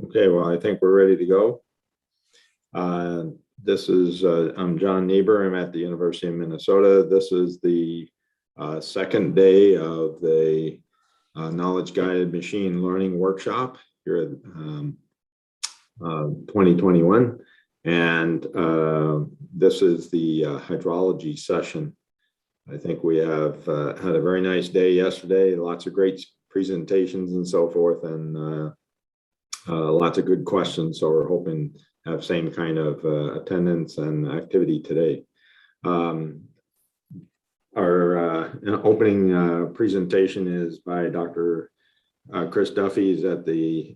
Okay, well, I think we're ready to go. I'm John Niebuhr. I'm at the University of Minnesota. This is the second day of the knowledge-guided machine learning workshop here at 2021. And this is the hydrology session. I think we have had a very nice day yesterday, lots of great presentations and so forth, and lots of good questions. So we're hoping to have same kind of attendance and activity today. Our opening presentation is by Dr. Chris Duffy. He's at the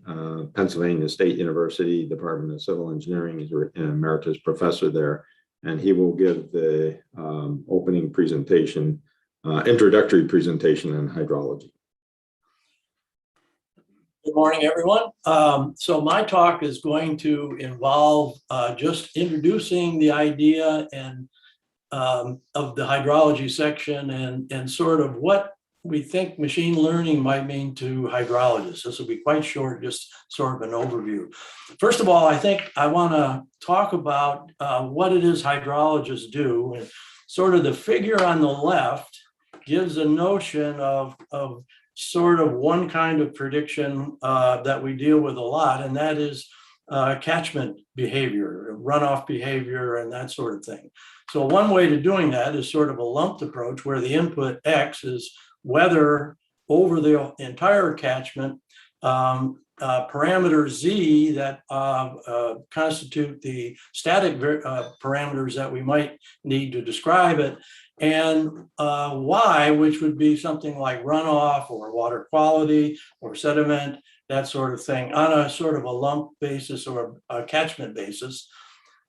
Pennsylvania State University Department of Civil Engineering. He's an emeritus professor there, and he will give the opening presentation, introductory presentation on hydrology. Good morning, everyone. So my talk is going to involve just introducing the idea and of the hydrology section and sort of what we think machine learning might mean to hydrologists. This will be quite short, just sort of an overview. First of all, I think I want to talk about what it is hydrologists do. And sort of the figure on the left gives a notion of sort of one kind of prediction that we deal with a lot, and that is catchment behavior, runoff behavior, and that sort of thing. So one way to doing that is sort of a lumped approach where the input X is weather over the entire catchment, parameter Z that constitute the static parameters that we might need to describe it, and Y, which would be something like runoff or water quality or sediment, that sort of thing, on a sort of a lump basis or a catchment basis.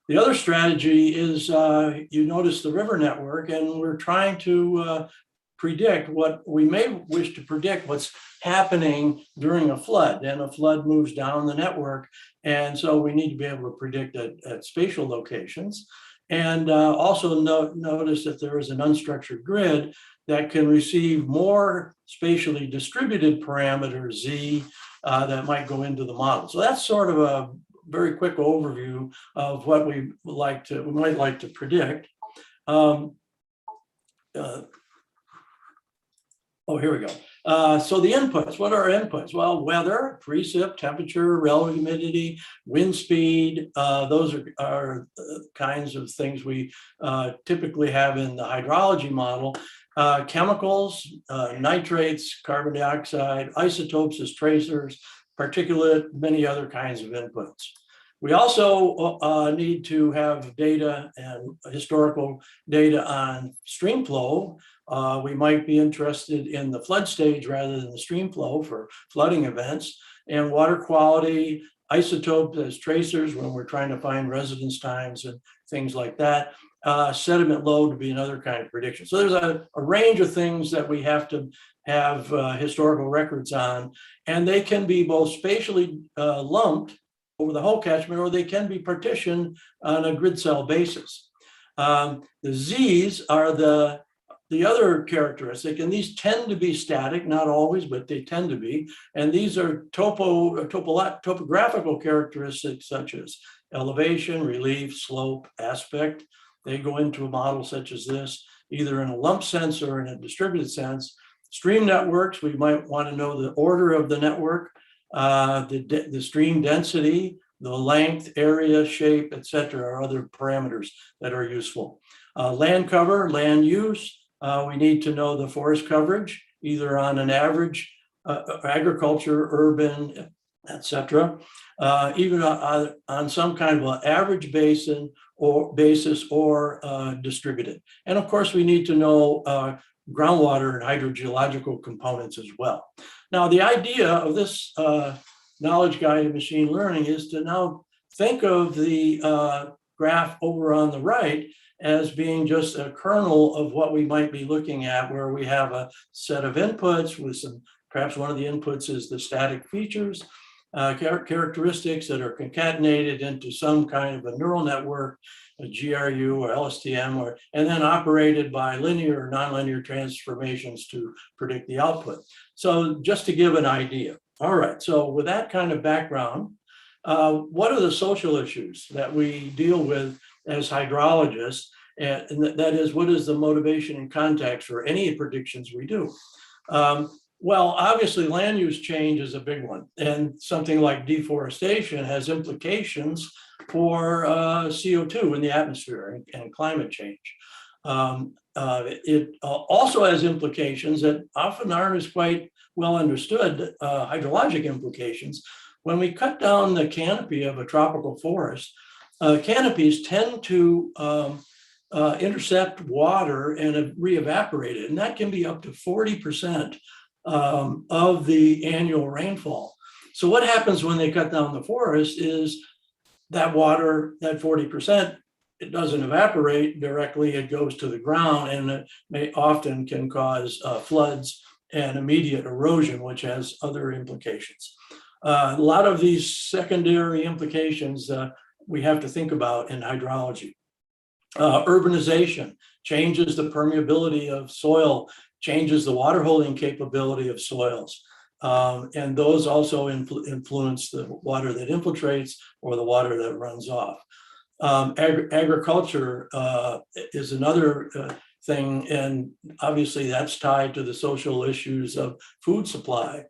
The other strategy is, you notice the river network, and we're trying to predict what we may wish to predict what's happening during a flood, and a flood moves down the network. And so we need to be able to predict at spatial locations. And also notice that there is an unstructured grid that can receive more spatially distributed parameters Z that might go into the model. So that's sort of a very quick overview of what we might like to predict. Oh, here we go. So the inputs, what are inputs? Well, weather, precip, temperature, relative humidity, wind speed, those are kinds of things we typically have in the hydrology model. Chemicals, nitrates, carbon dioxide, isotopes as tracers, particulate, many other kinds of inputs. We also need to have data and historical data on stream flow. We might be interested in the flood stage rather than the stream flow for flooding events, and water quality, isotopes as tracers when we're trying to find residence times and things like that. Sediment load would be another kind of prediction. So there's a range of things that we have to have historical records on, and they can be both spatially lumped over the whole catchment, or they can be partitioned on a grid cell basis. The Z's are the other characteristic, and these tend to be static, not always, but they tend to be. And these are topographical characteristics such as elevation, relief, slope, aspect. They go into a model such as this, either in a lump sense or in a distributed sense. Stream networks, we might want to know the order of the network, the stream density, the length, area, shape, etc., are other parameters that are useful. Land cover, land use, we need to know the forest coverage, either on an average agriculture, urban, etc., even on some kind of an average basis or distributed. And of course, we need to know groundwater and hydrogeological components as well. Now, the idea of this knowledge-guided machine learning is to now think of the graph over on the right as being just a kernel of what we might be looking at, where we have a set of inputs with some, perhaps one of the inputs is the static features, characteristics that are concatenated into some kind of a neural network, a GRU or LSTM, and then operated by linear or nonlinear transformations to predict the output. So just to give an idea. All right, so with that kind of background, What are the social issues that we deal with as hydrologists? And that is, what is the motivation and context for any predictions we do? Well, obviously, land use change is a big one, and something like deforestation has implications for CO2 in the atmosphere and climate change. It also has implications that often aren't as quite well understood, hydrologic implications. When we cut down the canopy of a tropical forest, canopies tend to intercept water and re-evaporate it, and that can be up to 40% of the annual rainfall. So what happens when they cut down the forest is that water, that 40%, it doesn't evaporate directly, it goes to the ground, and it often can cause floods and immediate erosion, which has other implications. A lot of these secondary implications we have to think about in hydrology. Urbanization changes the permeability of soil, changes the water holding capability of soils. And those also influence the water that infiltrates or the water that runs off. Agriculture is another thing, and obviously that's tied to the social issues of food supply.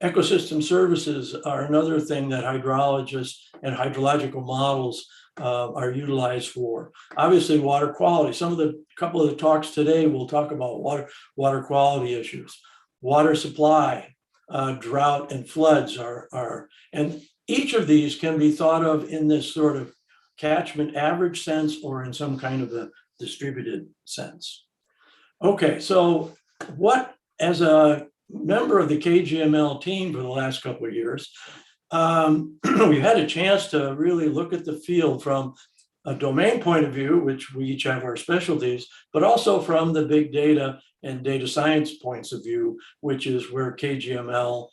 Ecosystem services are another thing that hydrologists and hydrological models are utilized for. Obviously, water quality. Couple of the talks today will talk about water quality issues. Water supply, drought and floods and each of these can be thought of in this sort of catchment average sense or in some kind of a distributed sense. Okay, so what, as a member of the KGML team for the last couple of years, we've had a chance to really look at the field from a domain point of view, which we each have our specialties, but also from the big data and data science points of view, which is where KGML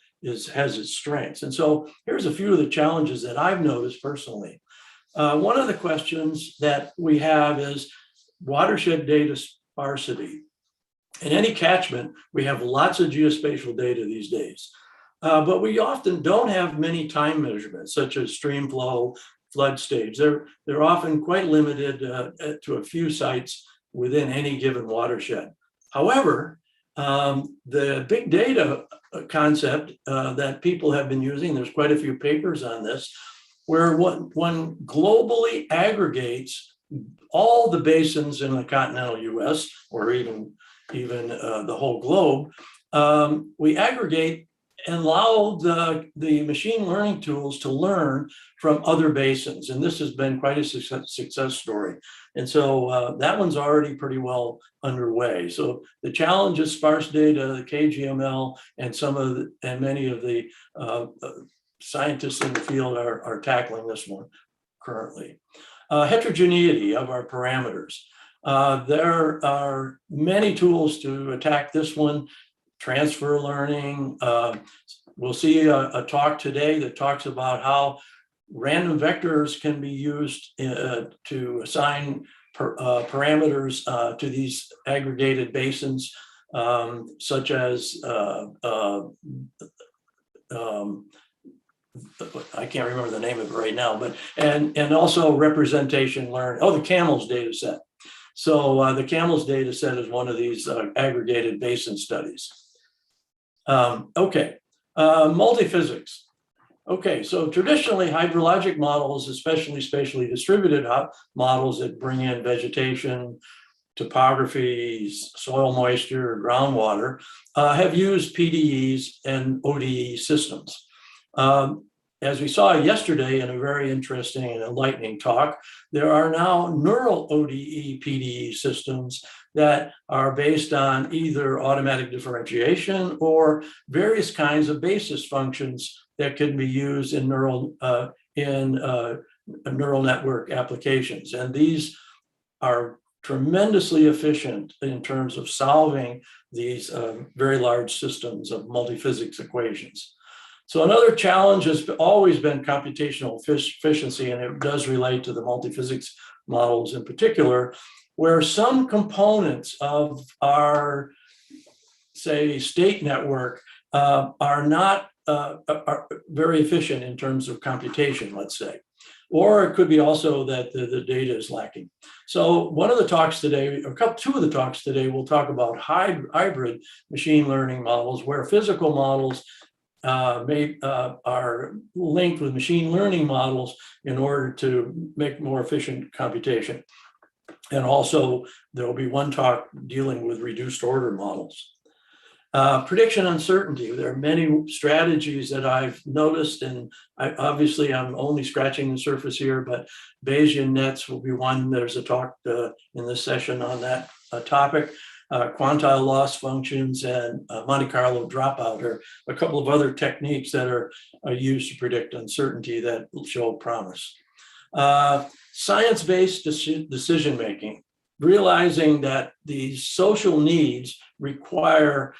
has its strengths. And so here's a few of the challenges that I've noticed personally. One of the questions that we have is watershed data sparsity. In any catchment, we have lots of geospatial data these days, but we often don't have many time measurements, such as stream flow, flood stage. They're often quite limited to a few sites within any given watershed. However, the big data concept that people have been using, there's quite a few papers on this, where one globally aggregates all the basins in the continental US, or even the whole globe, we aggregate and allow the machine learning tools to learn from other basins. And this has been quite a success story. And so that one's already pretty well underway. So the challenge is sparse data, the KGML, and many of the scientists in the field are tackling this one currently. Heterogeneity of our parameters. There are many tools to attack this one. Transfer learning. We'll see a talk today that talks about how random vectors can be used to assign parameters to these aggregated basins, such as I can't remember the name of it right now, but and also representation learn. Oh, the CAMELS data set. So the CAMELS data set is one of these aggregated basin studies. Multiphysics. Okay, so traditionally hydrologic models, especially spatially distributed models that bring in vegetation, topography, soil moisture, groundwater, have used PDEs and ODE systems. As we saw yesterday in a very interesting and enlightening talk, there are now neural ODE PDE systems that are based on either automatic differentiation or various kinds of basis functions that can be used in neural network applications. And these are tremendously efficient in terms of solving these very large systems of multiphysics equations. So another challenge has always been computational efficiency, and it does relate to the multiphysics models in particular, where some components of our, say, state network are not are very efficient in terms of computation, let's say. Or it could be also that the data is lacking. So one of the talks today, or two of the talks today, we'll talk about hybrid machine learning models, where physical models are linked with machine learning models in order to make more efficient computation. And also there will be one talk dealing with reduced order models. Prediction uncertainty. There are many strategies that I've noticed, and obviously I'm only scratching the surface here, but Bayesian nets will be one. There's a talk in this session on that topic. Quantile loss functions and Monte Carlo dropout are a couple of other techniques that are used to predict uncertainty that will show promise. Science-based decision-making, realizing that these social needs require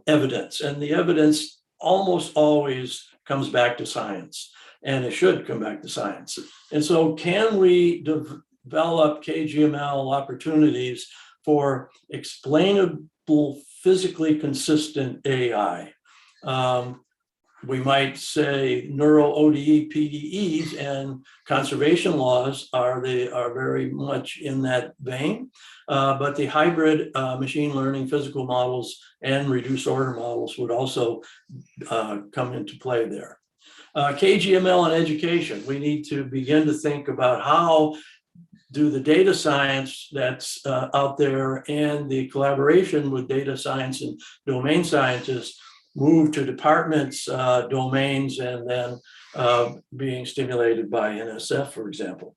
evidence, and the evidence almost always comes back to science, and it should come back to science. And so can we develop KGML opportunities for explainable, physically consistent AI? We might say neuro ODE PDEs and conservation laws are very much in that vein, but the hybrid machine learning physical models and reduced order models would also come into play there. KGML and education, we need to begin to think about how do the data science that's out there and the collaboration with data science and domain scientists move to departments, domains, and then being stimulated by NSF, for example.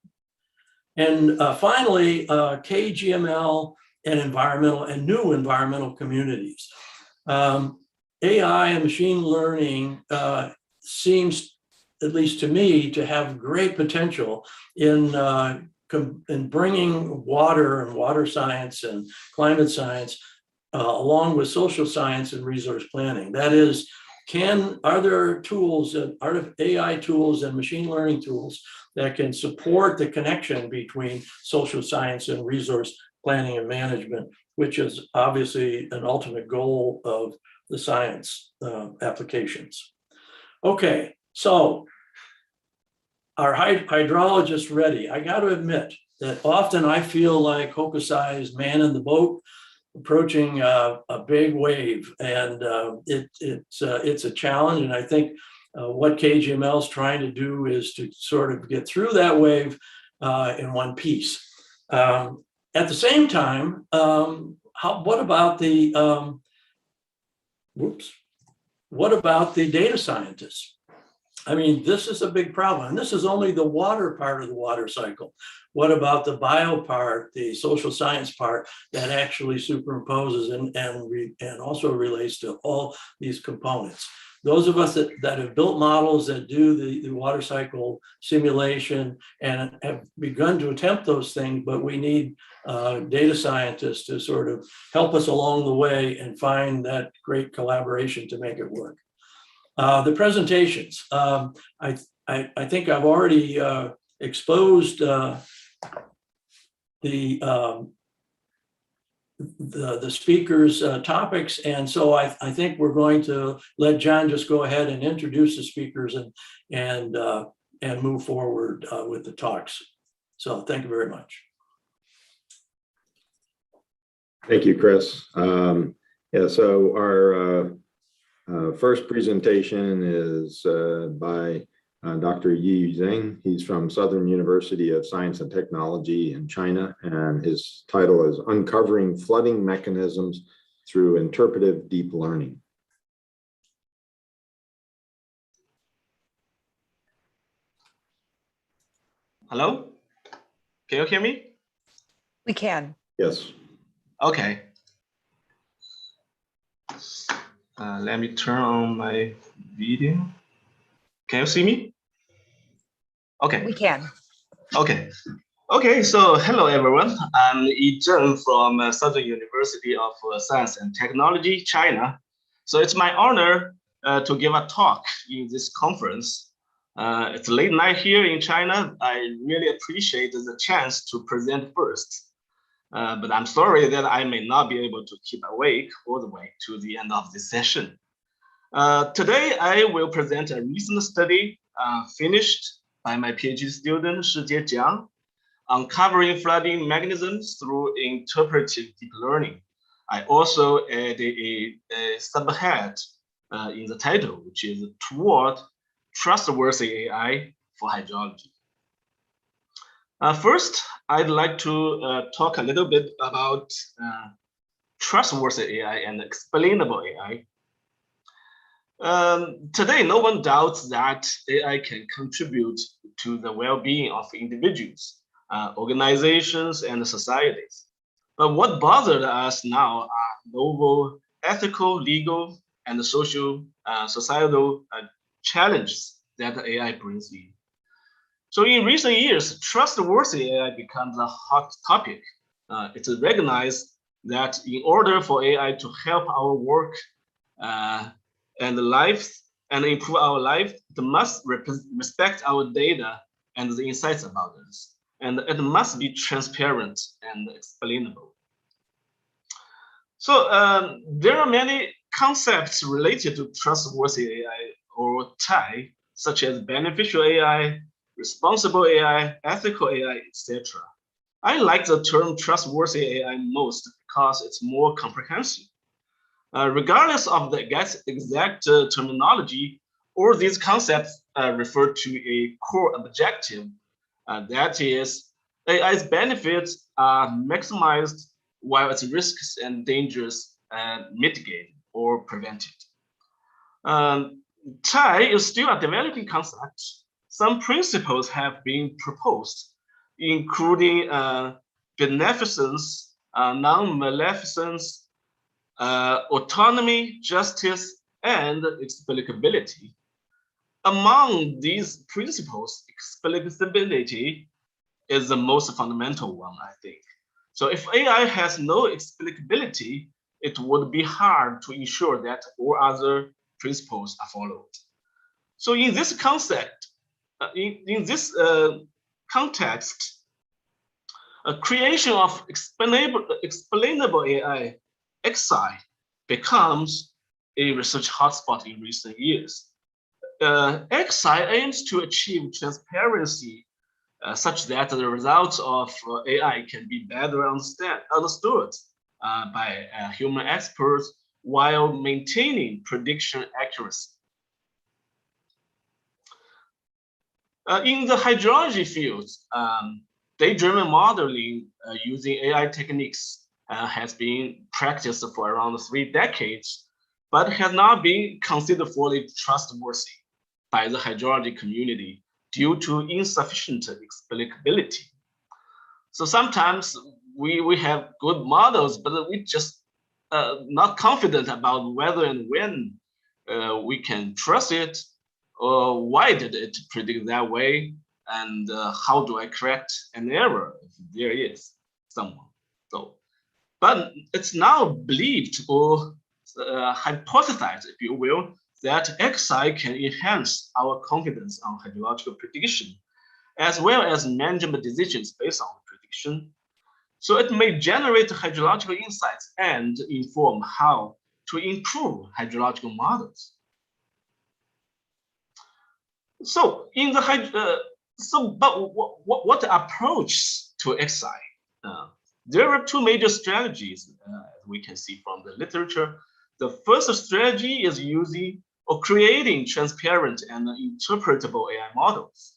And finally, KGML and new environmental communities. AI and machine learning seems, at least to me, to have great potential in bringing water and water science and climate science along with social science and resource planning. That is, are there tools, AI tools and machine learning tools that can support the connection between social science and resource planning and management, which is obviously an ultimate goal of the science applications. Okay, so are hydrologists ready? I got to admit that often I feel like Hokusai is man in the boat, approaching a big wave, and it's a challenge. And I think what KGML is trying to do is to sort of get through that wave in one piece. At the same time, what about the data scientists? I mean, this is a big problem, and this is only the water part of the water cycle. What about the bio part, the social science part that actually superimposes and also relates to all these components? Those of us that have built models that do the water cycle simulation and have begun to attempt those things, but we need data scientists to sort of help us along the way and find that great collaboration to make it work. The presentations, I think I've already exposed the speakers' topics, and so I think we're going to let John just go ahead and introduce the speakers and move forward with the talks. So thank you very much. Thank you, Chris. Yeah, so our first presentation is by Dr. Yi Zheng. He's from Southern University of Science and Technology in China, and his title is Uncovering Flooding Mechanisms Through Interpretive Deep Learning. Hello? Can you hear me? We can. Yes. Okay. Let me turn on my video. Can you see me? Okay. We can. Okay. Okay, so hello everyone. I'm Yi Zheng from Southern University of Science and Technology, China. So it's my honor to give a talk in this conference. It's late night here in China. I really appreciate the chance to present first. But I'm sorry that I may not be able to keep awake all the way to the end of this session. Today, I will present a recent study finished by my PhD student, Shijie Jiang, uncovering flooding mechanisms through interpretive deep learning. I also added a subhead in the title, which is Toward Trustworthy AI for Hydrology. First, I'd like to talk a little bit about trustworthy AI and explainable AI. Today, no one doubts that AI can contribute to the well-being of individuals, organizations, and societies. But what bothers us now are novel ethical, legal, and social societal challenges that AI brings in. So in recent years, trustworthy AI becomes a hot topic. It's recognized that in order for AI to help our work and lives and improve our life, it must respect our data and the insights about us. And it must be transparent and explainable. So there are many concepts related to trustworthy AI or TAI, such as beneficial AI, responsible AI, ethical AI, etc. I like the term trustworthy AI most because it's more comprehensive. Regardless of the exact terminology, all these concepts refer to a core objective. That is, AI's benefits are maximized while its risks and dangers are mitigated or prevented. TAI is still a developing concept. Some principles have been proposed, including beneficence, non-maleficence, autonomy, justice, and explicability. Among these principles, explicability is the most fundamental one, I think. So if AI has no explicability, it would be hard to ensure that all other principles are followed. So in this concept, in this context, a creation of explainable AI, XI, becomes a research hotspot in recent years. XI aims to achieve transparency such that the results of AI can be better understood by human experts while maintaining prediction accuracy. In the hydrology field, data-driven modeling using AI techniques has been practiced for around 3 decades, but has not been considered fully trustworthy by the hydrology community due to insufficient explicability. So sometimes we have good models, but we just not confident about whether and when we can trust it, or why did it predict that way, and how do I correct an error if there is someone. So, but it's now believed or hypothesized, if you will, that XI can enhance our confidence on hydrological prediction, as well as management decisions based on prediction. So it may generate hydrological insights and inform how to improve hydrological models. So in the what approach to XI? There are 2 major strategies we can see from the literature. The first strategy is using or creating transparent and interpretable AI models.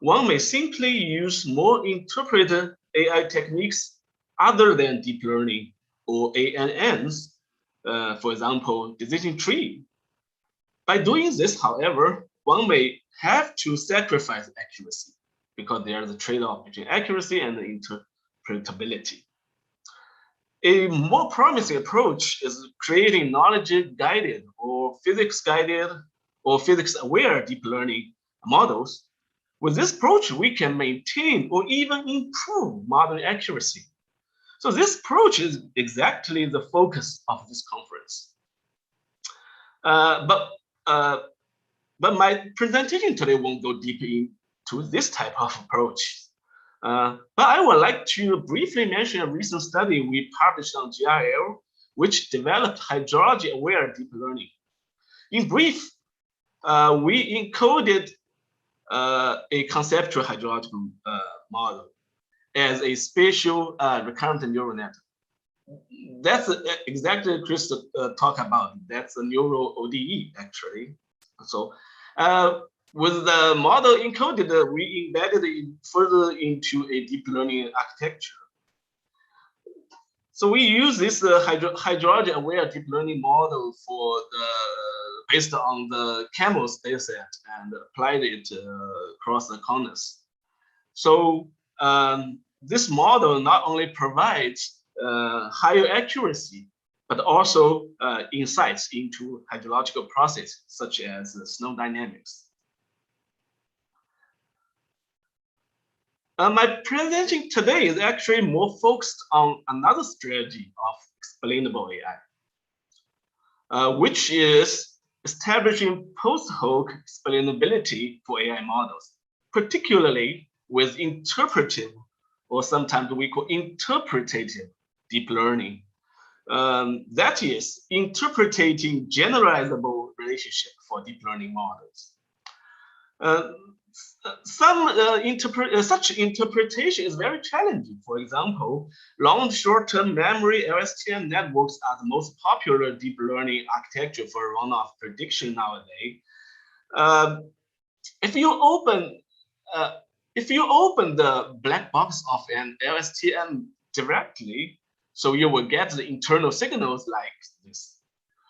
One may simply use more interpreted AI techniques other than deep learning or ANNs, for example, decision tree. By doing this, however, one may have to sacrifice accuracy because there is a trade-off between accuracy and interpretability. A more promising approach is creating knowledge-guided or physics-guided or physics-aware deep learning models. With this approach, we can maintain or even improve model accuracy. So this approach is exactly the focus of this conference. But my presentation today won't go deep into this type of approach. But I would like to briefly mention a recent study we published on GRL, which developed hydrology-aware deep learning. In brief, we encoded a conceptual hydrological model as a spatial recurrent neural network. That's exactly Chris talked about. That's a neural ODE actually. So with the model encoded, we embedded it further into a deep learning architecture. So we use this hydrology aware deep learning model for based on the CAMELS dataset and applied it across the corners. So this model not only provides higher accuracy, but also insights into hydrological processes such as snow dynamics. My presentation today is actually more focused on another strategy of explainable AI, which is establishing post-hoc explainability for AI models, particularly with interpretive, or sometimes we call interpretative deep learning. That is, interpreting generalizable relationship for deep learning models. Such interpretation is very challenging. For example, long short-term memory LSTM networks are the most popular deep learning architecture for runoff prediction nowadays. If you open the black box of an LSTM directly, so you will get the internal signals like this,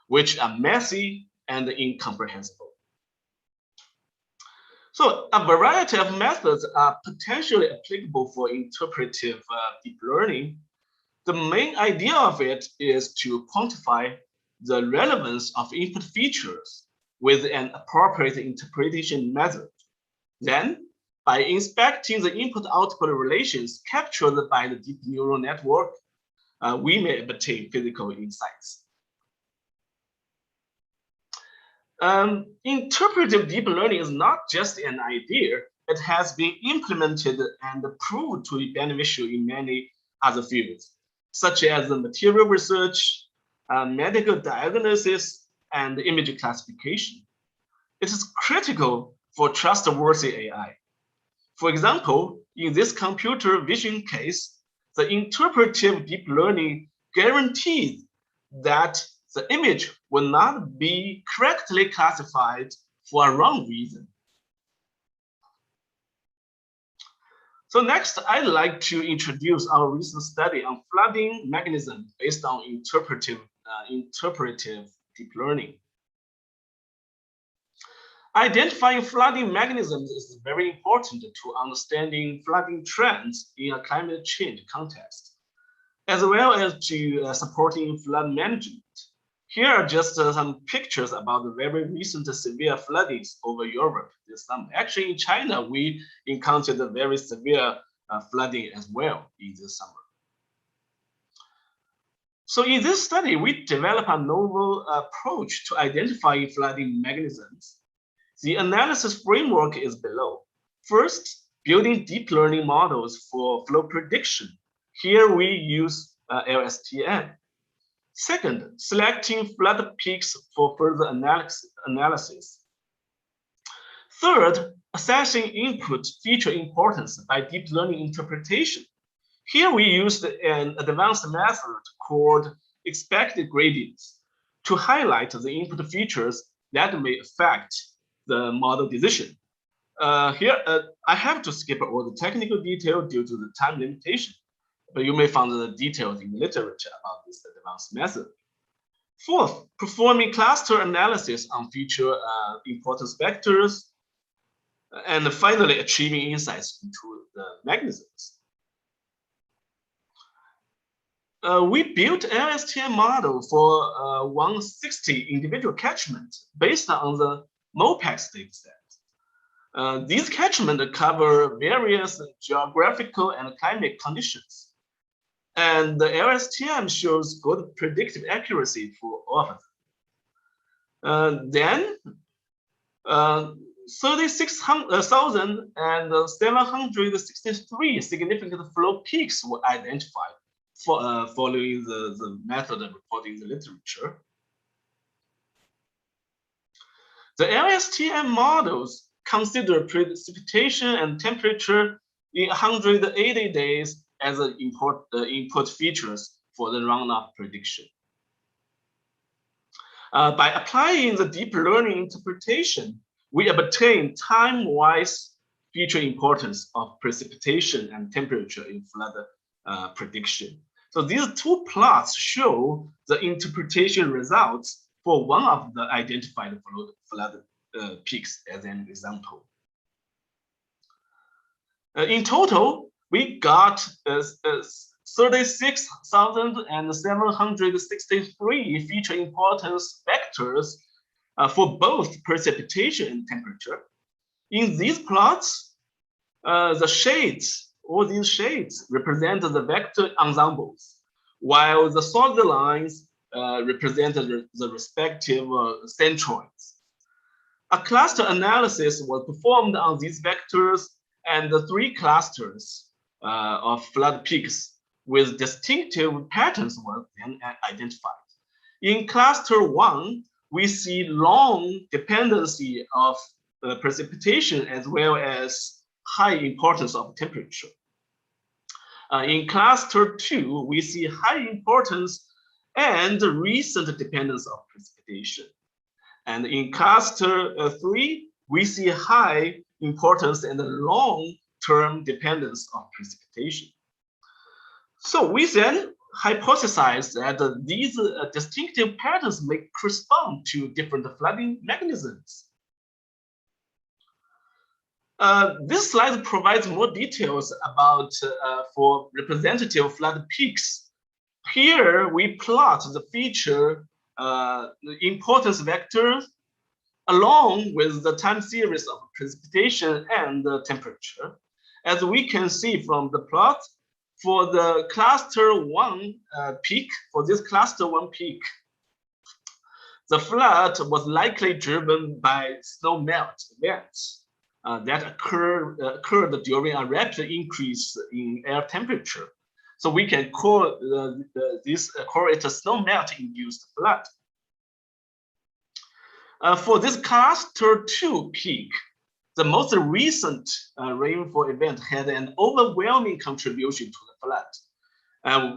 which are messy and incomprehensible. So a variety of methods are potentially applicable for interpretive deep learning. The main idea of it is to quantify the relevance of input features with an appropriate interpretation method. Then, by inspecting the input-output relations captured by the deep neural network, we may obtain physical insights. Interpretive deep learning is not just an idea. It has been implemented and proved to be beneficial in many other fields, such as material research, medical diagnosis, and image classification. It is critical for trustworthy AI. For example, in this computer vision case, the interpretive deep learning guarantees that the image will not be correctly classified for a wrong reason. So next, I'd like to introduce our recent study on flooding mechanism based on interpretive deep learning. Identifying flooding mechanisms is very important to understanding flooding trends in a climate change context, as well as to supporting flood management. Here are just some pictures about the very recent severe floodings over Europe this summer. Actually, in China, we encountered a very severe flooding as well in this summer. So in this study, we developed a novel approach to identifying flooding mechanisms. The analysis framework is below. First, building deep learning models for flow prediction. Here we use Elstm. Second, selecting flood peaks for further analysis. Third, assessing input feature importance by deep learning interpretation. Here we used an advanced method called expected gradients to highlight the input features that may affect the model decision. Here, I have to skip all the technical detail due to the time limitation, but you may find the details in the literature about this advanced method. Fourth, performing cluster analysis on feature importance vectors. And finally, achieving insights into the mechanisms. We built an Elstm model for 160 individual catchments based on the MOPAX dataset. These catchments cover various geographical and climate conditions. And the Elstm shows good predictive accuracy for all of them. Then 36,763 significant flow peaks were identified following the method of reporting the literature. The LSTM models consider precipitation and temperature in 180 days as an input features for the runoff prediction. By applying the deep learning interpretation, we obtain time-wise feature importance of precipitation and temperature in flood prediction. So these two plots show the interpretation results for one of the identified flood peaks as an example. In total, we got 36,763 feature importance vectors for both precipitation and temperature. In these plots, the shades, all these shades represent the vector ensembles, while the solid lines represent the respective centroids. A cluster analysis was performed on these vectors, and the 3 clusters of flood peaks with distinctive patterns were then identified. In cluster 1, we see long dependency of precipitation as well as high importance of temperature. In cluster 2, we see high importance and recent dependence of precipitation. And in cluster 3, we see high importance and long-term dependence of precipitation. So we then hypothesize that these distinctive patterns may correspond to different flooding mechanisms. This slide provides more details about for representative flood peaks. Here we plot the feature importance vectors along with the time series of precipitation and temperature. As we can see from the plot, for the cluster 1 peak, for this cluster 1 peak, the flood was likely driven by snow melt events that occurred during a rapid increase in air temperature. So we can call it a snow melt induced flood. For this cluster 2 peak, the most recent rainfall event had an overwhelming contribution to the flood.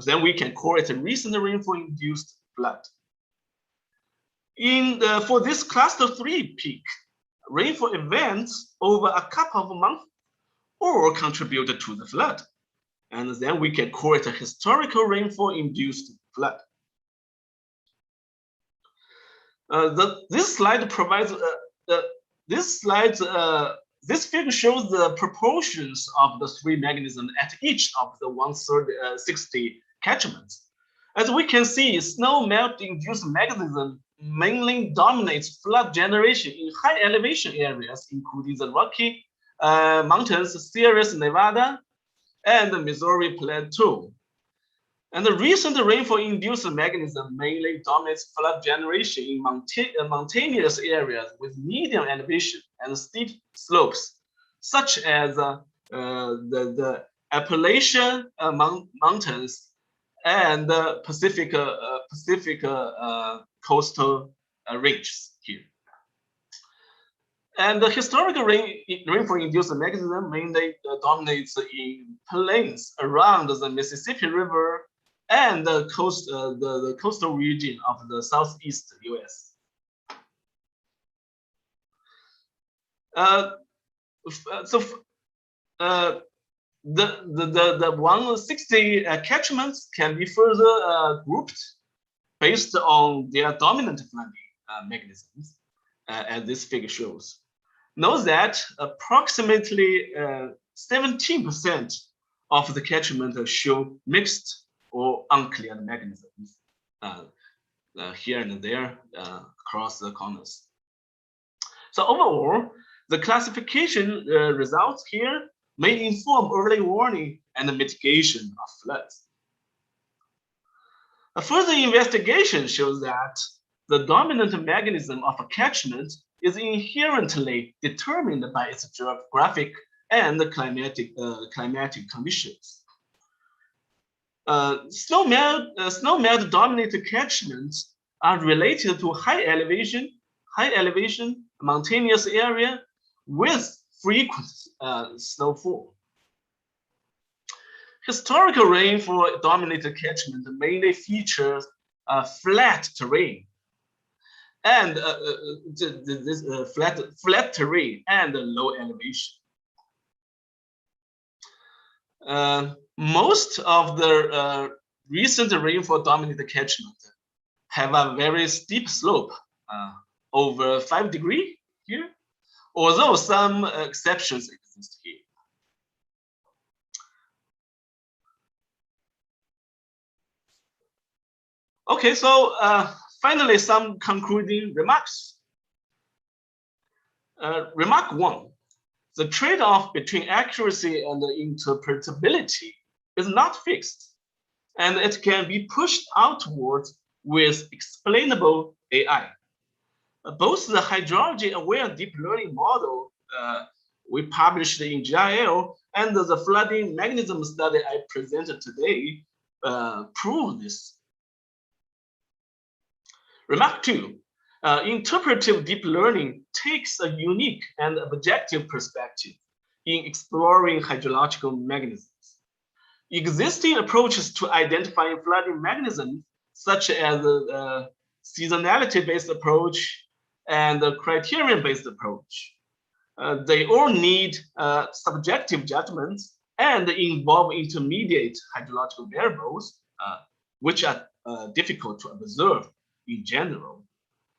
Then we can call it a recent rainfall induced flood. For this cluster 3 peak, rainfall events over a couple of months all contributed to the flood. And then we can call it a historical rainfall induced flood. This slide provides this figure shows the proportions of the 3 mechanisms at each of the 160 catchments. As we can see, snow melt induced mechanism mainly dominates flood generation in high elevation areas, including the Rocky Mountains, Sierra Nevada, and the Missouri Plateau. And the recent rainfall-induced mechanism mainly dominates flood generation in mountainous areas with medium elevation and steep slopes, such as the Appalachian Mountains and the Pacific coastal ranges here. And the historical rainfall-induced mechanism mainly dominates in plains around the Mississippi River and the coastal region of the southeast US. The 160 catchments can be further grouped based on their dominant flooding mechanisms, as this figure shows. Note that approximately 17% of the catchment show mixed or unclear mechanisms here and there across the corners. So overall, the classification results here may inform early warning and mitigation of floods. A further investigation shows that the dominant mechanism of a catchment is inherently determined by its geographic and climatic conditions. Snow melt dominated catchments are related to high elevation mountainous area with frequent snowfall. Historical rainfall dominated catchment mainly features flat terrain and flat terrain and low elevation. Most of the recent rainfall dominated catchment have a very steep slope, over 5 degrees here, although some exceptions exist here. Okay, so finally, some concluding remarks. Remark 1, the trade-off between accuracy and interpretability is not fixed, and it can be pushed outwards with explainable AI. Both the hydrology-aware deep learning model we published in GIL and the flooding mechanism study I presented today prove this. Remark 2, interpretive deep learning takes a unique and objective perspective in exploring hydrological mechanisms. Existing approaches to identifying flooding mechanisms, such as the seasonality-based approach and the criterion-based approach, they all need subjective judgments and involve intermediate hydrological variables, which are difficult to observe in general.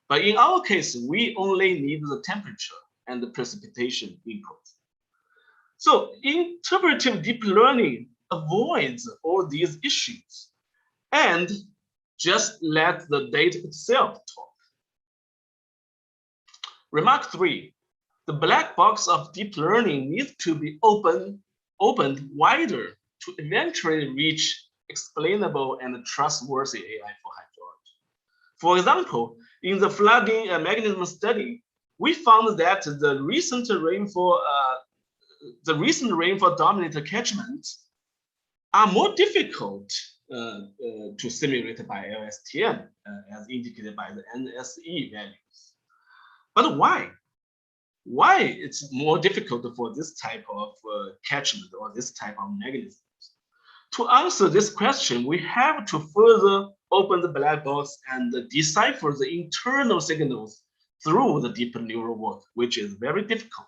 But in our case, we only need the temperature and the precipitation inputs. So interpretive deep learning avoids all these issues and just let the data itself talk. Remark 3, the black box of deep learning needs to be opened wider to eventually reach explainable and trustworthy AI for hydrology. For example, in the flooding mechanism study, we found that the recent rainfall dominated catchments are more difficult to simulate by Elstm, as indicated by the NSE values. But why? Why it's more difficult for this type of catchment or this type of mechanisms? To answer this question, we have to further open the black box and decipher the internal signals through the deep neural work, which is very difficult.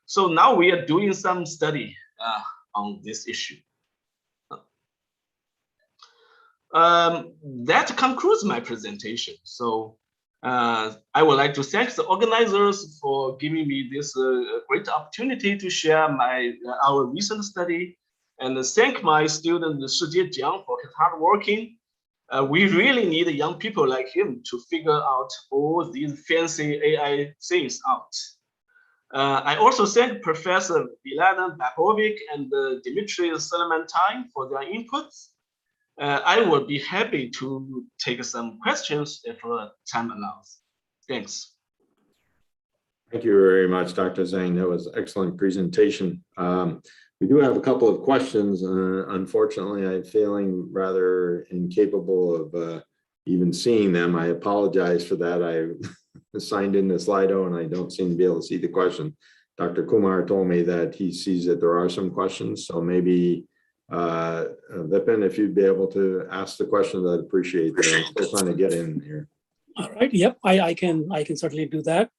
So now we are doing some study on this issue. That concludes my presentation. So I would like to thank the organizers for giving me this great opportunity to share our recent study, and thank my student Shijie Jiang for his hard working. We really need young people like him to figure out all these fancy AI things out. I also thank Professor Milana Babovic and Dimitri Selementine for their inputs. I would be happy to take some questions if time allows. Thanks. Thank you very much, Dr. Zhang. That was an excellent presentation. We do have a couple of questions. Unfortunately, I'm feeling rather incapable of even seeing them. I apologize for that. I signed in the Slido and I don't seem to be able to see the question. Dr. Kumar told me that he sees that there are some questions. So maybe Vipin, if you'd be able to ask the question, I'd appreciate that. I'm still trying to get in here. All right. Yep, I can certainly do that.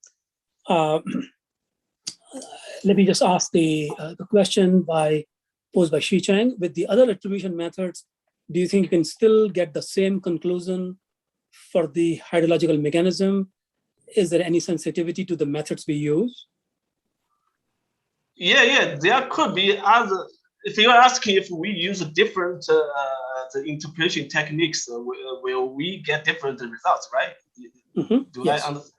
Let me just ask the question posed by Shi Chang. With the other attribution methods, do you think you can still get the same conclusion for the hydrological mechanism? Is there any sensitivity to the methods we use? Yeah, there could be other. If you're asking if we use different the interpretation techniques, will we get different results, right? Do yes. I understand?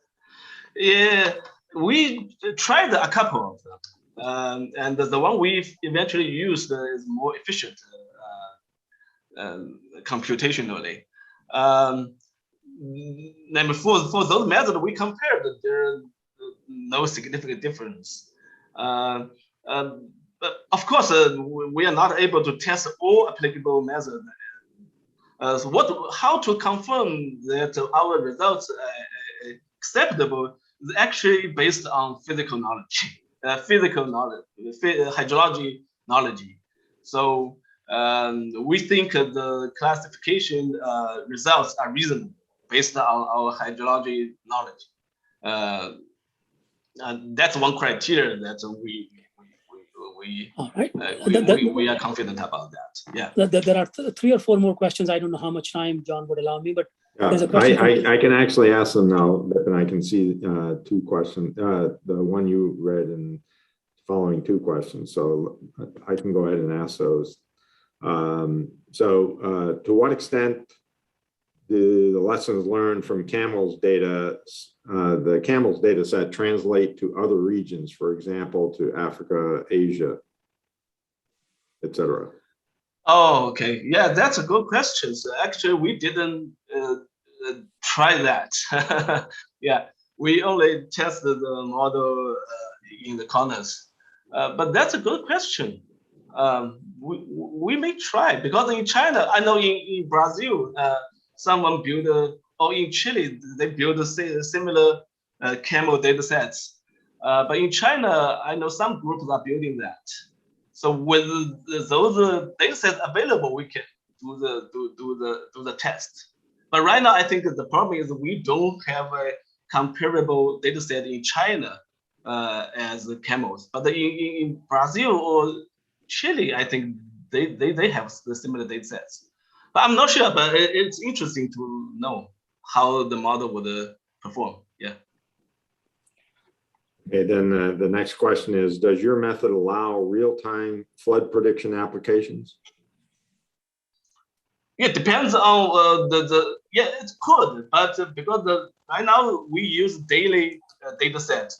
Yeah, we tried a couple of them, and the one we eventually used is more efficient computationally. And for those methods we compared, there's no significant difference. But of course, we are not able to test all applicable methods. So how to confirm that our results are acceptable is actually based on physical knowledge, hydrology knowledge. So we think the classification results are reasonable based on our hydrology knowledge. And that's one criteria that we are confident about that. Yeah. There are 3 or 4 more questions. I don't know how much time John would allow me, but there's a question. question. I can actually ask them now, and I can see 2 questions. The one you read and following 2 questions. So I can go ahead and ask those. To what extent do the lessons learned from CAMEL's data, the CAMEL's data set translate to other regions, for example, to Africa, Asia, etc.? Oh, okay. Yeah, that's a good question. So actually, we didn't try that. Yeah, we only tested the model in the corners. But that's a good question. We may try, because in China, I know in Brazil, someone built, or in Chile, they built similar CAMEL data sets. But in China, I know some groups are building that. So with those data sets available, we can do the test. But right now, I think the problem is we don't have a comparable data set in China as the CAMELs. But in Brazil or Chile, I think they have the similar data sets. But I'm not sure, but it's interesting to know how the model would perform. Yeah. Okay, then the next question is, does your method allow real-time flood prediction applications? It depends on yeah, it could, but because right now we use daily data set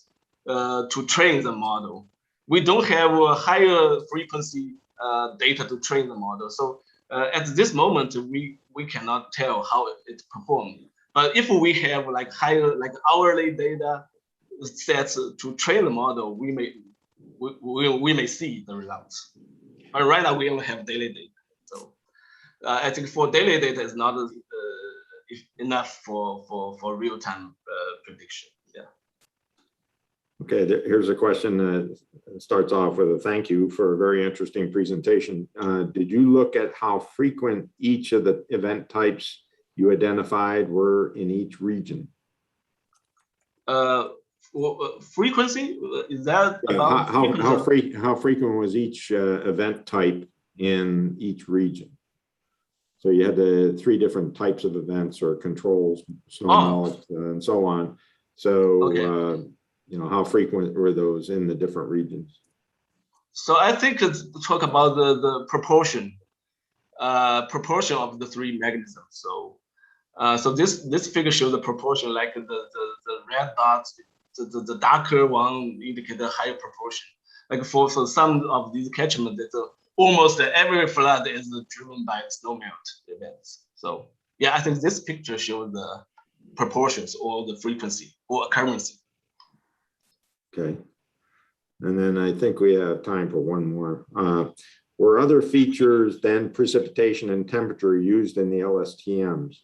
to train the model. We don't have a higher frequency data to train the model. So at this moment, we cannot tell how it performed. But if we have like higher, like hourly data sets to train the model, we may see the results. But right now we only have daily data. So I think for daily data is not enough for real-time prediction. Yeah. Okay, here's a question that starts off with a thank you for a very interesting presentation. Did you look at how frequent each of the event types you identified were in each region? Frequency, is that about how frequent was each event type in each region? So you had the 3 different types of events or controls, snow melt, and so on. So okay. You know, how frequent were those in the different regions? So I think it's talk about the proportion of the 3 mechanisms. So so this figure shows the proportion, like the red dots, the darker one indicate a higher proportion. Like for some of these catchments, almost every flood is driven by snowmelt events. So yeah, I think this picture shows the proportions or the frequency or occurrence. Okay. And then I think we have time for one more. Were other features than precipitation and temperature used in the LSTMs?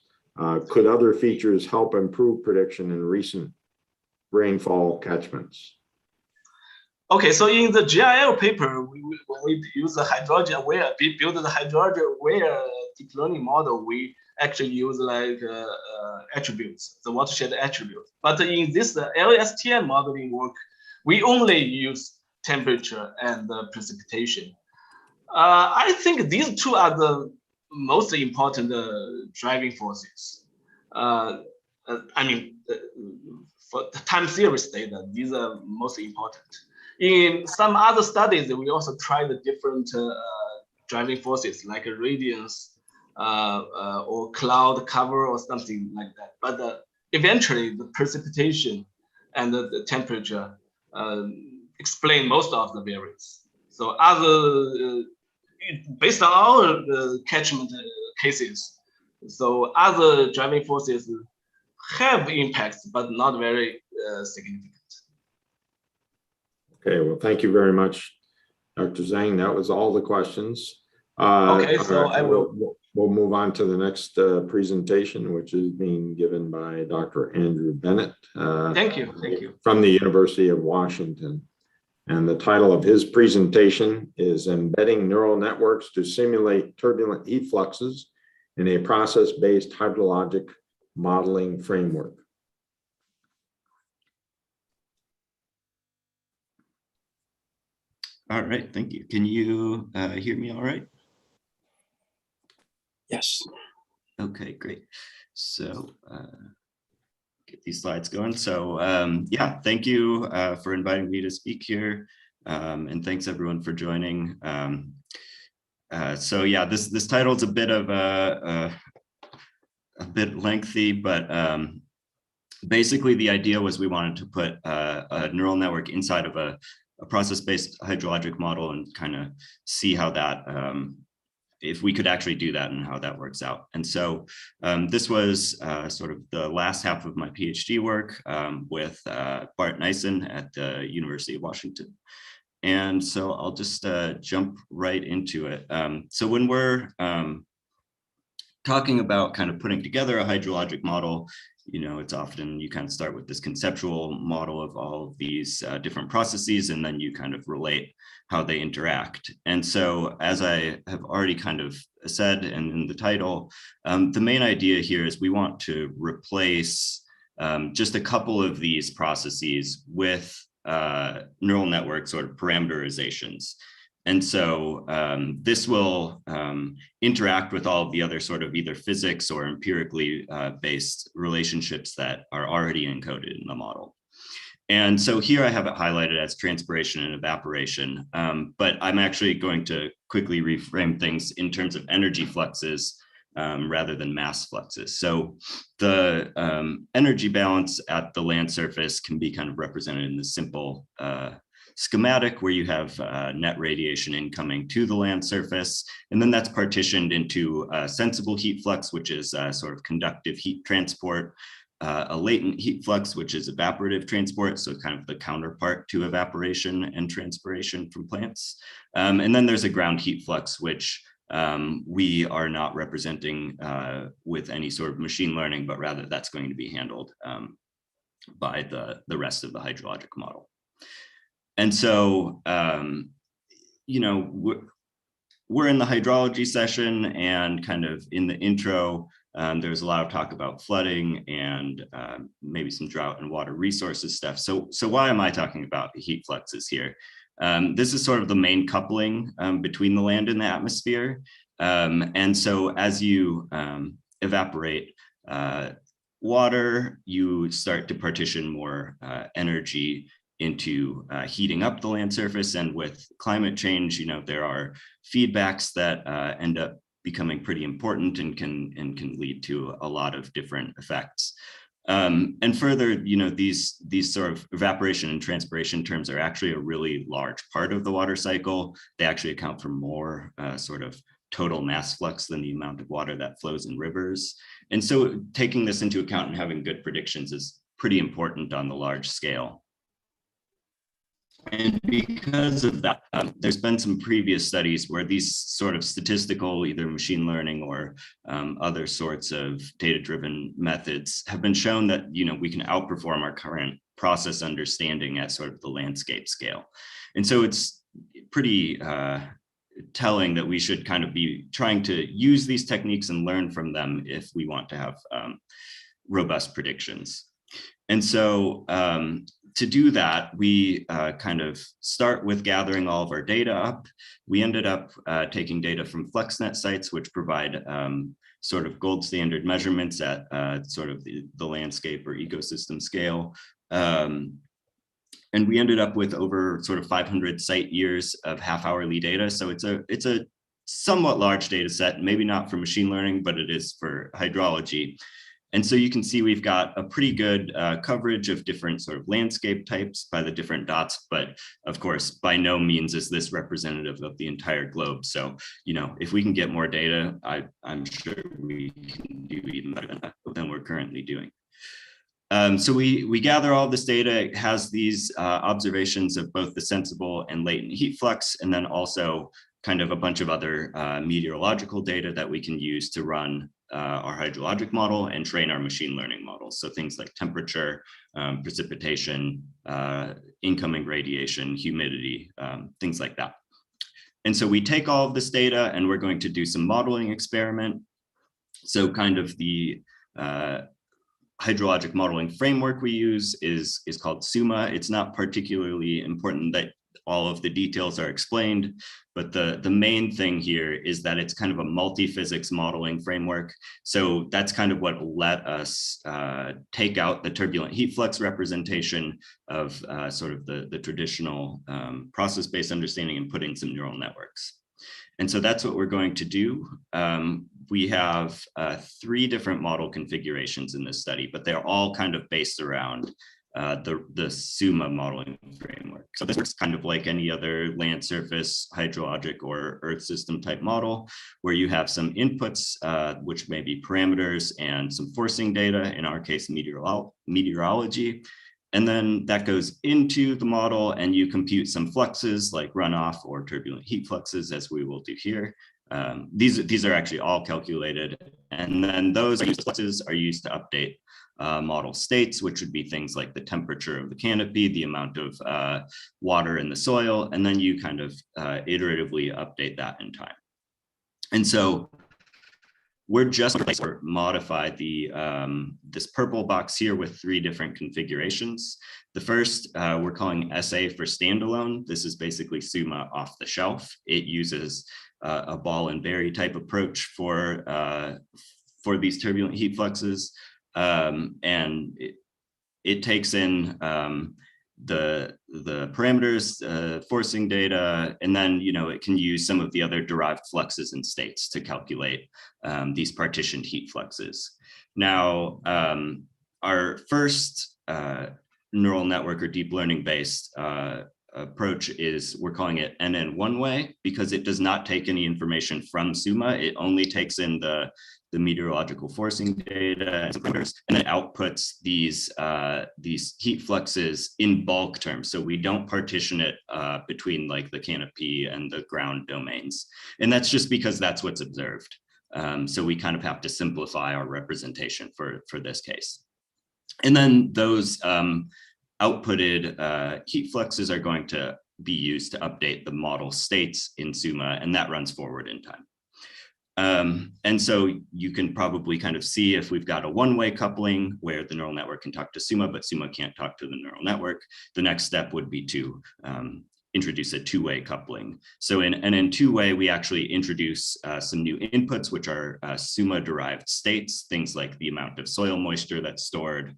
Could other features help improve prediction in recent rainfall catchments? Okay, so in the GIL paper, when we use the hydrology aware, build the hydrology aware deep learning model, we actually use like attributes, the watershed attributes. But in this LSTM modeling work, we only use temperature and precipitation. I think these 2 are the most important driving forces. I mean, for the time series data, these are most important. In some other studies, we also try the different driving forces like a radiance or cloud cover or something like that. But eventually, the precipitation and the temperature explain most of the variance. So other, based on our catchment cases, so other driving forces have impacts, but not very significant. Okay, well, thank you very much, Dr. Zhang. That was all the questions. Okay, so I will. we'll move on to the next presentation, which is being given by Dr. Andrew Bennett. Thank you. Thank you. From the University of Washington. And the title of his presentation is Embedding Neural Networks to Simulate Turbulent Heat Fluxes in a Process-Based Hydrologic Modeling Framework. All right, thank you. Can you hear me all right? Yes. Okay, great. So get these slides going. So yeah, thank you for inviting me to speak here. And thanks everyone for joining. So yeah, this title is a bit of a bit lengthy, but basically the idea was we wanted to put a neural network inside of a process-based hydrologic model and kind of see how that, if we could actually do that and how that works out. And so this was sort of the last half of my PhD work with Bart Nyssen at the University of Washington. And so I'll just jump right into it. So when we're talking about kind of putting together a hydrologic model, you know, it's often you kind of start with this conceptual model of all of these different processes, and then you kind of relate how they interact. And so, as I have already kind of said, and in the title, the main idea here is we want to replace just a couple of these processes with neural network sort of parameterizations. And so this will interact with all of the other sort of either physics or empirically based relationships that are already encoded in the model. And so here I have it highlighted as transpiration and evaporation, but I'm actually going to quickly reframe things in terms of energy fluxes rather than mass fluxes. So the energy balance at the land surface can be kind of represented in this simple schematic where you have net radiation incoming to the land surface, and then that's partitioned into a sensible heat flux, which is sort of conductive heat transport, a latent heat flux, which is evaporative transport, so kind of the counterpart to evaporation and transpiration from plants. And then there's a ground heat flux, which we are not representing with any sort of machine learning, but rather that's going to be handled by the rest of the hydrologic model. And so, you know, we're in the hydrology session, and kind of in the intro, there's a lot of talk about flooding and maybe some drought and water resources stuff. So why am I talking about heat fluxes here? This is sort of the main coupling between the land and the atmosphere. And so as you evaporate water, you start to partition more energy into heating up the land surface. And with climate change, you know, there are feedbacks that end up becoming pretty important and can lead to a lot of different effects. And further, you know, these sort of evaporation and transpiration terms are actually a really large part of the water cycle. They actually account for more sort of total mass flux than the amount of water that flows in rivers. And so taking this into account and having good predictions is pretty important on the large scale. And because of that, there's been some previous studies where these sort of statistical, either machine learning or other sorts of data-driven methods have been shown that, you know, we can outperform our current process understanding at sort of the landscape scale. And so it's pretty telling that we should kind of be trying to use these techniques and learn from them if we want to have robust predictions. And so to do that, we kind of start with gathering all of our data up. We ended up taking data from FluxNet sites, which provide sort of gold standard measurements at sort of the landscape or ecosystem scale. And we ended up with over sort of 500 site years of half-hourly data. So it's a somewhat large data set, maybe not for machine learning, but it is for hydrology. And so you can see we've got a pretty good coverage of different sort of landscape types by the different dots, but of course, by no means is this representative of the entire globe. So, you know, if we can get more data, I'm sure we can do even better than we're currently doing. So we gather all this data. It has these observations of both the sensible and latent heat flux, and then also kind of a bunch of other meteorological data that we can use to run our hydrologic model and train our machine learning models. So things like temperature, precipitation, incoming radiation, humidity, things like that. And so we take all of this data and we're going to do some modeling experiment. So kind of the hydrologic modeling framework we use is called Suma. It's not particularly important that all of the details are explained, but the main thing here is that it's kind of a multi-physics modeling framework. So that's kind of what let us take out the turbulent heat flux representation of sort of the traditional process-based understanding and put in some neural networks. And so that's what we're going to do. We have 3 different model configurations in this study, but they're all kind of based around the Suma modeling framework. So this works kind of like any other land surface, hydrologic, or earth system type model, where you have some inputs, which may be parameters, and some forcing data, in our case, meteorology. And then that goes into the model and you compute some fluxes like runoff or turbulent heat fluxes, as we will do here. These are actually all calculated. And then those fluxes are used to update model states, which would be things like the temperature of the canopy, the amount of water in the soil, and then you kind of iteratively update that in time. And so we're just going to modify the this purple box here with 3 different configurations. The first we're calling SA for standalone. This is basically Suma off the shelf. It uses a ball and berry type approach for these turbulent heat fluxes, and it takes in the parameters, forcing data, and then it can use some of the other derived fluxes and states to calculate these partitioned heat fluxes. Now, our first neural network or deep learning based approach is, we're calling it NN one way, because it does not take any information from Suma. It only takes in the meteorological forcing data and then outputs these heat fluxes in bulk terms. So we don't partition it between like the canopy and the ground domains. And that's just because that's what's observed. So we kind of have to simplify our representation for this case. And then those outputted heat fluxes are going to be used to update the model states in Suma, and that runs forward in time. And so you can probably kind of see if we've got a one-way coupling where the neural network can talk to Suma, but Suma can't talk to the neural network. The next step would be to introduce a two-way coupling. So in two-way, we actually introduce some new inputs, which are Suma-derived states, things like the amount of soil moisture that's stored,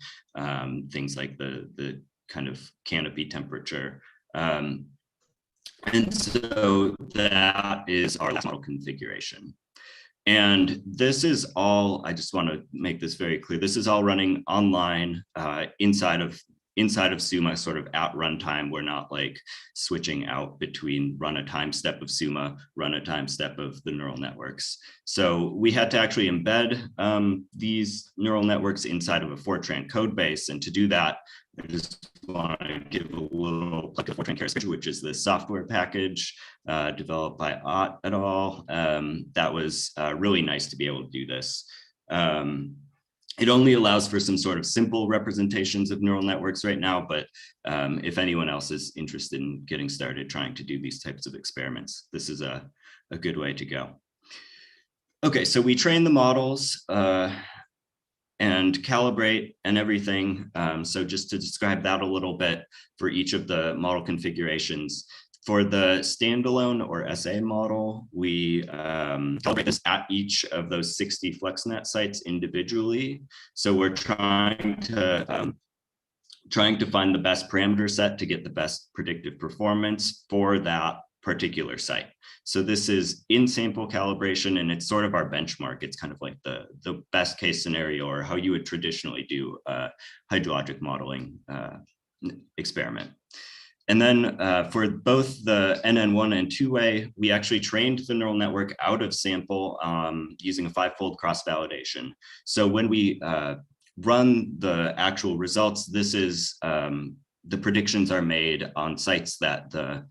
things like the kind of canopy temperature. And so that is our last model configuration. And this is all, I just want to make this very clear, this is all running online inside of Suma, sort of at runtime. We're not like switching out between run a time step of Suma, run a time step of the neural networks. So we had to actually embed these neural networks inside of a Fortran code base. And to do that, I just want to give a little plug to Fortran Character, which is the software package developed by Ott et al. That was really nice to be able to do this. It only allows for some sort of simple representations of neural networks right now, but if anyone else is interested in getting started trying to do these types of experiments, this is a good way to go. Okay, so we train the models and calibrate and everything. So just to describe that a little bit for each of the model configurations. For the standalone or SA model, we calibrate this at each of those 60 FlexNet sites individually. So we're trying to find the best parameter set to get the best predictive performance for that particular site. So this is in-sample calibration, and it's sort of our benchmark. It's kind of like the best case scenario, or how you would traditionally do a hydrologic modeling experiment. And then for both the NN1 and two-way, we actually trained the neural network out of sample using a 5-fold cross-validation. So when we run the actual results, this is the predictions are made on sites that the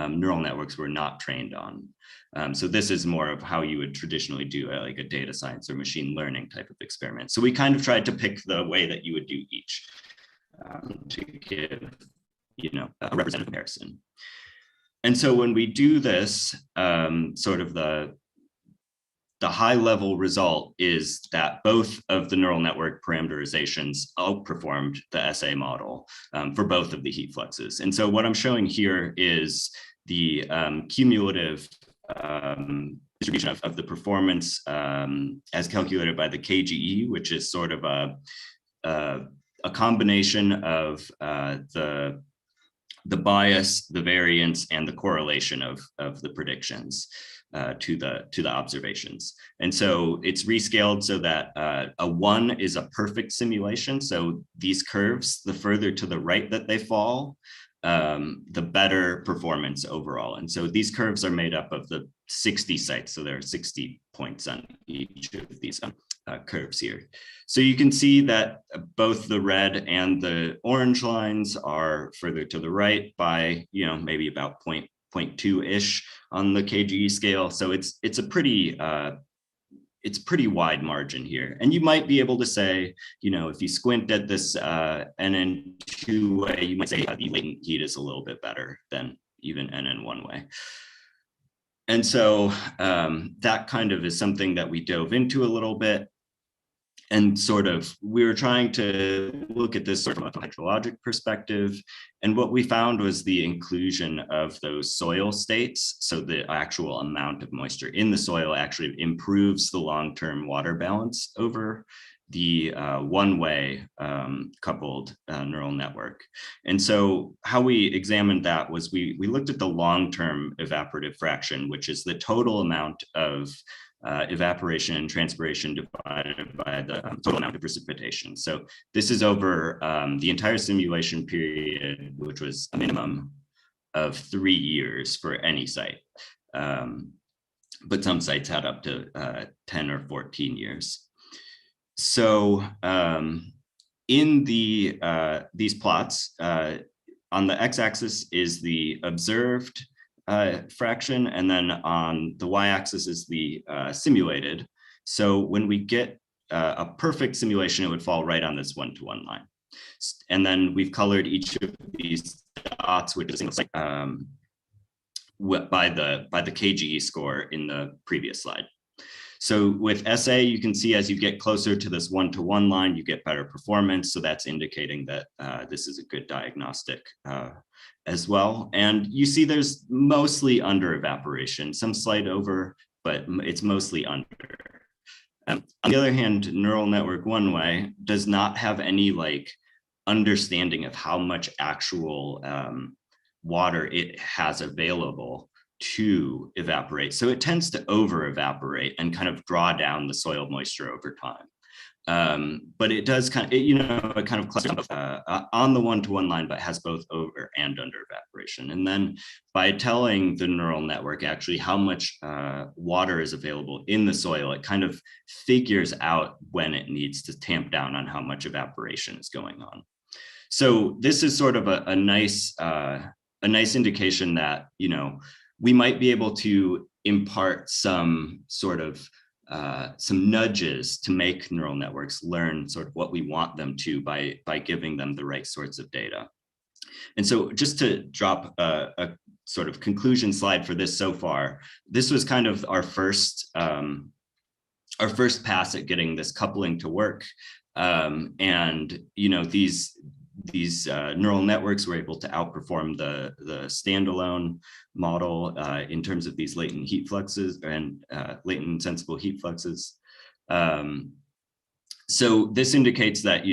neural networks were not trained on. So this is more of how you would traditionally do like a data science or machine learning type of experiment. So we kind of tried to pick the way that you would do each to give, a representative comparison. And so when we do this, sort of the high level result is that both of the neural network parameterizations outperformed the SA model for both of the heat fluxes. And so what I'm showing here is the cumulative distribution of the performance as calculated by the KGE, which is sort of a combination of the bias, the variance, and the correlation of the predictions to the observations. And so it's rescaled so that a 1 is a perfect simulation. So these curves, the further to the right that they fall, the better performance overall. And so these curves are made up of the 60 sites. So there are 60 points on each of these curves here. So you can see that both the red and the orange lines are further to the right by, maybe about 0.2-ish on the KGE scale. So it's a pretty wide margin here. And you might be able to say, if you squint at this NN2 way, you might say the latent heat is a little bit better than even NN1 way. And so that kind of is something that we dove into a little bit. And sort of, we were trying to look at this sort of from a hydrologic perspective. And what we found was the inclusion of those soil states. So the actual amount of moisture in the soil actually improves the long-term water balance over the one-way coupled neural network. And so how we examined that was we looked at the long-term evaporative fraction, which is the total amount of evaporation and transpiration divided by the total amount of precipitation. So this is over the entire simulation period, which was a minimum of 3 years for any site. But some sites had up to 10 or 14 years. So in these plots, on the x-axis is the observed fraction, and then on the y-axis is the simulated. So when we get a perfect simulation, it would fall right on this 1-to-1 line. And then we've colored each of these dots, which is by the KGE score in the previous slide. So with SA, you can see as you get closer to this 1-to-1 line, you get better performance. So that's indicating that this is a good diagnostic as well. And you see there's mostly under evaporation, some slight over, but it's mostly under. On the other hand, neural network one way does not have any understanding of how much actual water it has available to evaporate. So it tends to over evaporate and kind of draw down the soil moisture over time. But it does it kind of clusters on the 1-to-1 line, but has both over and under evaporation. And then by telling the neural network actually how much water is available in the soil, it kind of figures out when it needs to tamp down on how much evaporation is going on. So this is sort of a nice indication that, we might be able to impart some sort of some nudges to make neural networks learn sort of what we want them to by giving them the right sorts of data. And so just to drop a sort of conclusion slide for this so far, this was kind of our first pass at getting this coupling to work. And, these neural networks were able to outperform the standalone model in terms of these latent heat fluxes and latent sensible heat fluxes. So this indicates that,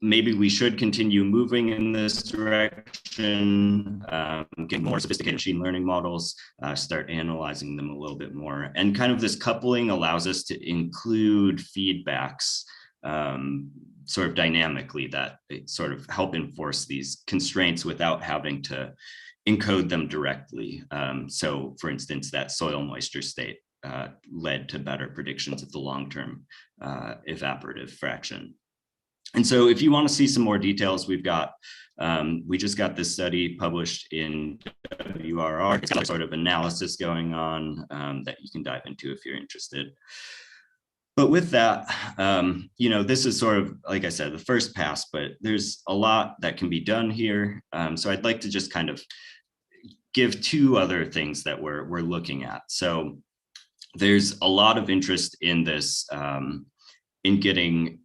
maybe we should continue moving in this direction, get more sophisticated machine learning models, start analyzing them a little bit more. And kind of this coupling allows us to include feedbacks sort of dynamically that sort of help enforce these constraints without having to encode them directly. So for instance, that soil moisture state led to better predictions of the long-term evaporative fraction. And so if you want to see some more details, we've got, we just got this study published in WRR. It's got sort of analysis going on that you can dive into if you're interested. But with that, you know, this is sort of, like I said, the first pass, but there's a lot that can be done here. So I'd like to just kind of give two other things that we're looking at. So there's a lot of interest in this, in getting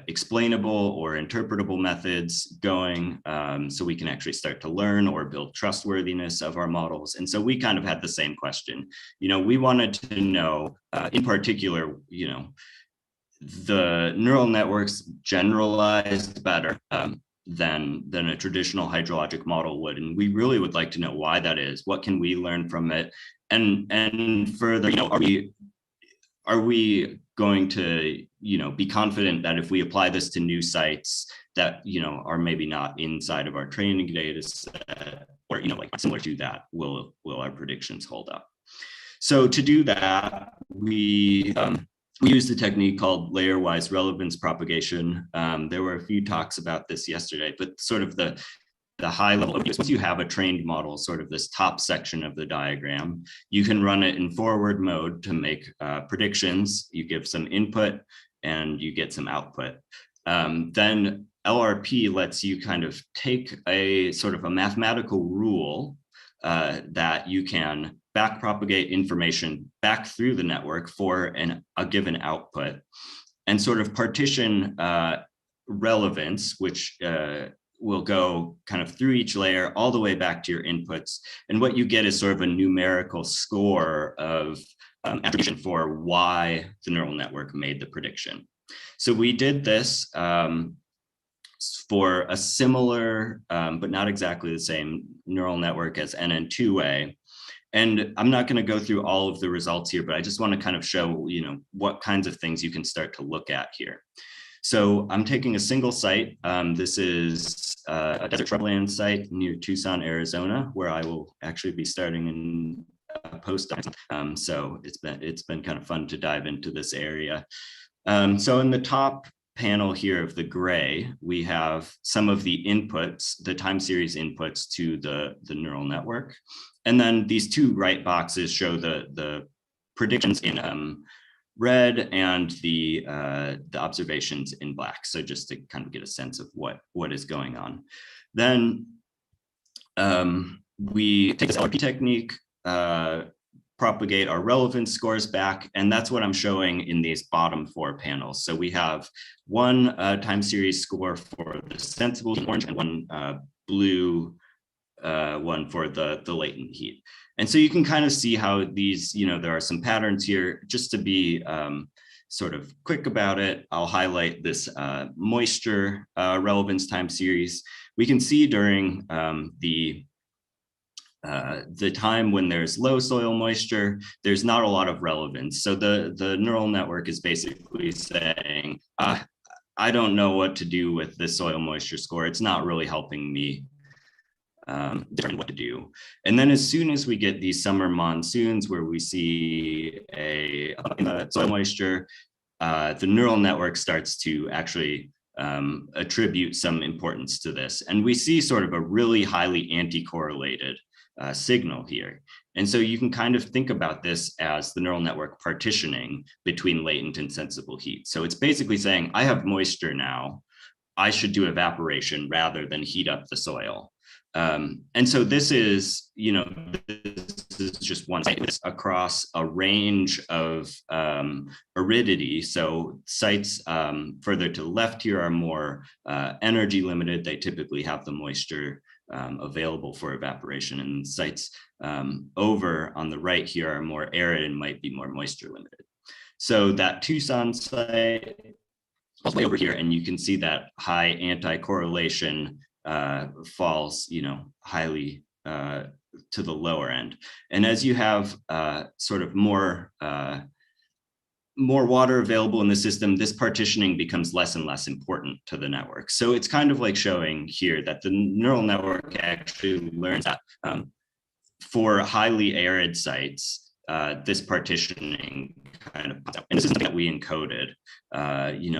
explainable or interpretable methods going, so we can actually start to learn or build trustworthiness of our models. And so we kind of had the same question. You know, we wanted to know, in particular, you know, the neural networks generalized better than a traditional hydrologic model would, and we really would like to know why that is. What can we learn from it? And further, you know, are we going to, you know, be confident that if we apply this to new sites that, you know, are maybe not inside of our training data set, or, you know, like similar to that, will our predictions hold up? So to do that, we used a technique called layer-wise relevance propagation. There were a few talks about this yesterday, but sort of the high level of this, once you have a trained model, sort of this top section of the diagram, you can run it in forward mode to make predictions. You give some input and you get some output. Then LRP lets you kind of take a sort of a mathematical rule that you can back propagate information back through the network for a given output, and sort of partition relevance, which will go kind of through each layer all the way back to your inputs. And what you get is sort of a numerical score of attribution for why the neural network made the prediction. So we did this for a similar, but not exactly the same neural network as NN2A. And I'm not going to go through all of the results here, but I just want to kind of show, you know, what kinds of things you can start to look at here. So I'm taking a single site. This is a desert shrubland site near Tucson, Arizona, where I will actually be starting in a postdoc. So it's been kind of fun to dive into this area. So in the top panel here of the gray, we have some of the inputs, the time series inputs to the neural network. And then these two right boxes show the predictions in red and the observations in black. So just to kind of get a sense of what is going on. Then we take this LRP technique, propagate our relevance scores back, and that's what I'm showing in these bottom four panels. So we have one time series score for the sensible heat, orange, and one blue one for the latent heat. And so you can kind of see how these, you know, there are some patterns here. Just to be sort of quick about it, I'll highlight this moisture relevance time series. We can see during the time when there's low soil moisture, there's not a lot of relevance. So the neural network is basically saying, I don't know what to do with the soil moisture score. It's not really helping me determine what to do. And then as soon as we get these summer monsoons where we see a soil moisture, the neural network starts to actually attribute some importance to this. And we see sort of a really highly anti-correlated signal here. And so you can kind of think about this as the neural network partitioning between latent and sensible heat. So it's basically saying, I have moisture now, I should do evaporation rather than heat up the soil. And so this is, you know, this is just one site across a range of aridity. So sites further to the left here are more energy limited. They typically have the moisture available for evaporation, and sites over on the right here are more arid and might be more moisture limited. So that Tucson site all the way over here, and you can see that high anti-correlation falls, you know, highly to the lower end. And as you have sort of more water available in the system, this partitioning becomes less and less important to the network. So it's kind of like showing here that the neural network actually learns that for highly arid sites, this partitioning kind of, and this is something that we encoded.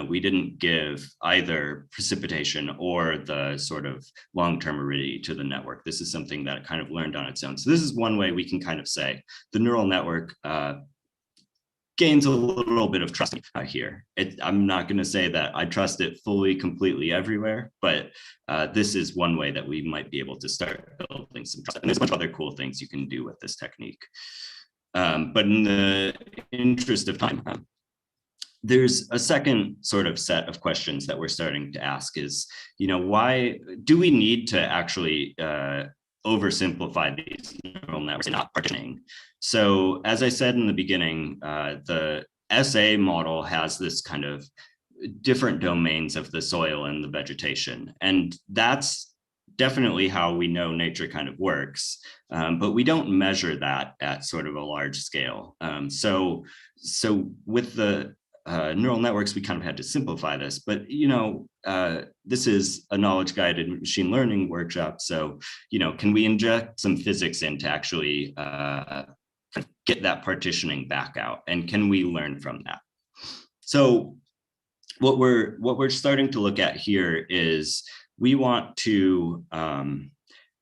We didn't give either precipitation or the sort of long-term aridity to the network. This is something that it kind of learned on its own. So this is one way we can kind of say the neural network gains a little bit of trust here. I'm not going to say that I trust it fully, completely everywhere, but this is one way that we might be able to start building some trust. And there's a bunch of other cool things you can do with this technique. But in the interest of time, there's a second sort of set of questions that we're starting to ask is, why do we need to actually oversimplify these neural networks and not partitioning? So as I said in the beginning, the SA model has this kind of different domains of the soil and the vegetation. And that's definitely how we know nature kind of works, but we don't measure that at sort of a large scale. So with the neural networks, we kind of had to simplify this, but this is a knowledge-guided machine learning workshop. So can we inject some physics in to actually get that partitioning back out, and can we learn from that? So what we're starting to look at here is we want to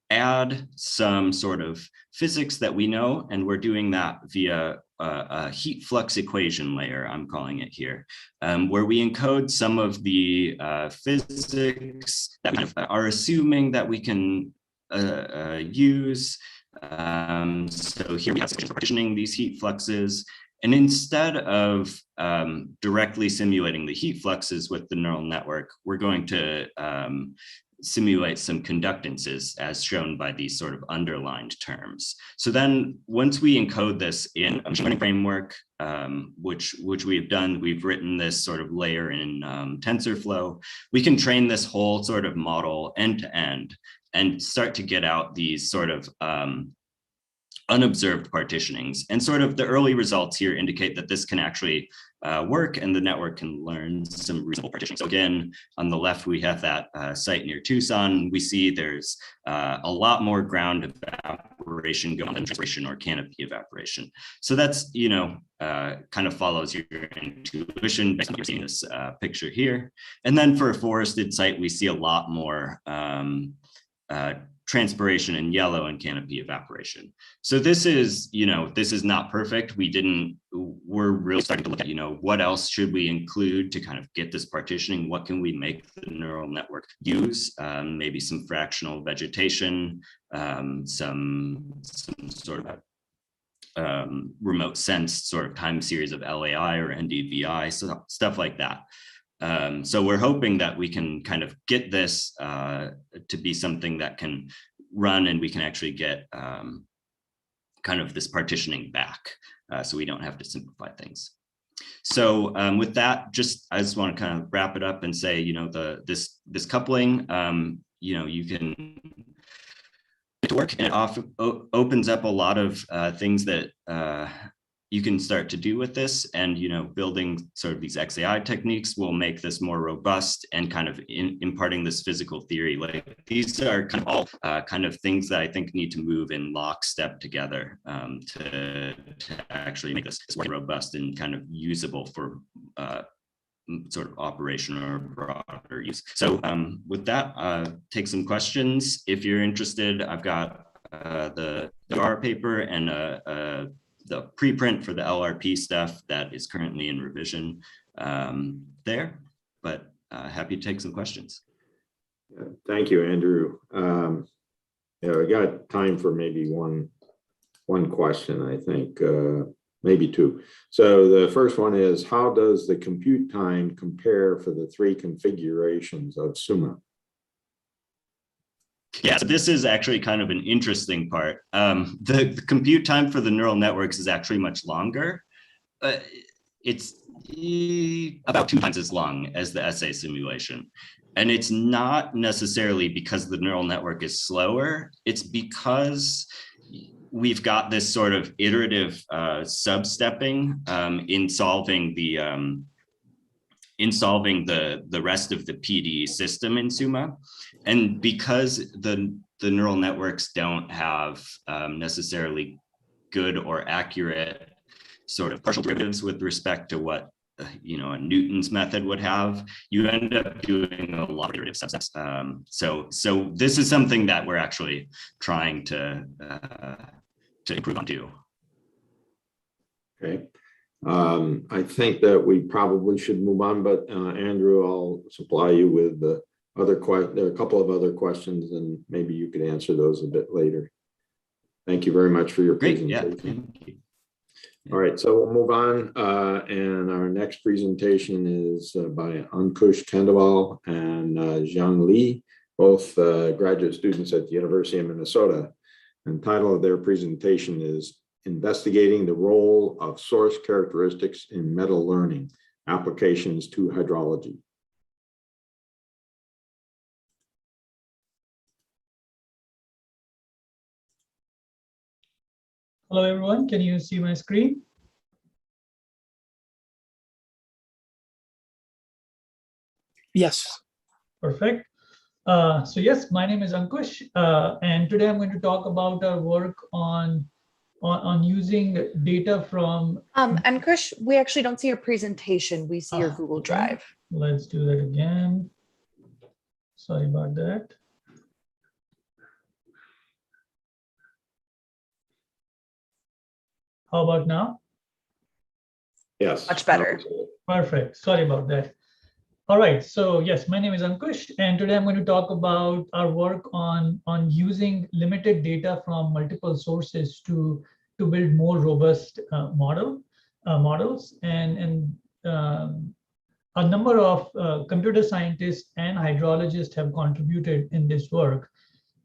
add some sort of physics that we know, and we're doing that via a heat flux equation layer, I'm calling it here, where we encode some of the physics that we are assuming that we can use. So here we have partitioning these heat fluxes. And instead of directly simulating the heat fluxes with the neural network, we're going to simulate some conductances as shown by these sort of underlined terms. So then once we encode this in a machine learning framework, which we've done, we've written this sort of layer in TensorFlow, we can train this whole sort of model end to end and start to get out these sort of unobserved partitionings. And sort of the early results here indicate that this can actually work, and the network can learn some reasonable partitioning. So again, on the left, we have that site near Tucson. We see there's a lot more ground evaporation going on than transpiration or canopy evaporation. So that's, kind of follows your intuition based on what you're seeing in this picture here. And then for a forested site, we see a lot more transpiration in yellow and canopy evaporation. So this is, this is not perfect. We're really starting to look at, what else should we include to kind of get this partitioning? What can we make the neural network use? Maybe some fractional vegetation, some sort of remote sense sort of time series of LAI or NDVI, so stuff like that. So we're hoping that we can kind of get this to be something that can run, and we can actually get kind of this partitioning back, so we don't have to simplify things. So with that, I just want to kind of wrap it up and say, this coupling, you can get to work, and it often opens up a lot of things that you can start to do with this, and building sort of these XAI techniques will make this more robust, and kind of imparting this physical theory. Like these are kind of all kind of things that I think need to move in lockstep together to actually make this more robust and kind of usable for sort of operation or broader use. So with that, take some questions. If you're interested, I've got the R paper and the preprint for the LRP stuff that is currently in revision there, but happy to take some questions. Thank you, Andrew. We got time for maybe one question, I think, maybe two. So the first one is, how does the compute time compare for the 3 configurations of Suma? Yeah, so this is actually kind of an interesting part. The compute time for the neural networks is actually much longer. It's about 2 times as long as the SA simulation. And it's not necessarily because the neural network is slower. It's because we've got this sort of iterative sub-stepping in solving the rest of the PD system in Suma. And because the neural networks don't have necessarily good or accurate sort of partial derivatives with respect to what a Newton's method would have, you end up doing a lot of derivative steps. So this is something that we're actually trying to improve on too. Okay. I think that we probably should move on, but Andrew, I'll supply you with the other there are a couple of other questions, and maybe you could answer those a bit later. Thank you very much for your presentation. Yeah, thank you. All right, so we'll move on, and our next presentation is by Ankush Khandelwal and Zhang Li, both graduate students at the University of Minnesota. And the title of their presentation is Investigating the Role of Source Characteristics in Meta Learning, Applications to Hydrology. Hello, everyone. Can you see my screen? Yes. Perfect. So yes, my name is Ankush, and today I'm going to talk about our work on using data from. Ankush, we actually don't see your presentation. We see your Google Drive. Let's do that again. Sorry about that. How about now? Yes. Much better. Perfect. Sorry about that. All right. So yes, my name is Ankush, and today I'm going to talk about our work on using limited data from multiple sources to build more robust models. And a number of computer scientists and hydrologists have contributed in this work.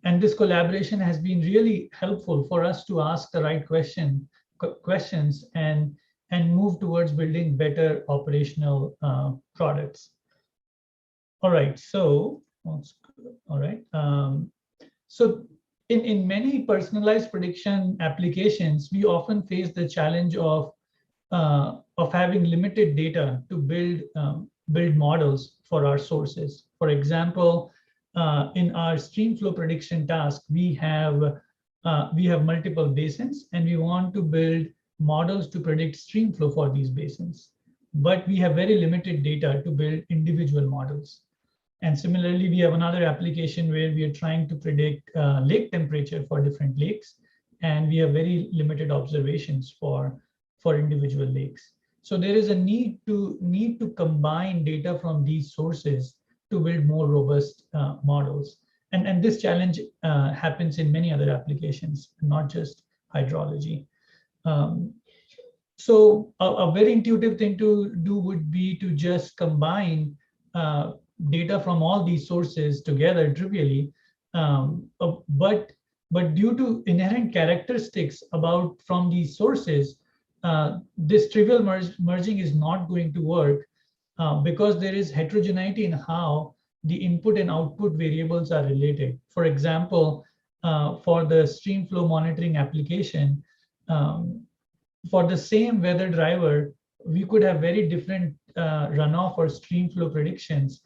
And this collaboration has been really helpful for us to ask the right questions and move towards building better operational products. All right, so so in many personalized prediction applications, we often face the challenge of having limited data to build models for our sources. For example, in our stream flow prediction task, we have multiple basins, and we want to build models to predict stream flow for these basins. But we have very limited data to build individual models. And similarly, we have another application where we are trying to predict lake temperature for different lakes, and we have very limited observations for individual lakes. So there is a need to combine data from these sources to build more robust models. And this challenge happens in many other applications, not just hydrology. So a very intuitive thing to do would be to just combine data from all these sources together trivially, but due to inherent characteristics from these sources, this trivial merging is not going to work because there is heterogeneity in how the input and output variables are related. For example, for the stream flow monitoring application, for the same weather driver, we could have very different runoff or stream flow predictions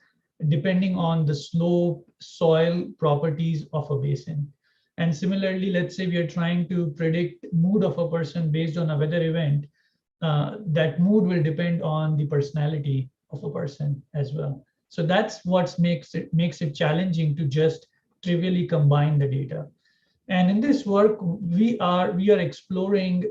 depending on the slope, soil properties of a basin. And similarly, let's say we are trying to predict mood of a person based on a weather event, that mood will depend on the personality of a person as well. So that's what makes it challenging to just trivially combine the data. And in this work, we are exploring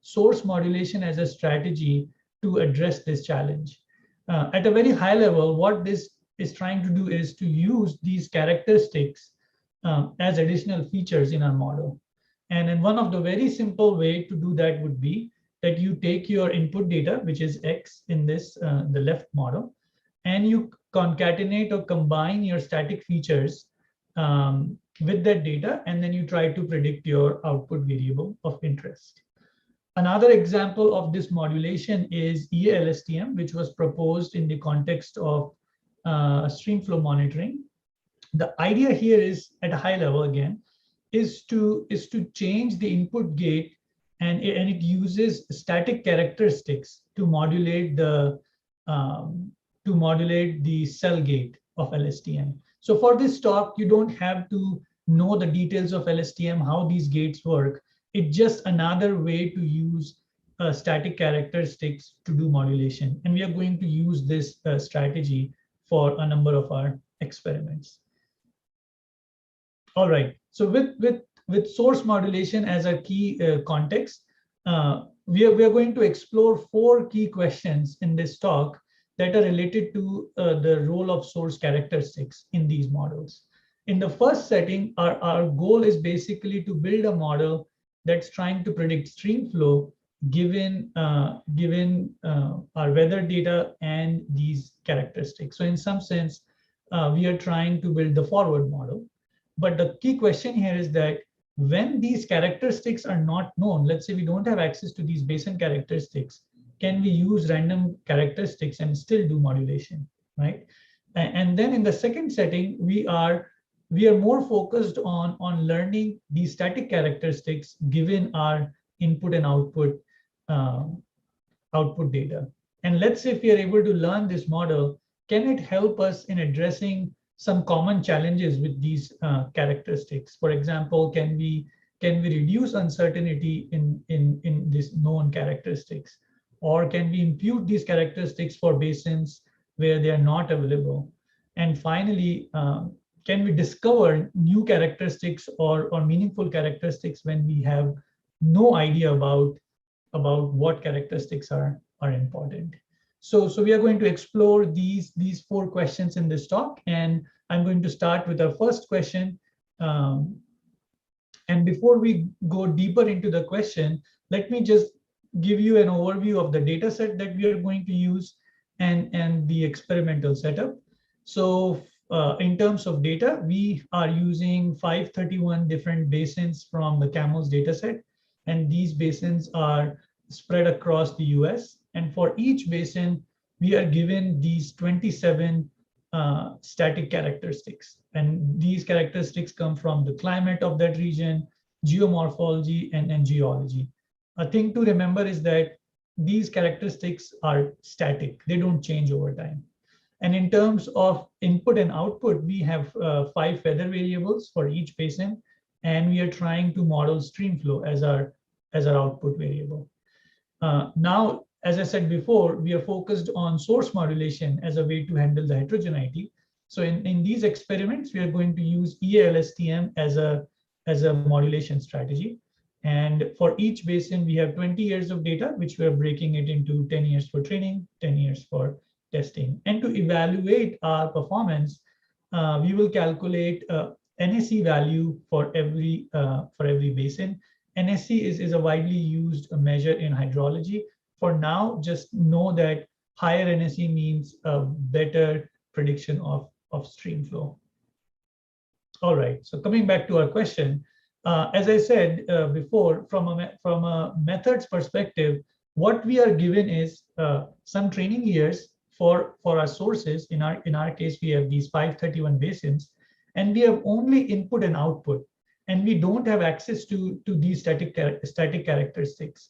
source modulation as a strategy to address this challenge. At a very high level, what this is trying to do is to use these characteristics as additional features in our model. And then one of the very simple way to do that would be that you take your input data, which is X in this, the left model, and you concatenate or combine your static features with that data, and then you try to predict your output variable of interest. Another example of this modulation is Elstm, which was proposed in the context of stream flow monitoring. The idea here is, at a high level again, is to change the input gate, and it uses static characteristics to modulate the cell gate of Elstm. So for this talk, you don't have to know the details of Elstm, how these gates work. it's just another way to use static characteristics to do modulation. And we are going to use this strategy for a number of our experiments. All right, so with source modulation as a key context, we are going to explore 4 key questions in this talk that are related to the role of source characteristics in these models. In the first setting, our goal is basically to build a model that's trying to predict stream flow given our weather data and these characteristics. So in some sense, we are trying to build the forward model. But the key question here is that when these characteristics are not known, let's say we don't have access to these basin characteristics, can we use random characteristics and still do modulation, right? And then in the second setting, we are more focused on learning these static characteristics given our input and output data. And let's say if we are able to learn this model, can it help us in addressing some common challenges with these characteristics? For example, can we reduce uncertainty in these known characteristics? Or can we impute these characteristics for basins where they are not available? And finally, can we discover new characteristics or meaningful characteristics when we have no idea about what characteristics are important? So we are going to explore these 4 questions in this talk, and I'm going to start with our first question. And before we go deeper into the question, let me just give you an overview of the data set that we are going to use and the experimental setup. So in terms of data, we are using 531 different basins from the CAMELS dataset, and these basins are spread across the US. And for each basin, we are given these 27 static characteristics. And these characteristics come from the climate of that region, geomorphology, and geology. A thing to remember is that these characteristics are static. They don't change over time. And in terms of input and output, we have 5 weather variables for each basin, and we are trying to model stream flow as our output variable. Now, as I said before, we are focused on source modulation as a way to handle the heterogeneity. So in these experiments, we are going to use Elstm as a modulation strategy. And for each basin, we have 20 years of data, which we are breaking it into 10 years for training, 10 years for testing. And to evaluate our performance, we will calculate NSE value for every basin. NSE is a widely used measure in hydrology. For now, just know that higher NSE means a better prediction of stream flow. All right, so coming back to our question, as I said before, from a methods perspective, what we are given is some training years for our sources. In our case, we have these 531 basins, and we have only input and output, and we don't have access to these static characteristics.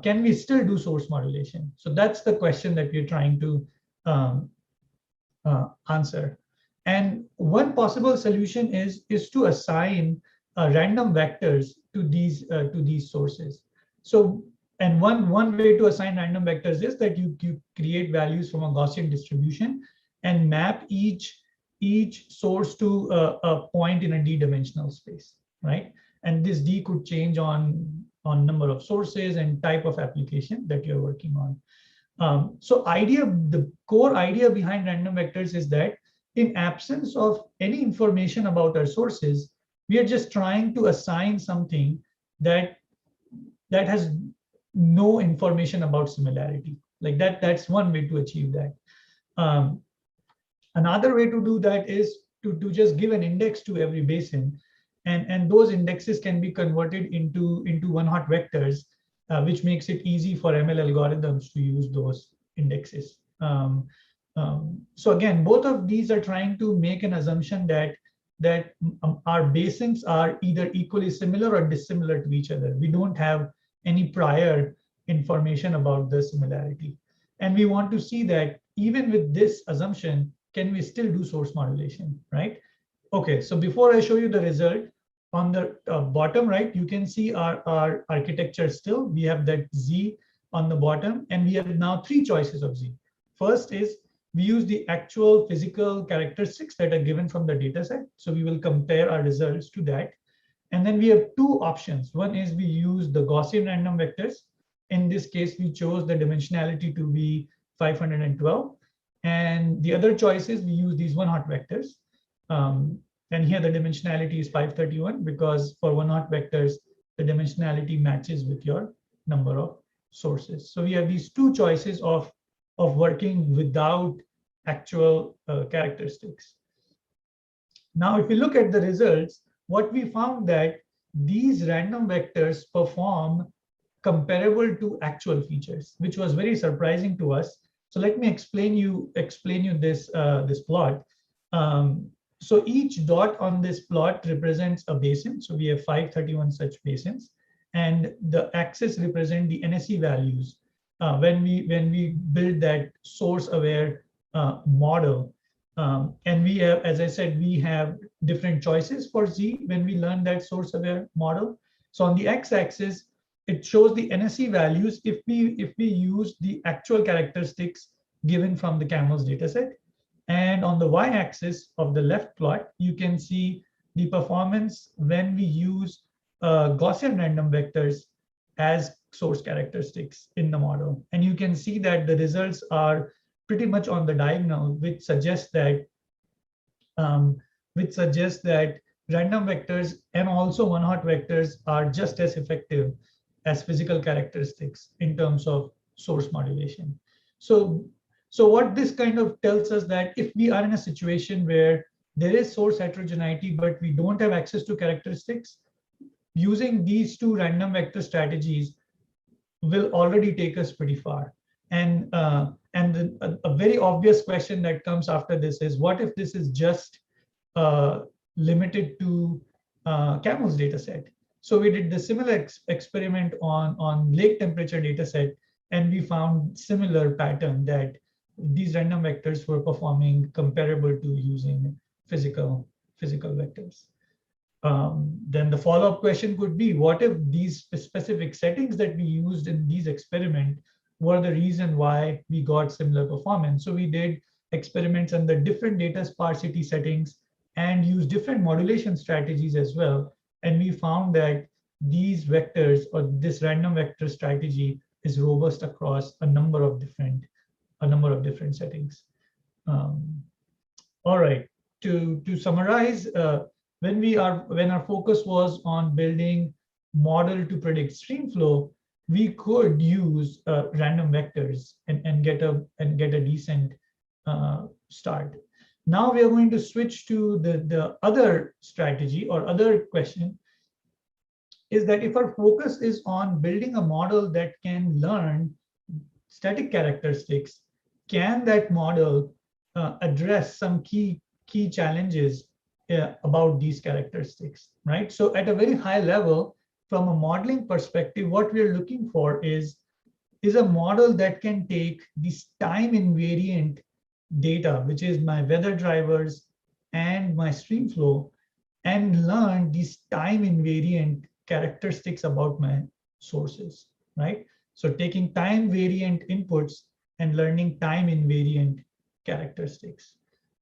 Can we still do source modulation? So that's the question that we're trying to answer. And one possible solution is to assign random vectors to these sources. So, and one way to assign random vectors is that you create values from a Gaussian distribution and map each source to a point in a d-dimensional space, right? And this d could change on number of sources and type of application that you're working on. So the core idea behind random vectors is that in absence of any information about our sources, we are just trying to assign something that has no information about similarity. Like that's one way to achieve that. Another way to do that is to just give an index to every basin, and those indexes can be converted into one-hot vectors, which makes it easy for ML algorithms to use those indexes. So again, both of these are trying to make an assumption that our basins are either equally similar or dissimilar to each other. We don't have any prior information about the similarity. And we want to see that even with this assumption, can we still do source modulation, right? Okay, so before I show you the result, on the bottom right, you can see our architecture still. We have that Z on the bottom, and we have now 3 choices of Z. First is we use the actual physical characteristics that are given from the data set. So we will compare our results to that. And then we have 2 options. One is we use the Gaussian random vectors. In this case, we chose the dimensionality to be 512. And the other choice is we use these one-hot vectors. And here the dimensionality is 531 because for one-hot vectors, the dimensionality matches with your number of sources. So we have these 2 choices of working without actual characteristics. Now, if you look at the results, what we found that these random vectors perform comparable to actual features, which was very surprising to us. So let me explain you this this plot. So each dot on this plot represents a basin. So we have 531 such basins, and the axis represent the NSE values when we build that source-aware model. And we have, as I said, we have different choices for Z when we learn that source-aware model. So on the x-axis, it shows the NSE values if we use the actual characteristics given from the CAMELS dataset. And on the y-axis of the left plot, you can see the performance when we use Gaussian random vectors as source characteristics in the model. And you can see that the results are pretty much on the diagonal, which suggests that random vectors and also one-hot vectors are just as effective as physical characteristics in terms of source modulation. So what this kind of tells us that if we are in a situation where there is source heterogeneity, but we don't have access to characteristics, using these 2 random vector strategies will already take us pretty far. And a very obvious question that comes after this is, what if this is just limited to CAMELS dataset? So we did the similar experiment on lake temperature dataset, and we found similar pattern that these random vectors were performing comparable to using physical vectors. Then the follow-up question could be, what if these specific settings that we used in these experiments were the reason why we got similar performance? So we did experiments under different data sparsity settings and used different modulation strategies as well. And we found that these vectors, or this random vector strategy, is robust across a number of different settings. All right, to summarize, when our focus was on building model to predict stream flow, we could use random vectors and get a decent start. Now we are going to switch to the other strategy or other question, is that if our focus is on building a model that can learn static characteristics, can that model address some key challenges about these characteristics, right? So at a very high level, from a modeling perspective, what we're looking for is a model that can take this time invariant data, which is my weather drivers and my stream flow, and learn these time invariant characteristics about my sources, right? So taking time variant inputs and learning time invariant characteristics.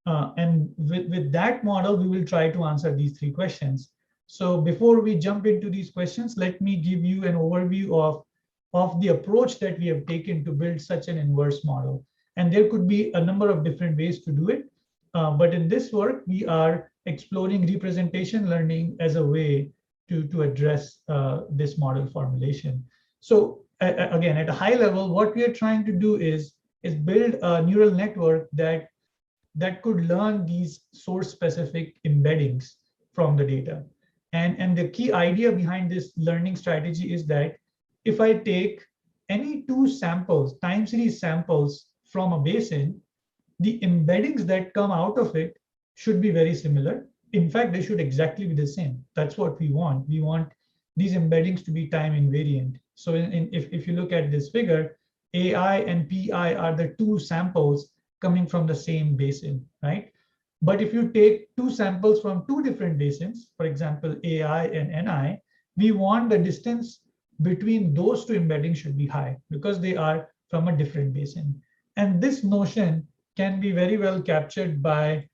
And with that model, we will try to answer these 3 questions. So before we jump into these questions, let me give you an overview of the approach that we have taken to build such an inverse model. And there could be a number of different ways to do it. But in this work, we are exploring representation learning as a way to address this model formulation. So again, at a high level, what we are trying to do is build a neural network that could learn these source-specific embeddings from the data. And the key idea behind this learning strategy is that if I take any 2 samples, time series samples from a basin, the embeddings that come out of it should be very similar. In fact, they should exactly be the same. That's what we want. We want these embeddings to be time invariant. So if you look at this figure, AI and PI are the 2 samples coming from the same basin, right? But if you take two samples from two different basins, for example, AI and NI, we want the distance between those two embeddings should be high because they are from a different basin. And this notion can be very well captured by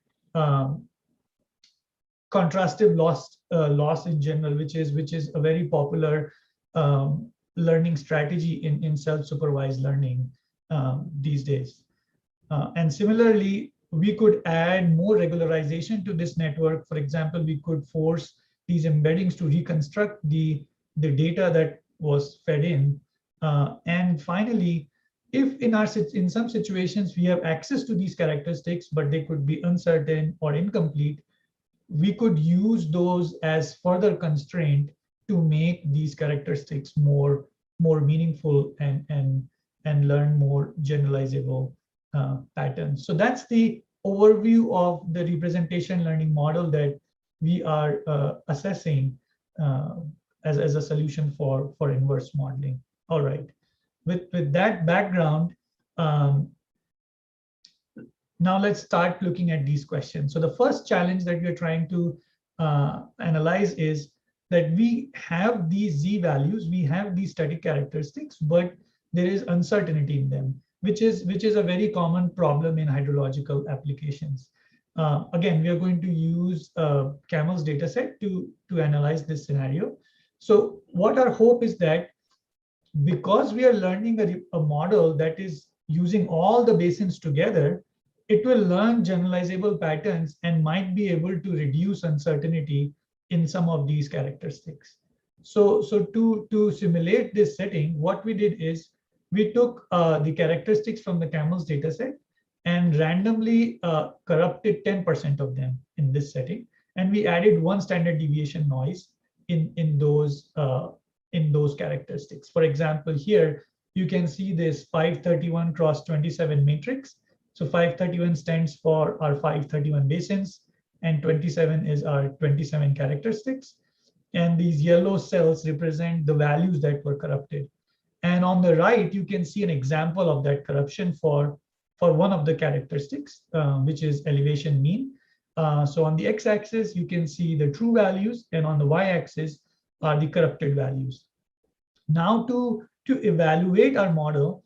contrastive loss in general, which is a very popular learning strategy in self-supervised learning these days. And similarly, we could add more regularization to this network. For example, we could force these embeddings to reconstruct the data that was fed in. And finally, if in some situations we have access to these characteristics, but they could be uncertain or incomplete, we could use those as further constraint to make these characteristics more meaningful and learn more generalizable patterns. So that's the overview of the representation learning model that we are assessing as a solution for inverse modeling. All right, with that background, now let's start looking at these questions. So the first challenge that we're trying to analyze is that we have these Z values, we have these static characteristics, but there is uncertainty in them, which is a very common problem in hydrological applications. Again, we are going to use CAML's dataset to analyze this scenario. So what our hope is that because we are learning a model that is using all the basins together, it will learn generalizable patterns and might be able to reduce uncertainty in some of these characteristics. So to simulate this setting, what we did is we took the characteristics from the CAML's dataset and randomly corrupted 10% of them in this setting, and we added one standard deviation noise in those characteristics. For example, here you can see this 531 cross 27 matrix. So 531 stands for our 531 basins, and 27 is our 27 characteristics. And these yellow cells represent the values that were corrupted. And on the right, you can see an example of that corruption for one of the characteristics, which is elevation mean. So on the x-axis, you can see the true values, and on the y-axis are the corrupted values. Now to evaluate our model,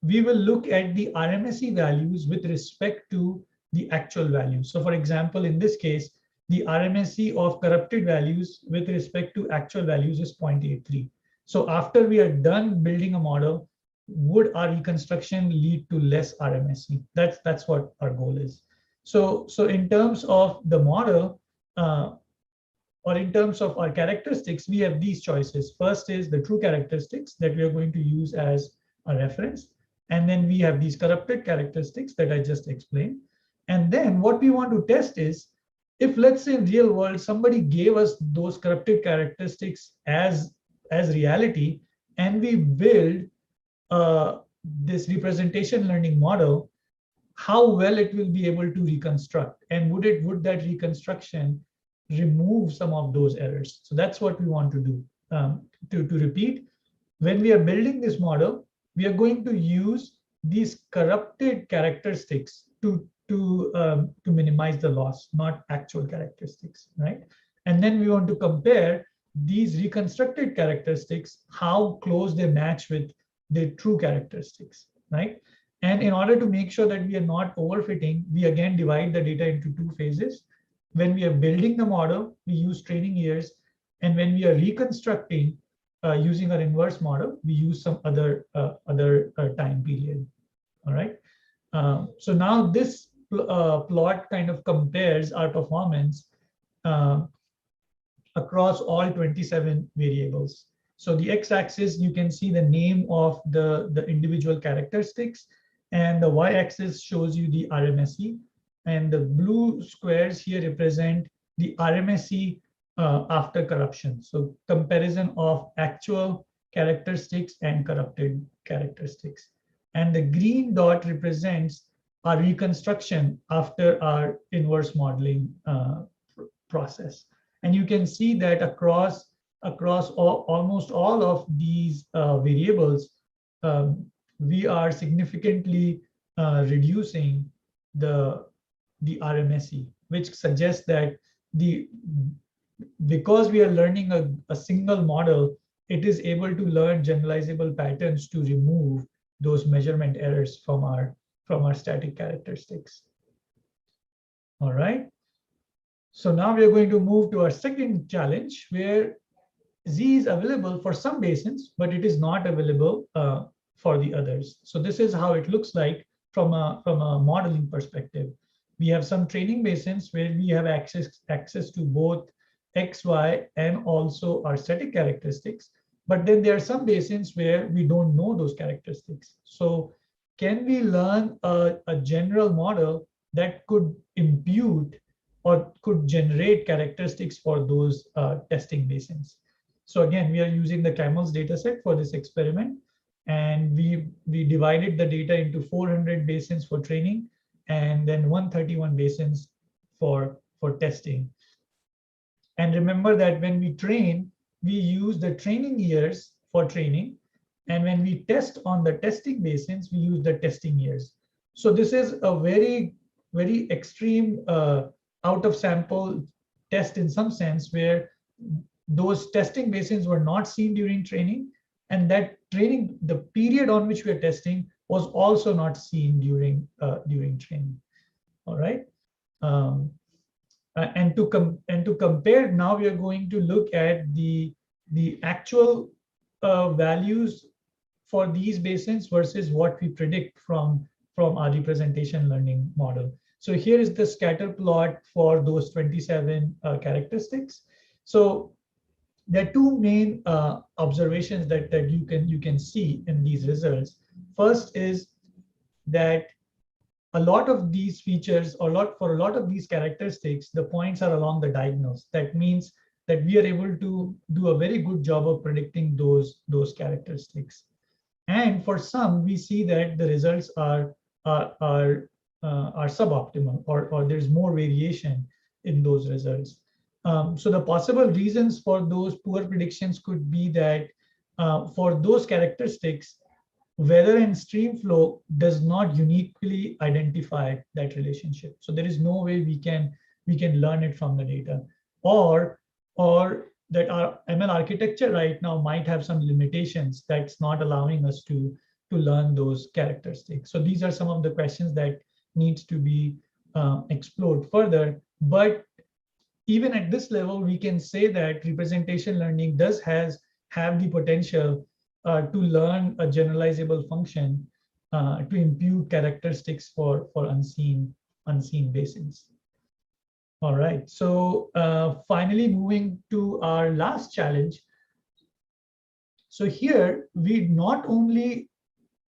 we will look at the RMSE values with respect to the actual values. So for example, in this case, the RMSE of corrupted values with respect to actual values is 0.83. So after we are done building a model, would our reconstruction lead to less RMSE? That's what our goal is. So in terms of the model, or in terms of our characteristics, we have these choices. First is the true characteristics that we are going to use as a reference. And then we have these corrupted characteristics that I just explained. And then what we want to test is, if let's say in real world, somebody gave us those corrupted characteristics as reality, and we build this representation learning model, how well it will be able to reconstruct, and would that reconstruction remove some of those errors? So that's what we want to do. To repeat, when we are building this model, we are going to use these corrupted characteristics to minimize the loss, not actual characteristics, right? And then we want to compare these reconstructed characteristics, how close they match with the true characteristics, right? And in order to make sure that we are not overfitting, we again divide the data into two phases. When we are building the model, we use training years, and when we are reconstructing using our inverse model, we use some other time period. All right. So now this plot kind of compares our performance across all 27 variables. So the x-axis, you can see the name of the individual characteristics, and the y-axis shows you the RMSE, and the blue squares here represent the RMSE after corruption. So comparison of actual characteristics and corrupted characteristics. And the green dot represents our reconstruction after our inverse modeling process. And you can see that across almost all of these variables, we are significantly reducing the the RMSE, which suggests that because we are learning a single model, it is able to learn generalizable patterns to remove those measurement errors from our static characteristics. All right. So now we are going to move to our second challenge, where Z is available for some basins, but it is not available for the others. So this is how it looks like from a modeling perspective. We have some training basins where we have access to both X, Y, and also our static characteristics. But then there are some basins where we don't know those characteristics. So can we learn a general model that could impute or could generate characteristics for those testing basins? So again, we are using the CAMELS dataset for this experiment, and we divided the data into 400 basins for training and then 131 basins for testing. And remember that when we train, we use the training years for training, and when we test on the testing basins, we use the testing years. So this is a very, very extreme out of sample test in some sense, where those testing basins were not seen during training, and that training, the period on which we are testing, was also not seen during training. All right. And to compare, now we are going to look at the actual values for these basins versus what we predict from our representation learning model. So here is the scatter plot for those 27 characteristics. So there are two main observations that you can see in these results. First is that a lot of these features, for a lot of these characteristics, the points are along the diagonals. That means that we are able to do a very good job of predicting those characteristics. And for some, we see that the results are suboptimal, or there's more variation in those results. So the possible reasons for those poor predictions could be that for those characteristics, weather and stream flow does not uniquely identify that relationship. So there is no way we can learn it from the data, or that our ML architecture right now might have some limitations that's not allowing us to learn those characteristics. So these are some of the questions that needs to be explored further. But even at this level, we can say that representation learning does have the potential to learn a generalizable function to impute characteristics for unseen basins. All right, so finally moving to our last challenge. So here we not only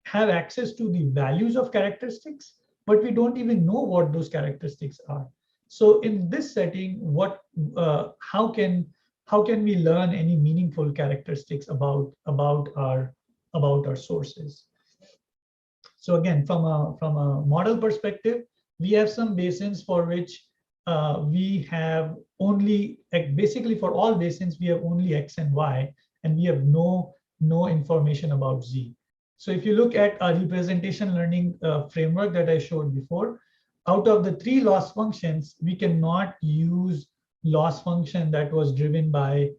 have access to the values of characteristics, but we don't even know what those characteristics are. So in this setting, how can we learn any meaningful characteristics about our sources? So again, from a model perspective, we have some basins for which we have only, basically for all basins, we have only X and Y, and we have no information about Z. So if you look at our representation learning framework that I showed before, out of the 3 loss functions, we cannot use loss function that was driven by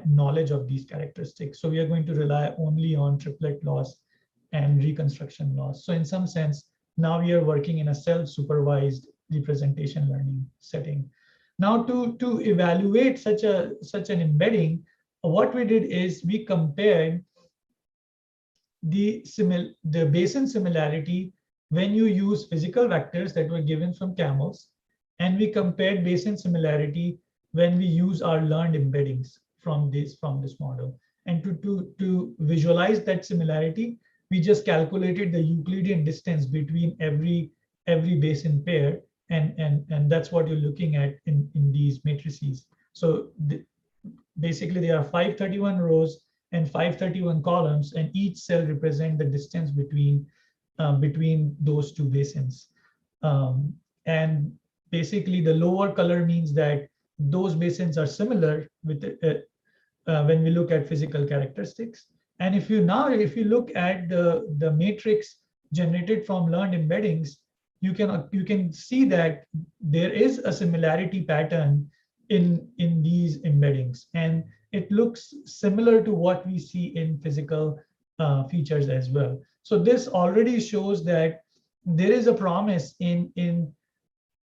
knowledge of these characteristics. So we are going to rely only on triplet loss and reconstruction loss. So in some sense, now we are working in a self-supervised representation learning setting. Now to evaluate such an embedding, what we did is we compared the basin similarity when you use physical vectors that were given from CAMELS, and we compared basin similarity when we use our learned embeddings from this model. And to visualize that similarity, we just calculated the Euclidean distance between every basin pair, and that's what you're looking at in these matrices. So basically there are 531 rows and 531 columns, and each cell represents the distance between those two basins. And basically the lower color means that those basins are similar with when we look at physical characteristics. And if you look at the matrix generated from learned embeddings, you can see that there is a similarity pattern in these embeddings, and it looks similar to what we see in physical features as well. So this already shows that there is a promise in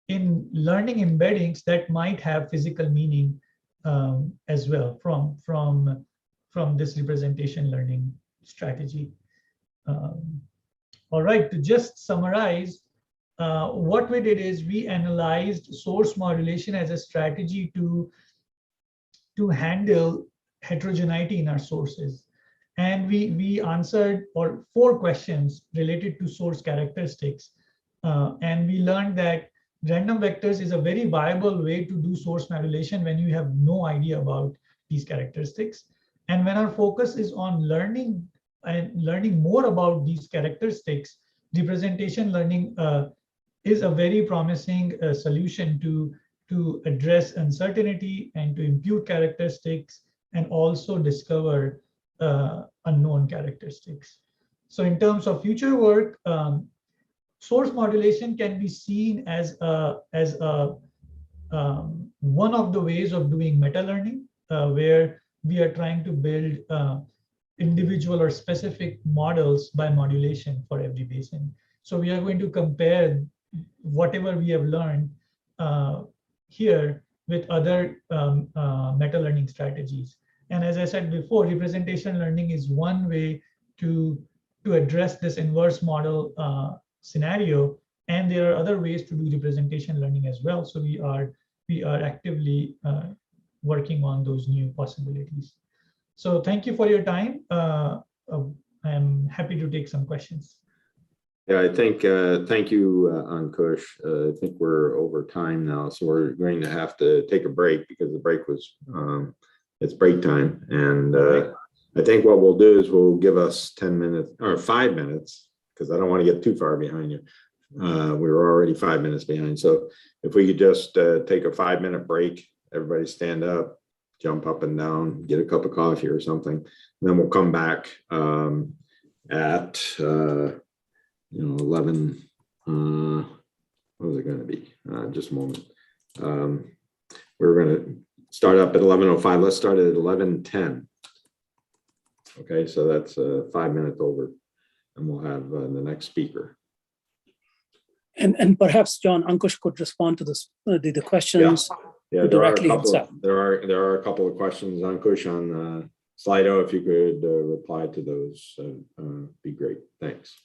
learning embeddings that might have physical meaning as well from this representation learning strategy. All right, to just summarize, what we did is we analyzed source modulation as a strategy to handle heterogeneity in our sources. And we answered 4 questions related to source characteristics. And we learned that random vectors is a very viable way to do source modulation when you have no idea about these characteristics. And when our focus is on learning more about these characteristics, representation learning is a very promising solution to address uncertainty and to impute characteristics and also discover unknown characteristics. So in terms of future work, source modulation can be seen as one of the ways of doing meta learning, where we are trying to build individual or specific models by modulation for every basin. So we are going to compare whatever we have learned here with other meta learning strategies. And as I said before, representation learning is one way to address this inverse model scenario. And there are other ways to do representation learning as well. So we are actively working on those new possibilities. So thank you for your time. I'm happy to take some questions. Yeah, I think, thank you, Ankush. I think we're over time now, so we're going to have to take a break because the break was, it's break time. And I think what we'll do is we'll give us 10 minutes or 5 minutes, because I don't want to get too far behind you. We were already 5 minutes behind. So if we could just take a 5-minute break, everybody stand up, jump up and down, get a cup of coffee or something. And then we'll come back at 11, what was it going to be? Just a moment. We're going to start up at 11:05. Let's start at 11:10. Okay, so that's 5 minutes over, and we'll have the next speaker. And perhaps, John, Ankush could respond to this, the questions directly himself. There are a couple of questions, Ankush, on Slido. If you could reply to those, be great. Thanks.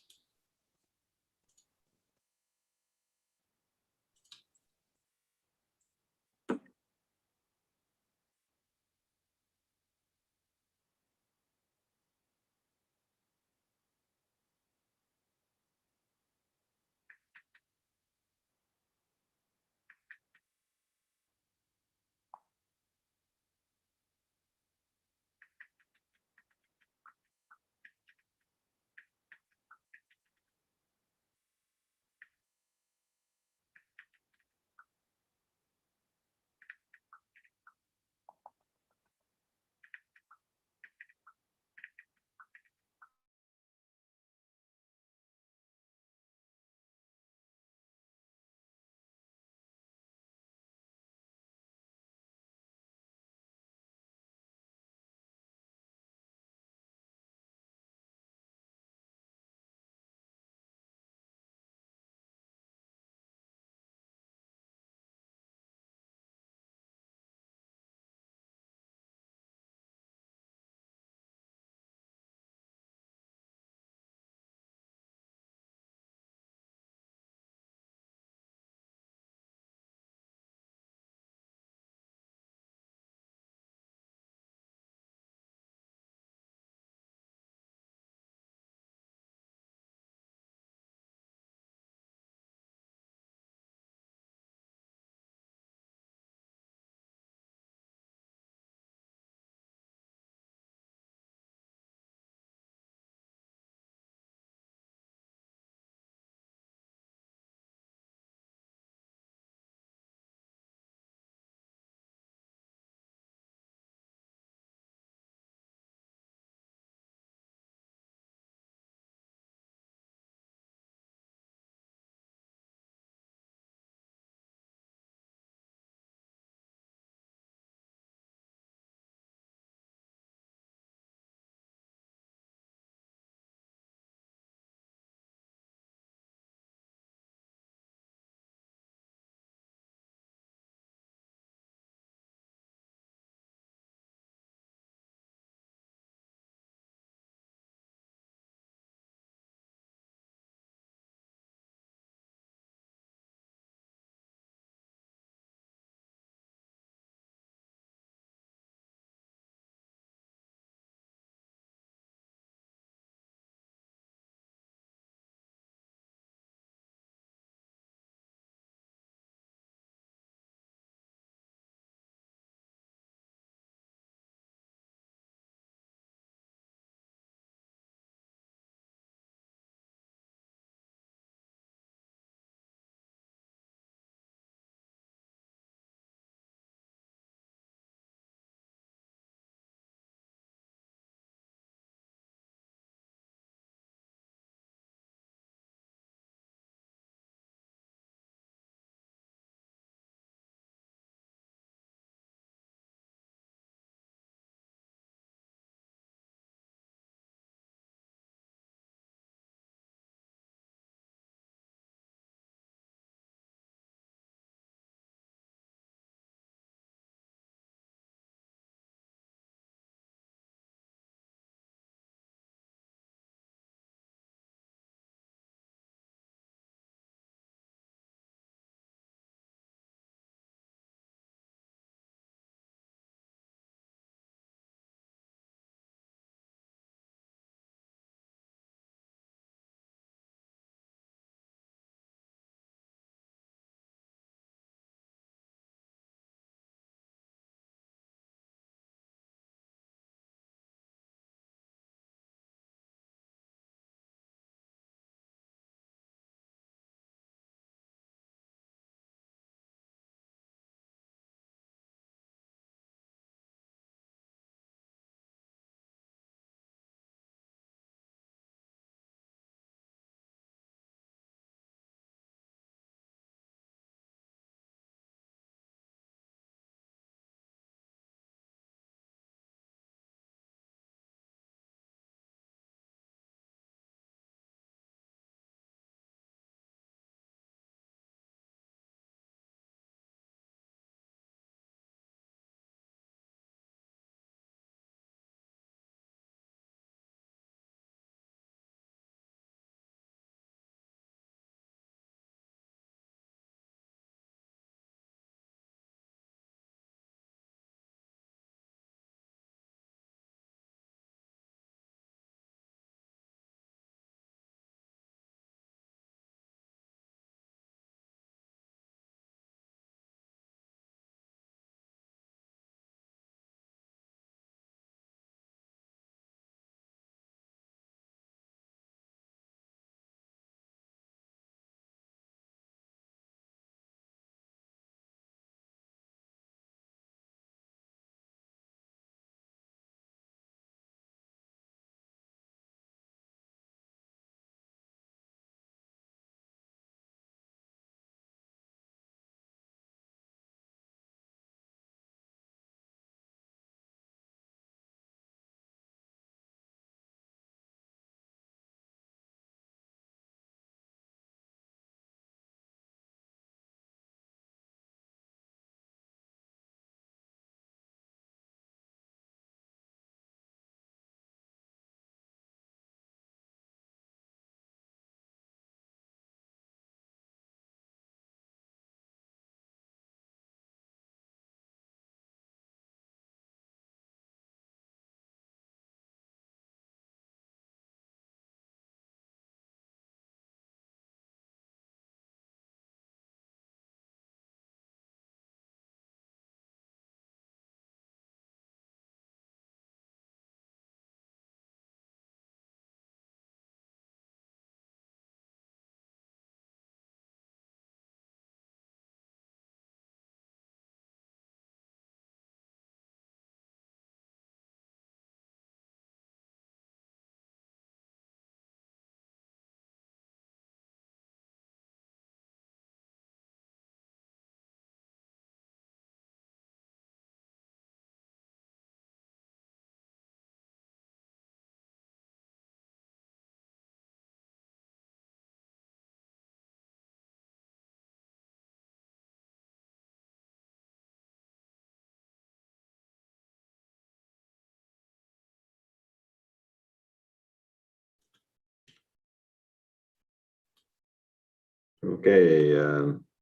Okay,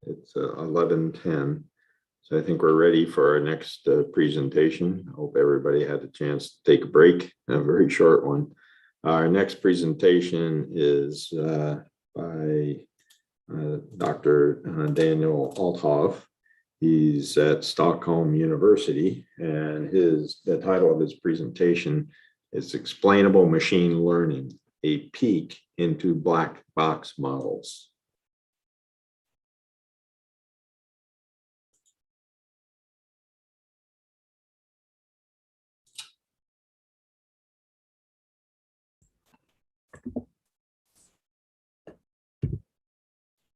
it's 11:10. So I think we're ready for our next presentation. I hope everybody had a chance to take a break, a very short one. Our next presentation is by Dr. Daniel Althoff. He's at Stockholm University, and the title of his presentation is Explainable Machine Learning, a Peek into Black Box Models.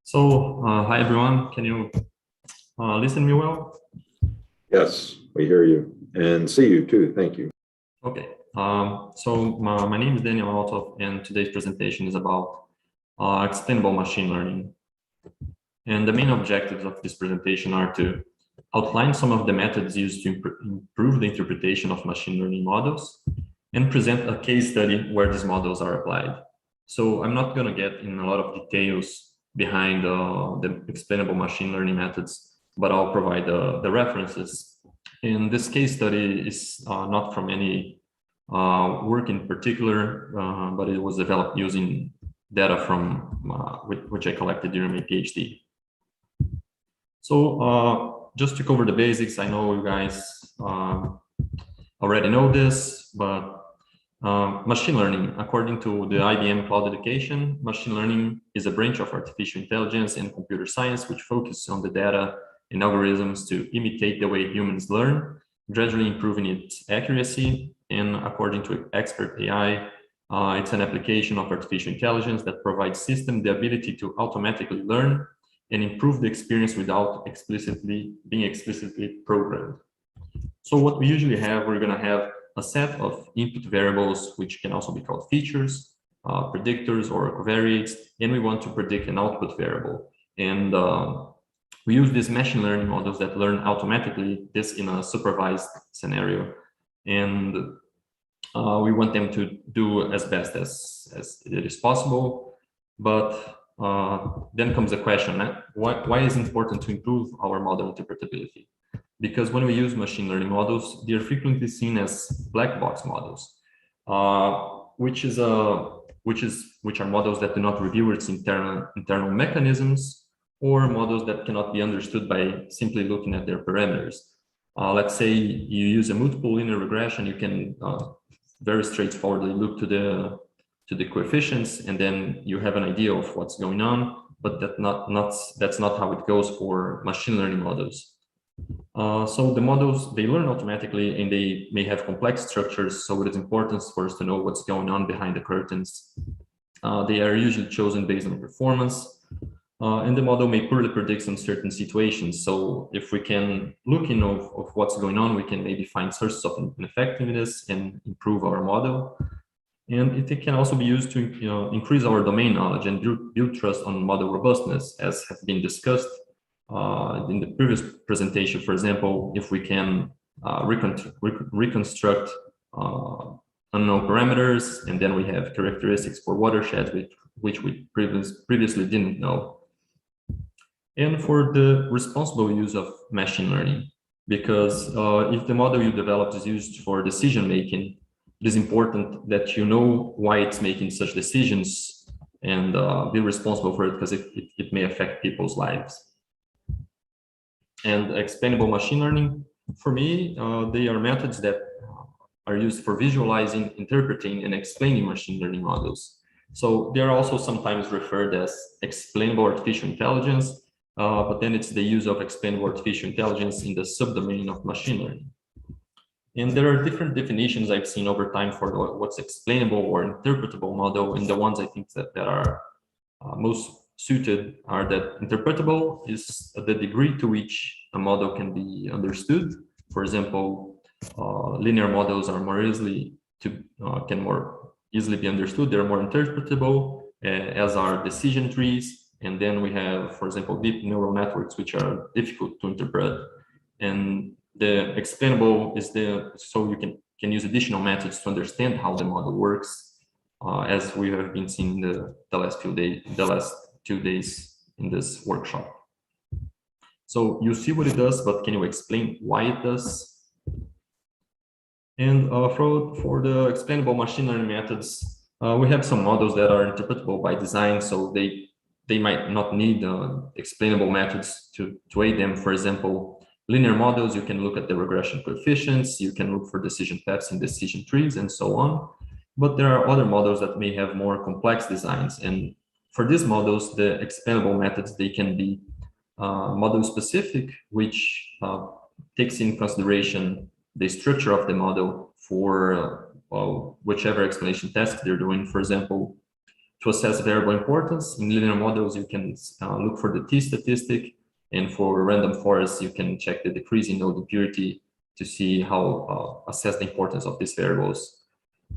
So, hi everyone, can you listen me well? Yes, we hear you and see you too, thank you. Okay, so my name is Daniel Althoff, and today's presentation is about explainable machine learning. And the main objectives of this presentation are to outline some of the methods used to improve the interpretation of machine learning models and present a case study where these models are applied. So I'm not going to get in a lot of details behind the explainable machine learning methods, but I'll provide the references. And this case study is not from any work in particular, but it was developed using data from which I collected during my PhD. So just to cover the basics, I know you guys already know this, but machine learning, according to the IBM Cloud Education, machine learning is a branch of artificial intelligence and computer science which focuses on the data and algorithms to imitate the way humans learn, gradually improving its accuracy. And according to Expert AI, it's an application of artificial intelligence that provides systems the ability to automatically learn and improve the experience without being explicitly programmed. So what we usually have, we're going to have a set of input variables, which can also be called features, predictors, or covariates, and we want to predict an output variable. And we use these machine learning models that learn automatically, this in a supervised scenario. And we want them to do as best as it is possible. But then comes the question, why is it important to improve our model interpretability? Because when we use machine learning models, they're frequently seen as black box models, which are models that do not reveal its internal mechanisms, or models that cannot be understood by simply looking at their parameters. Let's say you use a multiple linear regression, you can very straightforwardly look to the coefficients, and then you have an idea of what's going on, but that's not how it goes for machine learning models. So the models, they learn automatically, and they may have complex structures, so it is important for us to know what's going on behind the curtains. They are usually chosen based on performance, and the model may poorly predict some certain situations. So if we can look in of what's going on, we can maybe find sources of ineffectiveness and improve our model. And it can also be used to increase our domain knowledge and build trust on model robustness, as has been discussed in the previous presentation. For example, if we can reconstruct unknown parameters, and then we have characteristics for watersheds which we previously didn't know. And for the responsible use of machine learning, because if the model you developed is used for decision making, it is important that you know why it's making such decisions and be responsible for it, because it may affect people's lives. And explainable machine learning, for me, they are methods that are used for visualizing, interpreting, and explaining machine learning models. So they are also sometimes referred as explainable artificial intelligence, but then it's the use of explainable artificial intelligence in the subdomain of machine learning. And there are different definitions I've seen over time for what's explainable or interpretable model, and the ones I think that are most suited are that interpretable is the degree to which a model can be understood. For example, linear models are can more easily be understood. They're more interpretable, as are decision trees. And then we have, for example, deep neural networks, which are difficult to interpret. And the explainable is so you can use additional methods to understand how the model works, as we have been seeing the last 2 days in this workshop. So you see what it does, but can you explain why it does? And for the explainable machine learning methods, we have some models that are interpretable by design, so they might not need explainable methods to aid them. For example, linear models, you can look at the regression coefficients, you can look for decision paths in decision trees, and so on. But there are other models that may have more complex designs. And for these models, the explainable methods, they can be model specific, which takes in consideration the structure of the model for whichever explanation task they're doing. For example, to assess variable importance, in linear models, you can look for the t-statistic, and for random forests, you can check the decrease in node impurity to see how assess the importance of these variables.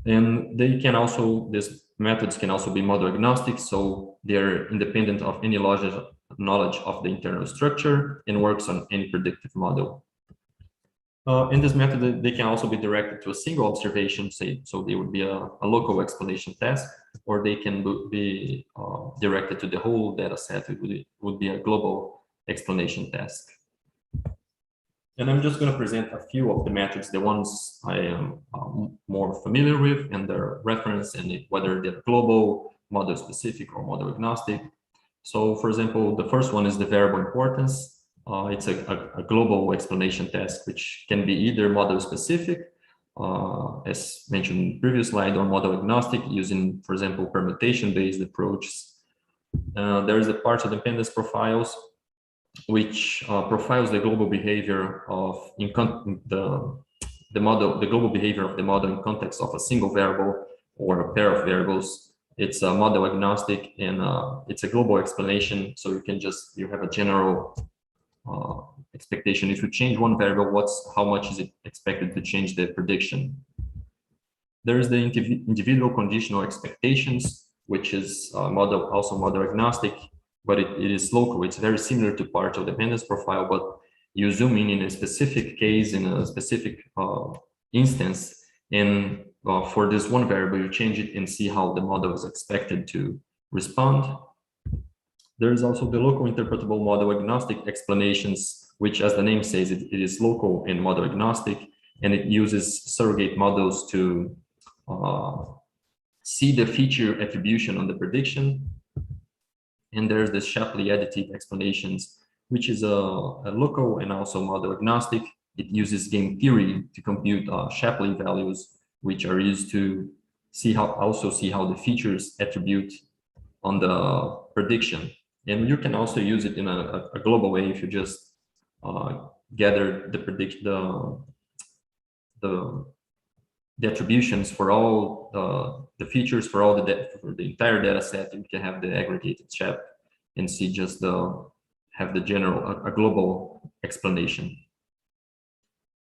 And they can also, these methods can also be model agnostic, so they're independent of any knowledge of the internal structure and works on any predictive model. In this method, they can also be directed to a single observation, say, so they would be a local explanation task, or they can be directed to the whole data set. It would be a global explanation task. And I'm just going to present a few of the methods, the ones I am more familiar with, and their reference, and whether they're global, model specific, or model agnostic. So, for example, the first one is the variable importance. It's a global explanation task, which can be either model specific, as mentioned in the previous slide, or model agnostic, using, for example, permutation-based approaches. There is a partial dependence profiles, which profiles the global behavior of the model, the global behavior of the model in context of a single variable or a pair of variables. It's a model agnostic, and it's a global explanation. So you have a general expectation. If you change one variable, how much is it expected to change the prediction? There is the individual conditional expectations, which is also model agnostic, but it is local. It's very similar to partial dependence profile, but you zoom in a specific case, in a specific instance, and for this one variable, you change it and see how the model is expected to respond. There is also the local interpretable model agnostic explanations, which, as the name says, it is local and model agnostic, and it uses surrogate models to see the feature attribution on the prediction. And there's the Shapley additive explanations, which is a local and also model agnostic. It uses game theory to compute Shapley values, which are used to also see how the features attribute on the prediction. And you can also use it in a global way if you just gather the attributions for all the features for all for the entire data set. You can have the aggregated chat and see just have the general a global explanation.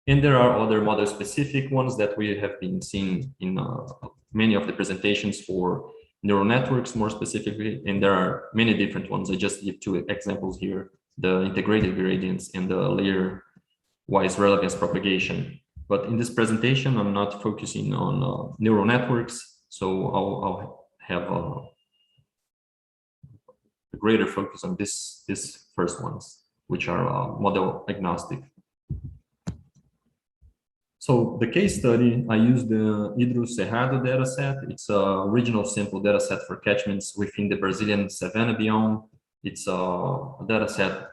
And there are other model specific ones that we have been seeing in many of the presentations for neural networks more specifically, and there are many different ones. I just give two examples here: the integrated gradients and the layer-wise relevance propagation. But in this presentation, I'm not focusing on neural networks, so I'll have a greater focus on these first ones, which are model agnostic. So the case study, I used the Hidro Cerrado dataset. It's a regional sample dataset for catchments within the Brazilian savanna biome. It's a dataset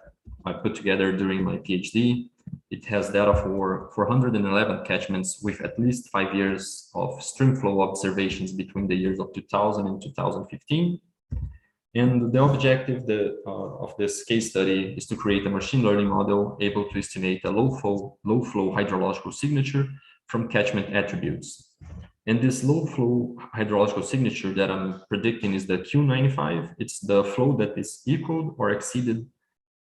I put together during my PhD. It has data for 411 catchments with at least 5 years of stream flow observations between the years of 2000 and 2015. And the objective of this case study is to create a machine learning model able to estimate a low flow hydrological signature from catchment attributes. And this low flow hydrological signature that I'm predicting is the Q95. It's the flow that is equaled or exceeded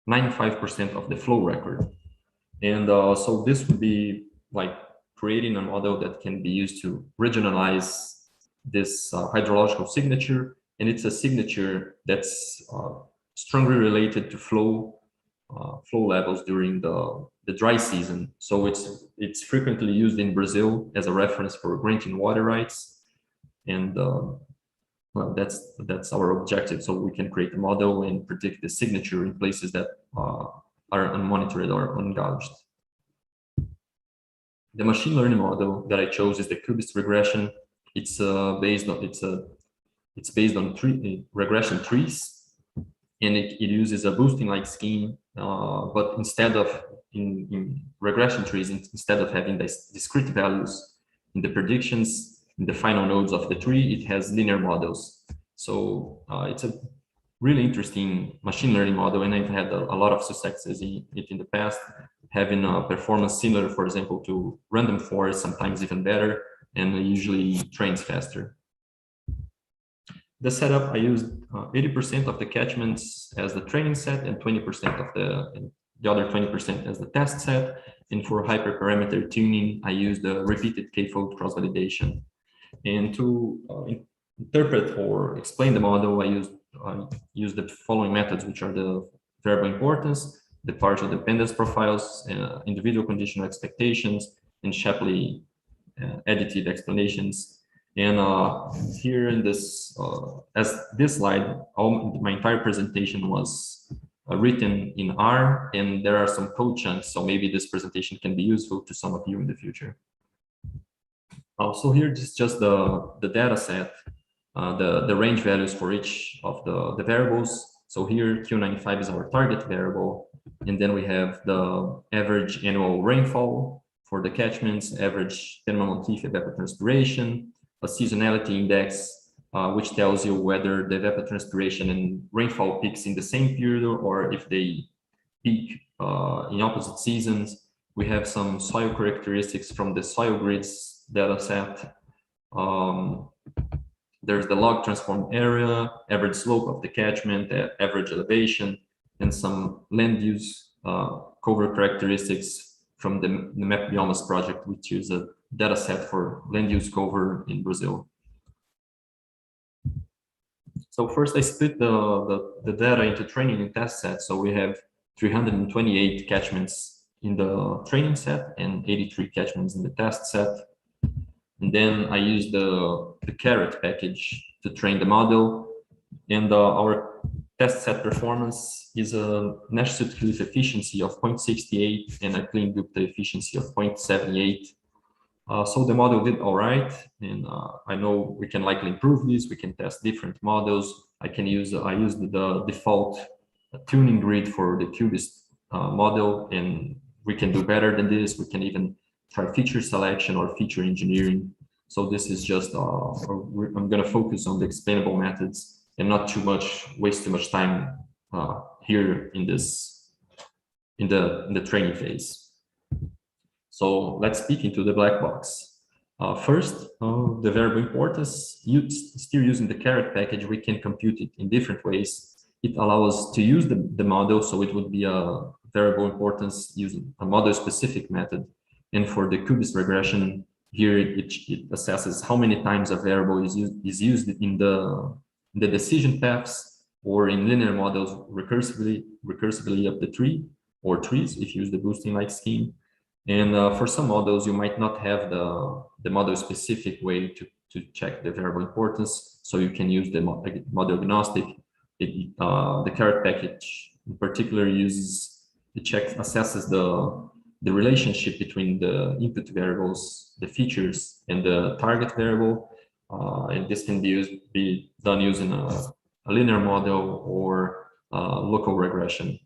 95% of the flow record. And so this would be like creating a model that can be used to regionalize this hydrological signature. And it's a signature that's strongly related to flow levels during the dry season. So it's frequently used in Brazil as a reference for granting water rights. And Well, that's our objective. So we can create a model and predict the signature in places that are unmonitored or ungouged. The machine learning model that I chose is the cubist regression. It's based on regression trees, and it uses a boosting-like scheme. But instead of in regression trees, instead of having these discrete values in the predictions in the final nodes of the tree, it has linear models. So it's a really interesting machine learning model, and I've had a lot of successes in it in the past, having a performance similar, for example, to random forest, sometimes even better, and usually trains faster. The setup, I used 80% of the catchments as the training set and 20% of the other 20% as the test set. And for hyperparameter tuning, I used the repeated k-fold cross-validation. And to interpret or explain the model, I used the following methods, which are the variable importance, the partial dependence profiles, individual conditional expectations, and Shapley additive explanations. And here in this, as this slide, my entire presentation was written in R, and there are some code chunks, so maybe this presentation can be useful to some of you in the future. So here is just the data set, the range values for each of the variables. So here Q95 is our target variable, and then we have the average annual rainfall for the catchments, average minimum motif evapotranspiration, a seasonality index, which tells you whether the evapotranspiration and rainfall peaks in the same period or if they peak in opposite seasons. We have some soil characteristics from the soil grids data set. There's the log transformed area, average slope of the catchment, average elevation, and some land use cover characteristics from the Map Biomas project, which is a data set for land use cover in Brazil. So first I split the data into training and test sets. So we have 328 catchments in the training set and 83 catchments in the test set. And then I use the carrot package to train the model. And our test set performance is a Nash-Sutcliffe efficiency of 0.68 and a Klein-Gupta efficiency of 0.78. So the model did all right, and I know we can likely improve this. We can test different models. I used the default tuning grid for the cubist model, and we can do better than this. We can even try feature selection or feature engineering. So this is just I'm going to focus on the explainable methods and not waste too much time here in the training phase. So let's speak into the black box. First, the variable importance. Still using the carrot package, we can compute it in different ways. It allows us to use the model, so it would be a variable importance using a model-specific method. And for the cubist regression, here it assesses how many times a variable is used in the decision paths or in linear models recursively up the tree or trees if you use the boosting-like scheme. And for some models, you might not have the model-specific way to check the variable importance, so you can use the model agnostic. The carrot package in particular assesses the relationship between the input variables, the features, and the target variable. And this can be done using a linear model or local regression.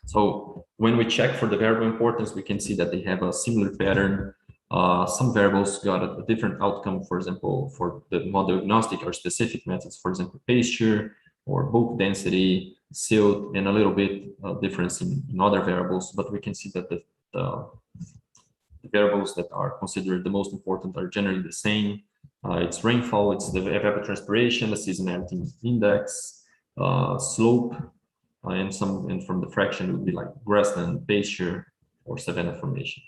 So when we check for the variable importance, we can see that they have a similar pattern. Some variables got a different outcome, for example, for the model agnostic or specific methods, for example, pasture or bulk density, silt, and a little bit difference in other variables. But we can see that the variables that are considered the most important are generally the same. It's rainfall, it's the evapotranspiration, the seasonality index, slope, and from the fraction it would be like grassland, pasture, or savanna formation.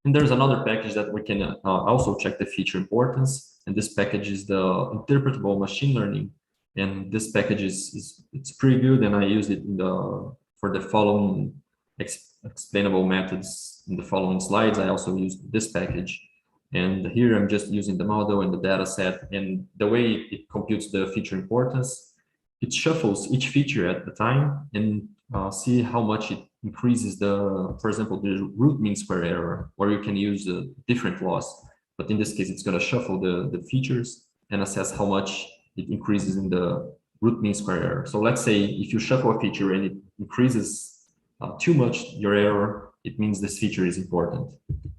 And there's another package that we can also check the feature importance, and this package is the interpretable machine learning. And this package it's pretty good, and I used it for the following explainable methods in the following slides. I also used this package, And here I'm just using the model and the data set, and the way it computes the feature importance, it shuffles each feature at the time and see how much it increases the, for example, the root mean square error, or you can use a different loss. But in this case, it's going to shuffle the features and assess how much it increases in the root mean square error. So let's say if you shuffle a feature and it increases too much your error, it means this feature is important.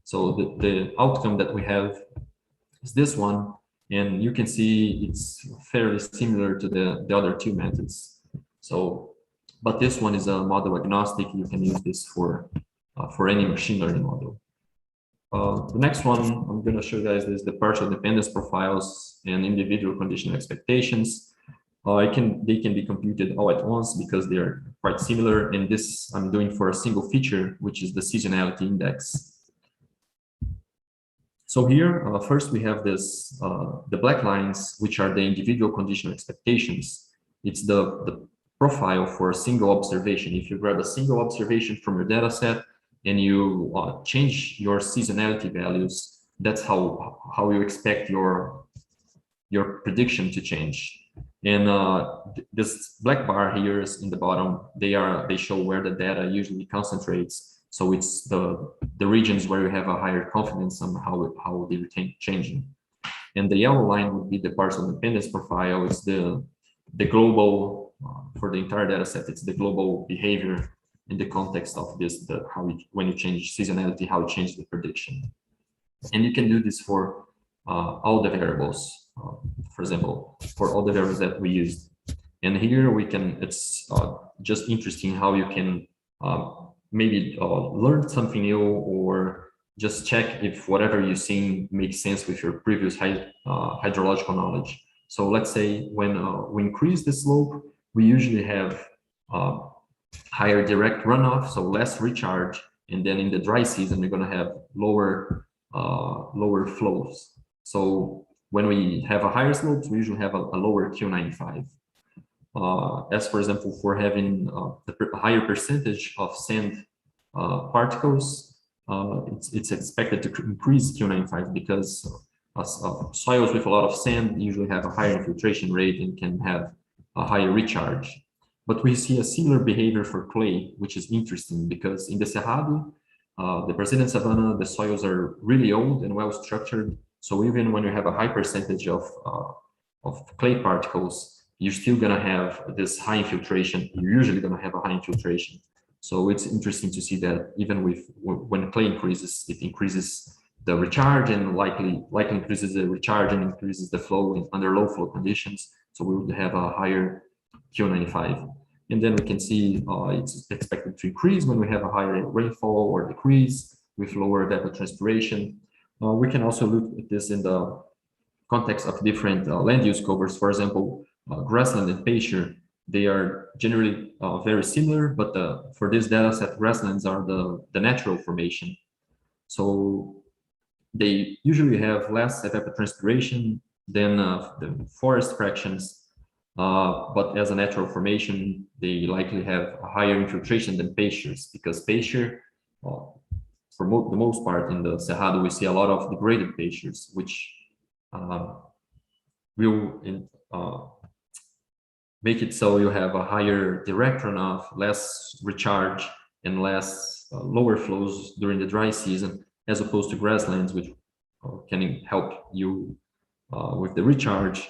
So the outcome that we have is this one, and you can see it's fairly similar to the other two methods. So, but this one is a model agnostic. You can use this for any machine learning model. The next one I'm going to show you guys is the partial dependence profiles and individual conditional expectations. They can be computed all at once because they are quite similar. And this I'm doing for a single feature, which is the seasonality index. So here, first we have this, the black lines, which are the individual conditional expectations. It's the profile for a single observation. If you grab a single observation from your data set and you change your seasonality values, that's how you expect your prediction to change. And this black bar here is in the bottom. They show where the data usually concentrates. So it's the regions where you have a higher confidence on how they retain changing. And the yellow line would be the partial dependence profile. It's the global for the entire data set. It's the global behavior in the context of this, when you change seasonality, how it changes the prediction. And you can do this for all the variables, for example, for all the variables that we used. And here we can, it's just interesting how you can maybe learn something new or just check if whatever you've seen makes sense with your previous hydrological knowledge. So let's say when we increase the slope, we usually have higher direct runoff, so less recharge. And then in the dry season, we're going to have lower flows. So when we have a higher slopes, we usually have a lower Q95. As for example, for having a higher percentage of sand particles, it's expected to increase Q95 because soils with a lot of sand usually have a higher infiltration rate and can have a higher recharge. But we see a similar behavior for clay, which is interesting because in the Cerrado, the Brazilian savanna, the soils are really old and well structured. So even when you have a high percentage of clay particles, you're still going to have this high infiltration. You're usually going to have a high infiltration. So it's interesting to see that even when clay increases, it increases the recharge and likely increases the recharge and increases the flow under low flow conditions. So we would have a higher Q95. And then we can see it's expected to increase when we have a higher rainfall or decrease with lower evapotranspiration. We can also look at this in the context of different land use covers. For example, Grassland and Pasture, they are generally very similar, but for this data set, grasslands are the natural formation. So they usually have less evapotranspiration than the forest fractions, but as a natural formation, they likely have a higher infiltration than pastures, because pasture, for the most part in the Cerrado, we see a lot of degraded pastures, which will make it so you have a higher direct runoff, less recharge, and less lower flows during the dry season, as opposed to grasslands, which can help you with the recharge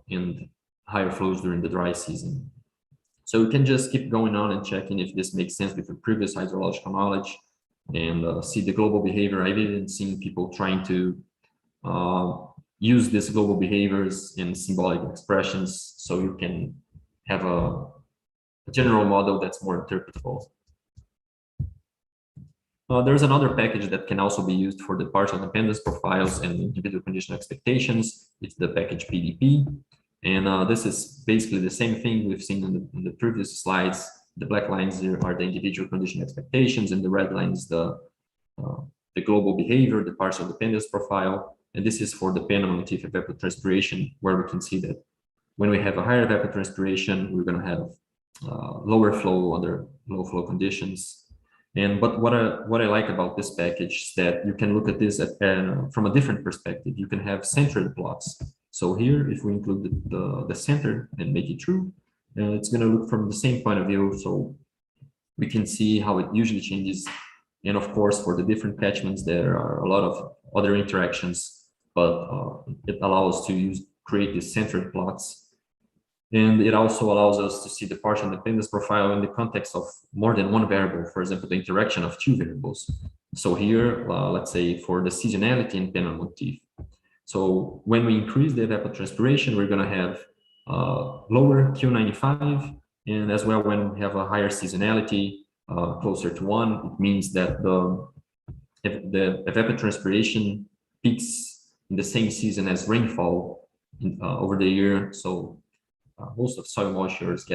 and higher flows during the dry season. So you can just keep going on and checking if this makes sense with your previous hydrological knowledge and see the global behavior. I've even seen people trying to use these global behaviors in symbolic expressions so you can have a general model that's more interpretable. There's another package that can also be used for the partial dependence profiles and individual conditional expectations. It's the package PDP. And this is basically the same thing we've seen in the previous slides. The black lines here are the individual conditional expectations, and the red line is the global behavior, the partial dependence profile. And this is for the penemotive evapotranspiration, where we can see that when we have a higher evapotranspiration, we're going to have lower flow under low flow conditions. But what I like about this package is that you can look at this from a different perspective. You can have centered plots. So here, if we include the center and make it true, it's going to look from the same point of view. So we can see how it usually changes. And of course, for the different catchments, there are a lot of other interactions, but it allows us to create these centered plots. And it also allows us to see the partial dependence profile in the context of more than one variable, for example, the interaction of two variables. So here, let's say for the seasonality and penal motif. So when we increase the evapotranspiration, we're going to have lower Q95. And as well, when we have a higher seasonality, closer to 1, it means that if the evapotranspiration peaks in the same season as rainfall over the year. So most of soil moisture is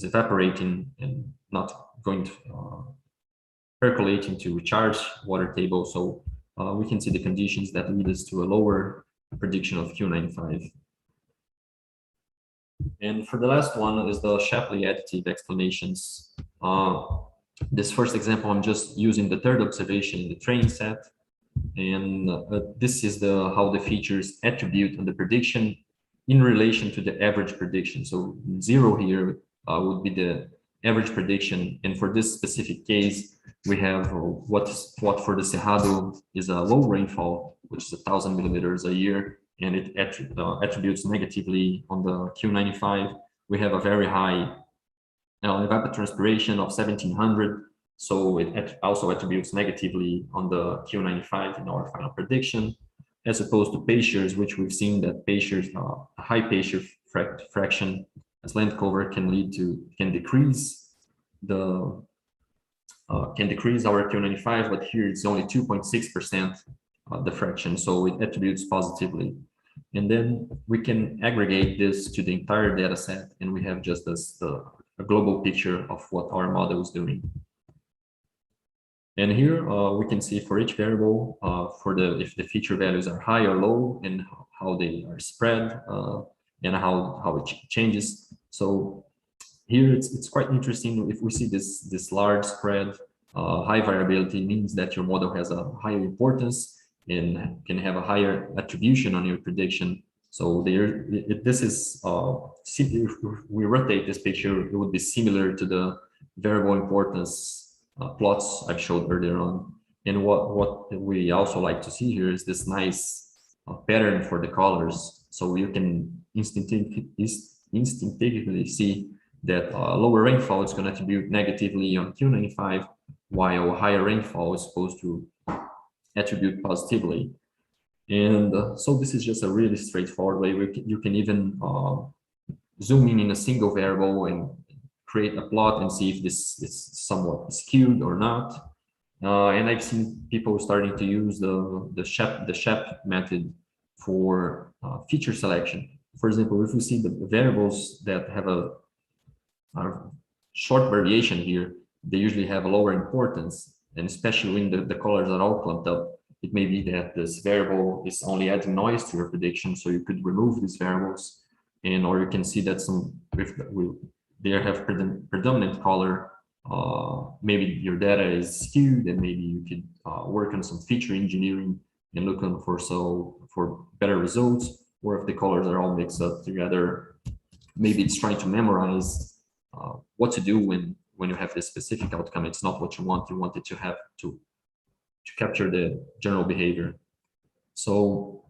evaporating and not going to percolate to recharge water table. So we can see the conditions that lead us to a lower prediction of Q95. And for the last one is the Shapley additive explanations. This first example, I'm just using the third observation in the training set. And this is how the features attribute on the prediction in relation to the average prediction. So 0 here would be the average prediction. And for this specific case, we have what for the Cerrado is a low rainfall, which is 1,000 millimeters a year, and it attributes negatively on the Q95. We have a very high evapotranspiration of 1,700, so it also attributes negatively on the Q95 in our final prediction, as opposed to pastures, which we've seen that pastures, a high pasture fraction as land cover can decrease our Q95, but here it's only 2.6% the fraction, so it attributes positively. And then we can aggregate this to the entire data set, and we have just a global picture of what our model is doing. And here we can see for each variable, if the feature values are high or low, and how they are spread, and how it changes. So here it's quite interesting. If we see this large spread, high variability means that your model has a higher importance and can have a higher attribution on your prediction. So this is if we rotate this picture, it would be similar to the variable importance plots I've showed earlier on. And what we also like to see here is this nice pattern for the colors. So you can instinctively see that lower rainfall is going to attribute negatively on Q95, while higher rainfall is supposed to attribute positively. And so this is just a really straightforward way. You can even zoom in a single variable and create a plot and see if this is somewhat skewed or not. And I've seen people starting to use the SHAP method for feature selection. For example, if we see the variables that have a short variation here, they usually have a lower importance, and especially when the colors are all clumped up, it may be that this variable is only adding noise to your prediction, so you could remove these variables, or you can see that if they have predominant color, maybe your data is skewed, and maybe you could work on some feature engineering and look for better results. Or if the colors are all mixed up together, maybe it's trying to memorize what to do when you have this specific outcome. It's not what you want. You want it to have to capture the general behavior. So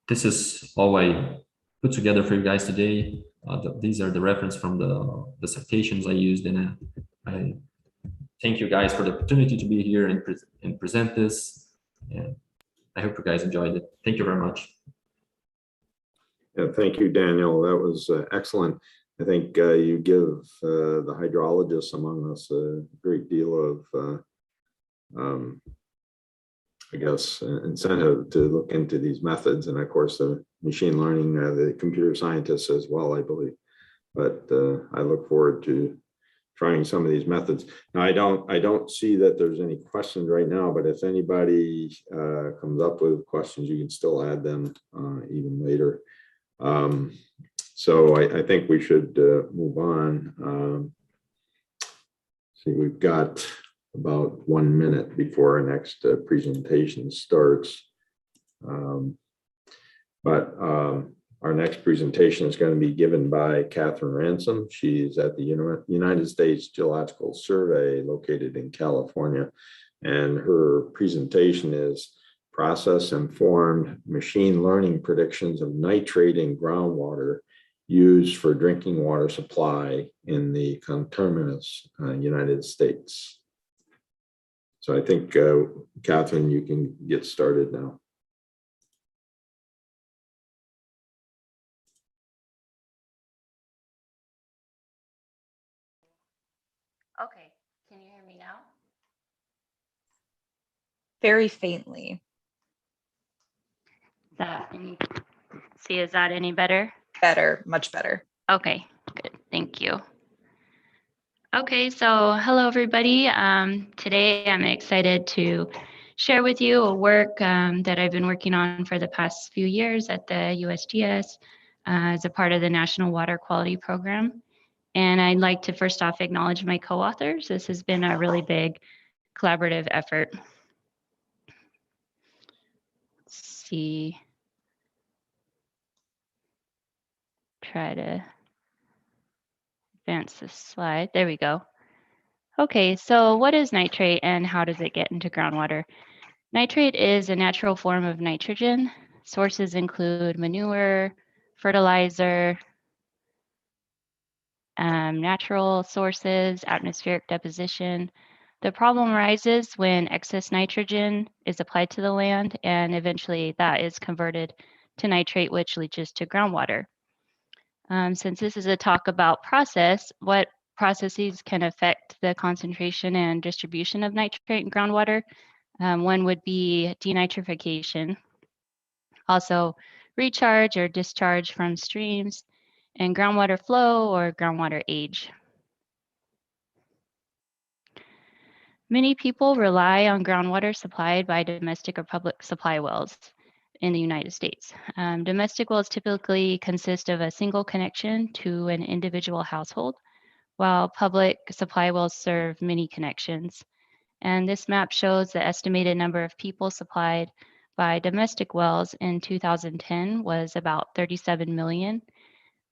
this is all I put together for you guys today. These are the reference from the citations I used, and I thank you guys for the opportunity to be here and present this. And I hope you guys enjoyed it. Thank you very much. Yeah, thank you, Daniel. That was excellent. I think you give the hydrologists among us a great deal of I guess, incentive to look into these methods, and of course the machine learning, the computer scientists as well, I believe. But I look forward to trying some of these methods. Now, I don't see that there's any questions right now, but if anybody comes up with questions, you can still add them even later. So I think we should move on. See, we've got about 1 minute before our next presentation starts. Our next presentation is going to be given by Catherine Ransom. She's at the United States Geological Survey located in California. And her presentation is process-informed machine learning predictions of nitrate in groundwater used for drinking water supply in the conterminous United States. So I think, Catherine, you can get started now. Okay, can you hear me now? Very faintly. Is that any better? Better, much better. Okay, good, thank you. Okay, so hello everybody. Today I'm excited to share with you a work that I've been working on for the past few years at the USGS as a part of the National Water Quality Program. And I'd like to first off acknowledge my co-authors. This has been a really big collaborative effort. Let's see. Try to advance this slide. There we go. Okay, so what is nitrate and how does it get into groundwater? Nitrate is a natural form of nitrogen. Sources include manure, fertilizer, natural sources, atmospheric deposition. The problem arises when excess nitrogen is applied to the land and eventually that is converted to nitrate, which leaches to groundwater. Since this is a talk about what processes can affect the concentration and distribution of nitrate in groundwater, one would be denitrification, also recharge or discharge from streams, and groundwater flow or groundwater age. Many people rely on groundwater supplied by domestic or public supply wells in the United States. Domestic wells typically consist of a single connection to an individual household, while public supply wells serve many connections. And this map shows the estimated number of people supplied by domestic wells in 2010 was about 37 million.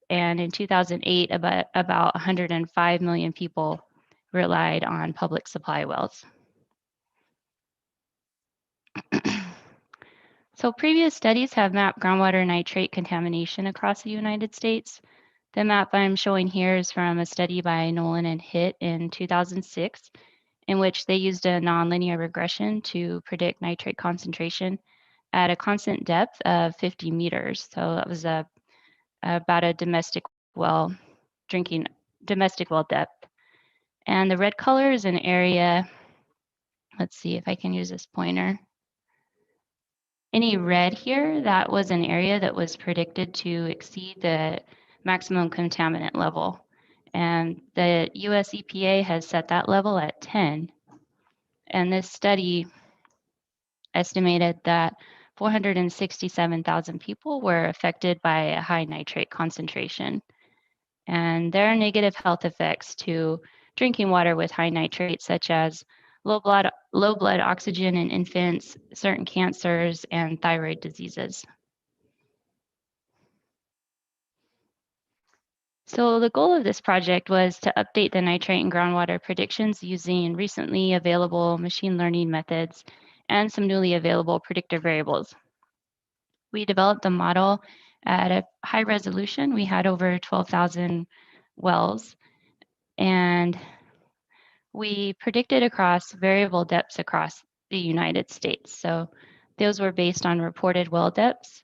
And in 2008, about 105 million people relied on public supply wells. So previous studies have mapped groundwater nitrate contamination across the United States. The map I'm showing here is from a study by Nolan and Hitt in 2006, in which they used a nonlinear regression to predict nitrate concentration at a constant depth of 50 meters. So that was about a domestic well depth. And the red color is an area, let's see if I can use this pointer. Any red here, that was an area that was predicted to exceed the maximum contaminant level. And the US EPA has set that level at 10. And this study estimated that 467,000 people were affected by a high nitrate concentration. And there are negative health effects to drinking water with high nitrate, such as low blood oxygen in infants, certain cancers, and thyroid diseases. So the goal of this project was to update the nitrate and groundwater predictions using recently available machine learning methods and some newly available predictor variables. We developed the model at a high resolution. We had over 12,000 wells, and we predicted across variable depths across the United States. So those were based on reported well depths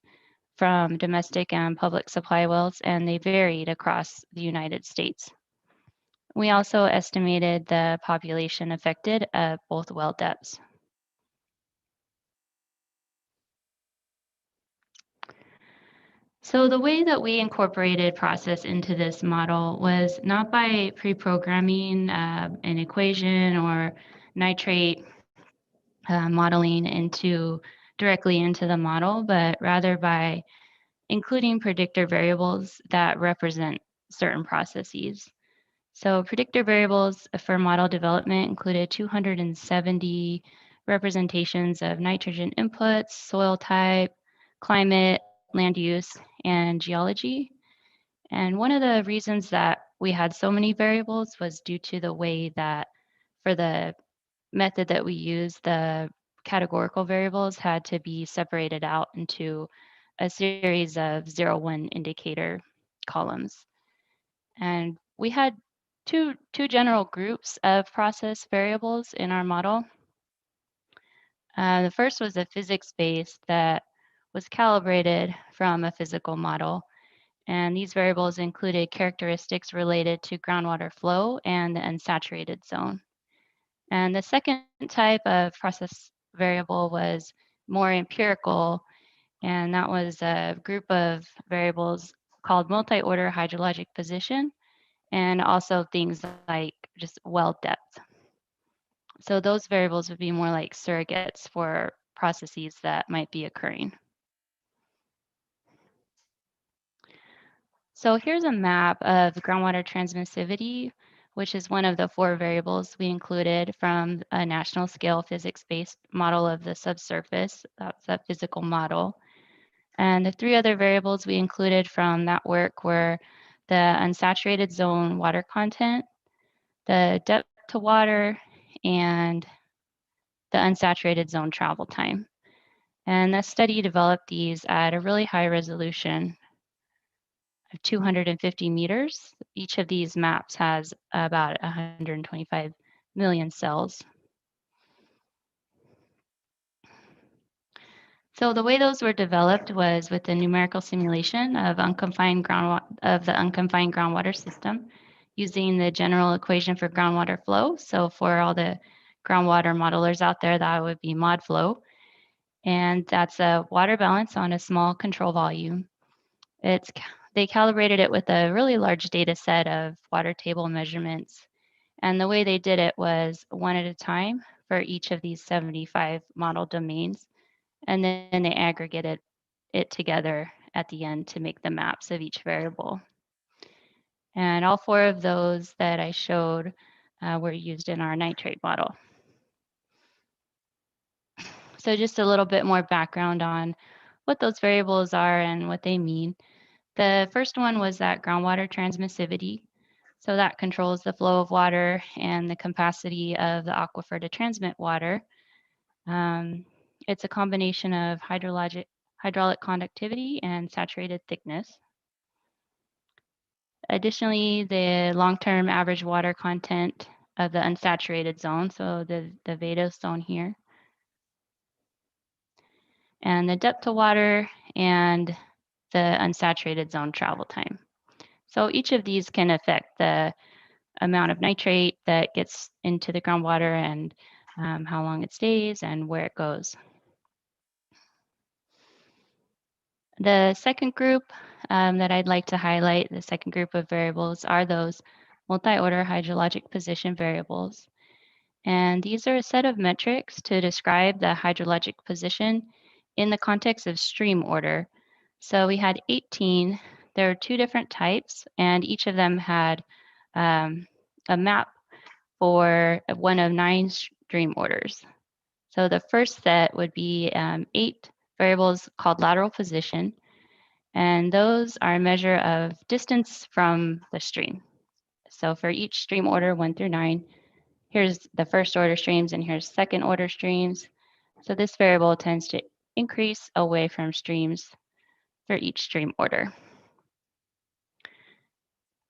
from domestic and public supply wells, and they varied across the United States. We also estimated the population affected at both well depths. So the way that we incorporated process into this model was not by pre-programming an equation or nitrate modeling directly into the model, but rather by including predictor variables that represent certain processes. So predictor variables for model development included 270 representations of nitrogen inputs, soil type, climate, land use, and geology. And one of the reasons that we had so many variables was due to the way that for the method that we used, the categorical variables had to be separated out into a series of 0-1 indicator columns. And we had two general groups of process variables in our model. The first was a physics-based that was calibrated from a physical model. And these variables included characteristics related to groundwater flow and the unsaturated zone. And the second type of process variable was more empirical, and that was a group of variables called multi-order hydrologic position, and also things like just well depth. So those variables would be more like surrogates for processes that might be occurring. So here's a map of groundwater transmissivity, which is one of the 4 variables we included from a national scale physics-based model of the subsurface. That's a physical model. And the 3 other variables we included from that work were the unsaturated zone water content, the depth to water, and the unsaturated zone travel time. And the study developed these at a really high resolution of 250 meters. Each of these maps has about 125 million cells. So the way those were developed was with a numerical simulation of the unconfined groundwater system using the general equation for groundwater flow. So for all the groundwater modelers out there, that would be mod flow. And that's a water balance on a small control volume. They calibrated it with a really large data set of water table measurements. And the way they did it was one at a time for each of these 75 model domains. And then they aggregated it together at the end to make the maps of each variable. And all 4 of those that I showed were used in our nitrate model. So just a little bit more background on what those variables are and what they mean. The first one was that groundwater transmissivity. So that controls the flow of water and the capacity of the aquifer to transmit water. It's a combination of hydraulic conductivity and saturated thickness. Additionally, the long-term average water content of the unsaturated zone, so the Vados zone here, and the depth to water and the unsaturated zone travel time. So each of these can affect the amount of nitrate that gets into the groundwater and how long it stays and where it goes. The second group that I'd like to highlight, the second group of variables, are those multi-order hydrologic position variables. And these are a set of metrics to describe the hydrologic position in the context of stream order. So we had 18. There are 2 different types, and each of them had a map for one of 9 stream orders. So the first set would be 8 variables called lateral position, and those are a measure of distance from the stream. So for each stream order 1 through 9, here's the first order streams and here's second order streams. So this variable tends to increase away from streams for each stream order.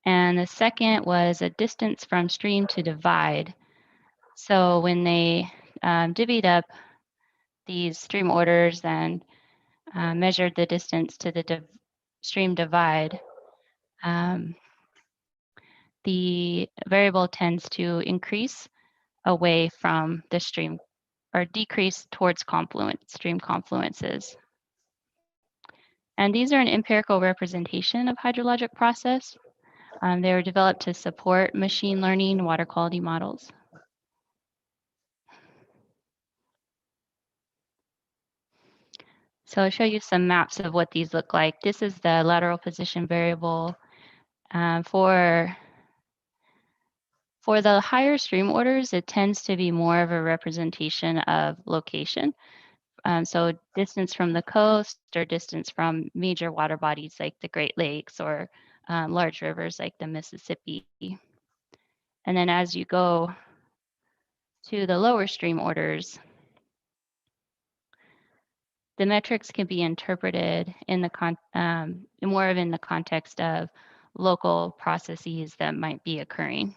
And the second was a distance from stream to divide. So when they divvied up these stream orders and measured the distance to the stream divide, the variable tends to increase away from the stream or decrease towards stream confluences. And these are an empirical representation of hydrologic process. They were developed to support machine learning water quality models. So I'll show you some maps of what these look like. This is the lateral position variable for For the higher stream orders, it tends to be more of a representation of location. So distance from the coast or distance from major water bodies like the Great Lakes or large rivers like the Mississippi. And then as you go to the lower stream orders, the metrics can be interpreted in the more of in the context of local processes that might be occurring.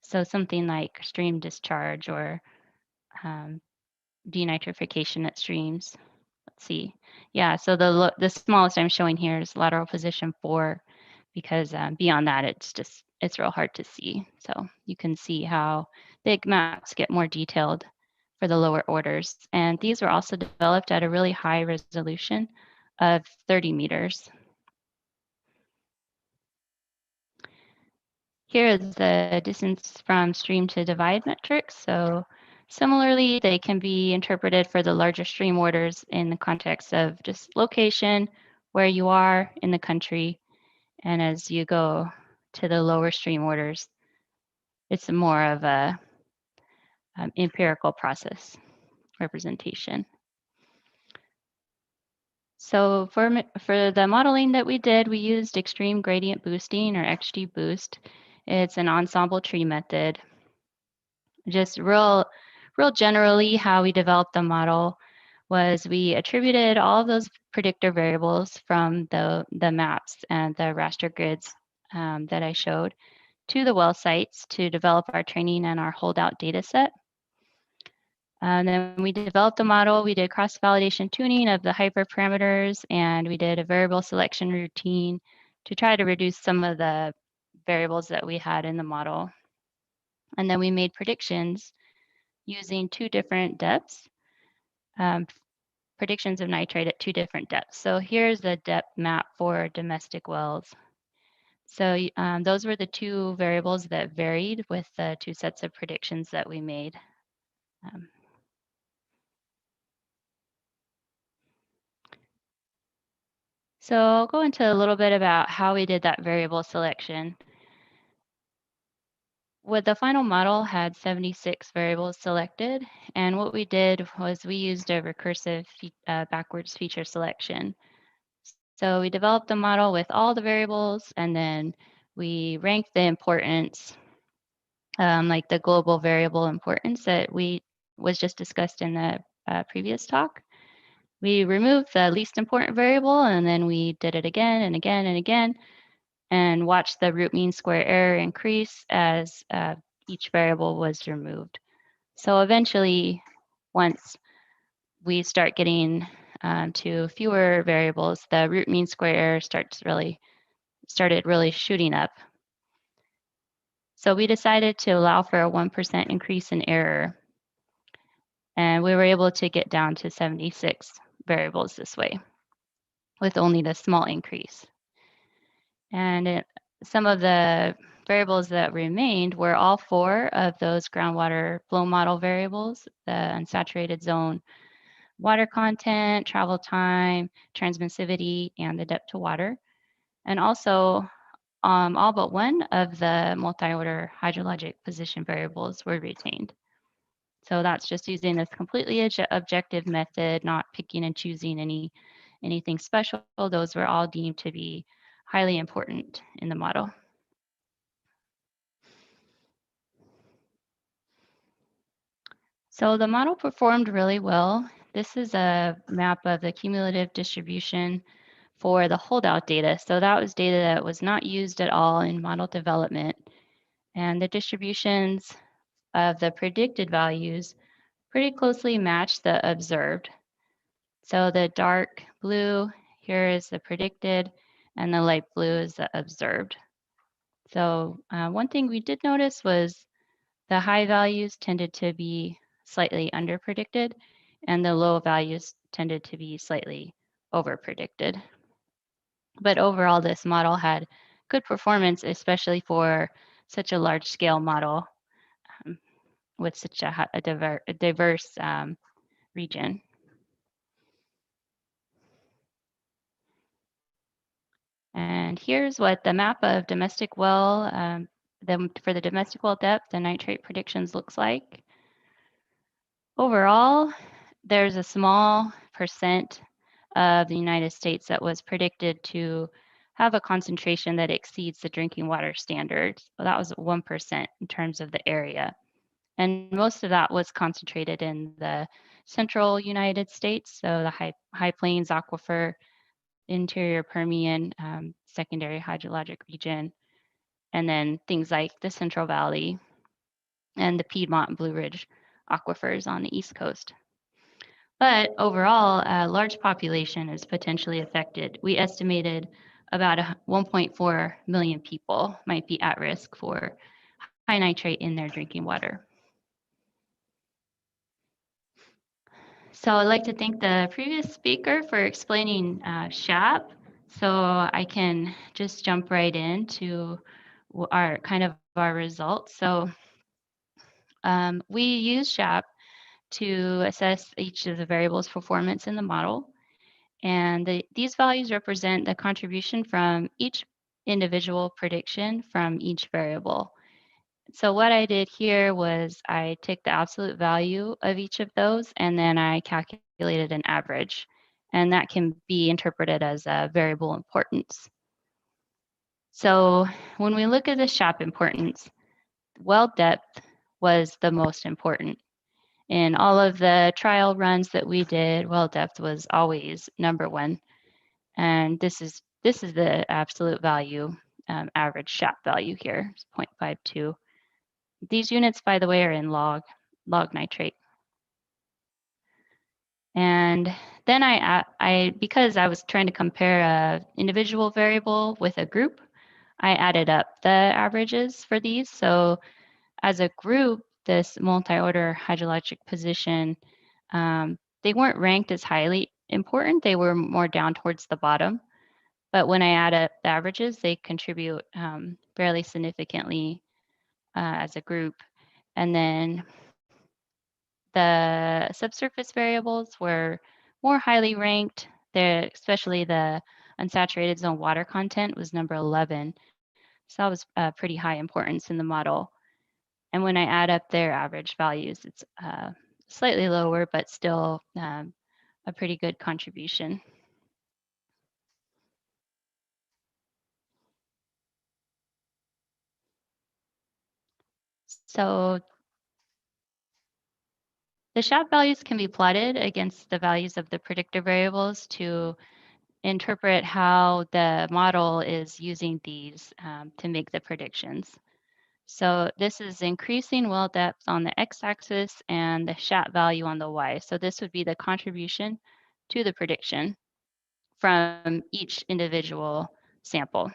So something like stream discharge or denitrification at streams. Let's see. Yeah, so the smallest I'm showing here is lateral position 4, because beyond that, it's real hard to see. So you can see how big maps get more detailed for the lower orders. And these were also developed at a really high resolution of 30 meters. Here is the distance from stream to divide metrics. So similarly, they can be interpreted for the larger stream orders in the context of just location, where you are in the country. And as you go to the lower stream orders, it's more of a empirical process representation. So for the modeling that we did, we used extreme gradient boosting, or XGBoost. It's an ensemble tree method. Just real generally, how we developed the model was we attributed all of those predictor variables from the maps and the raster grids that I showed to the well sites to develop our training and our holdout data set. And then we developed the model, we did cross-validation tuning of the hyperparameters, and we did a variable selection routine to try to reduce some of the variables that we had in the model. And then we made predictions using 2 different depths, predictions of nitrate at 2 different depths. So here's the depth map for domestic wells. So those were the 2 variables that varied with the 2 sets of predictions that we made. So I'll go into a little bit about how we did that variable selection. With the final model had 76 variables selected, and what we did was we used a recursive backwards feature selection. So we developed the model with all the variables, and then we ranked the importance, like the global variable importance that was just discussed in the previous talk. We removed the least important variable, and then we did it again and again and again, and watched the root mean square error increase as each variable was removed. So eventually, once we start getting to fewer variables, the root mean square error started really shooting up. So we decided to allow for a 1% increase in error, and we were able to get down to 76 variables this way with only the small increase. And some of the variables that remained were all 4 of those groundwater flow model variables: the unsaturated zone water content, travel time, transmissivity, and the depth to water. And also all but 1 of the multi-order hydrologic position variables were retained. So that's just using this completely objective method, not picking and choosing anything special. Those were all deemed to be highly important in the model. So the model performed really well. This is a map of the cumulative distribution for the holdout data. So that was data that was not used at all in model development. And the distributions of the predicted values pretty closely match the observed. So the dark blue here is the predicted, and the light blue is the observed. So one thing we did notice was the high values tended to be slightly under-predicted, and the low values tended to be slightly over-predicted. But overall, this model had good performance, especially for such a large-scale model with such a diverse region. And here's what the map of domestic well, for the domestic well depth and nitrate predictions looks like. Overall, there's a small percent of the United States that was predicted to have a concentration that exceeds the drinking water standards. Well, that was 1% in terms of the area. And most of that was concentrated in the central United States, so the high plains aquifer, interior Permian, secondary hydrologic region, and then things like the Central Valley and the Piedmont and Blue Ridge aquifers on the East Coast. But overall, a large population is potentially affected. We estimated about 1.4 million people might be at risk for high nitrate in their drinking water. So I'd like to thank the previous speaker for explaining SHAP. So I can just jump right into our results. So we use SHAP to assess each of the variables' performance in the model. And these values represent the contribution from each individual prediction from each variable. So what I did here was I took the absolute value of each of those and then I calculated an average. And that can be interpreted as a variable importance. So when we look at the SHAP importance, well depth was the most important. In all of the trial runs that we did, well depth was always number one. And this is the absolute value, average SHAP value here, 0.52. These units, by the way, are in log nitrate. And then because I was trying to compare an individual variable with a group, I added up the averages for these. So as a group, this multi-order hydrologic position, they weren't ranked as highly important. They were more down towards the bottom. But when I add up the averages, they contribute fairly significantly as a group. And then the subsurface variables were more highly ranked. Especially the unsaturated zone water content was number 11. So that was pretty high importance in the model. And when I add up their average values, it's slightly lower, but still a pretty good contribution. So the SHAP values can be plotted against the values of the predictor variables to interpret how the model is using these to make the predictions. So this is increasing well depth on the x-axis and the SHAP value on the y. So this would be the contribution to the prediction from each individual sample.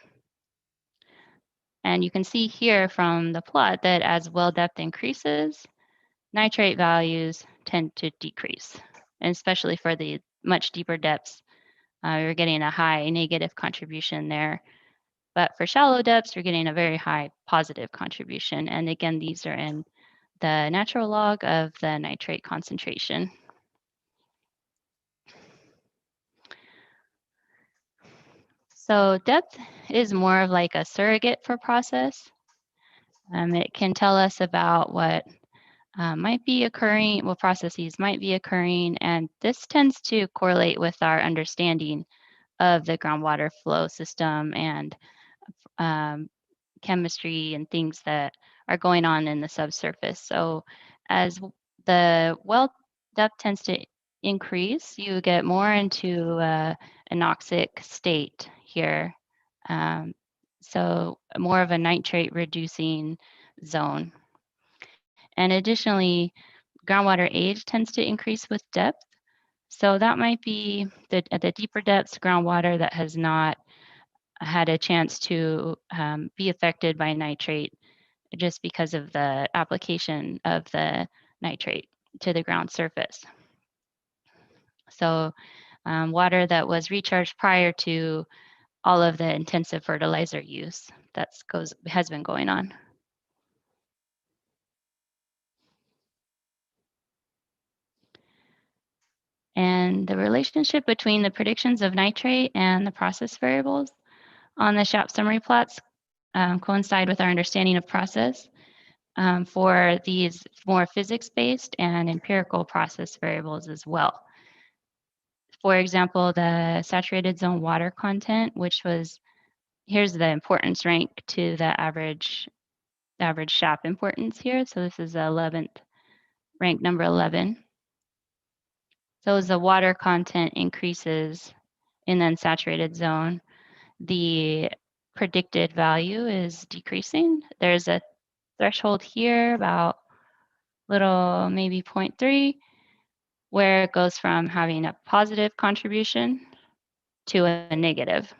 And you can see here from the plot that as well depth increases, nitrate values tend to decrease, and especially for the much deeper depths. You're getting a high negative contribution there. But for shallow depths, you're getting a very high positive contribution. And again, these are in the natural log of the nitrate concentration. So depth is more of like a surrogate for process. It can tell us about what might be occurring, what processes might be occurring, and this tends to correlate with our understanding of the groundwater flow system and chemistry and things that are going on in the subsurface. So as the well depth tends to increase, you get more into anoxic state here. So more of a nitrate reducing zone. And additionally, groundwater age tends to increase with depth. So that might be at the deeper depths groundwater that has not had a chance to be affected by nitrate just because of the application of the nitrate to the ground surface. So water that was recharged prior to all of the intensive fertilizer use that has been going on. And the relationship between the predictions of nitrate and the process variables on the SHAP summary plots coincide with our understanding of process for these more physics-based and empirical process variables as well. For example, the saturated zone water content, which was, here's the importance rank to the average SHAP importance here. So this is the 11th, rank number 11. So as the water content increases in the unsaturated zone, the predicted value is decreasing. There's a threshold here about little maybe 0.3, where it goes from having a positive contribution to a negative.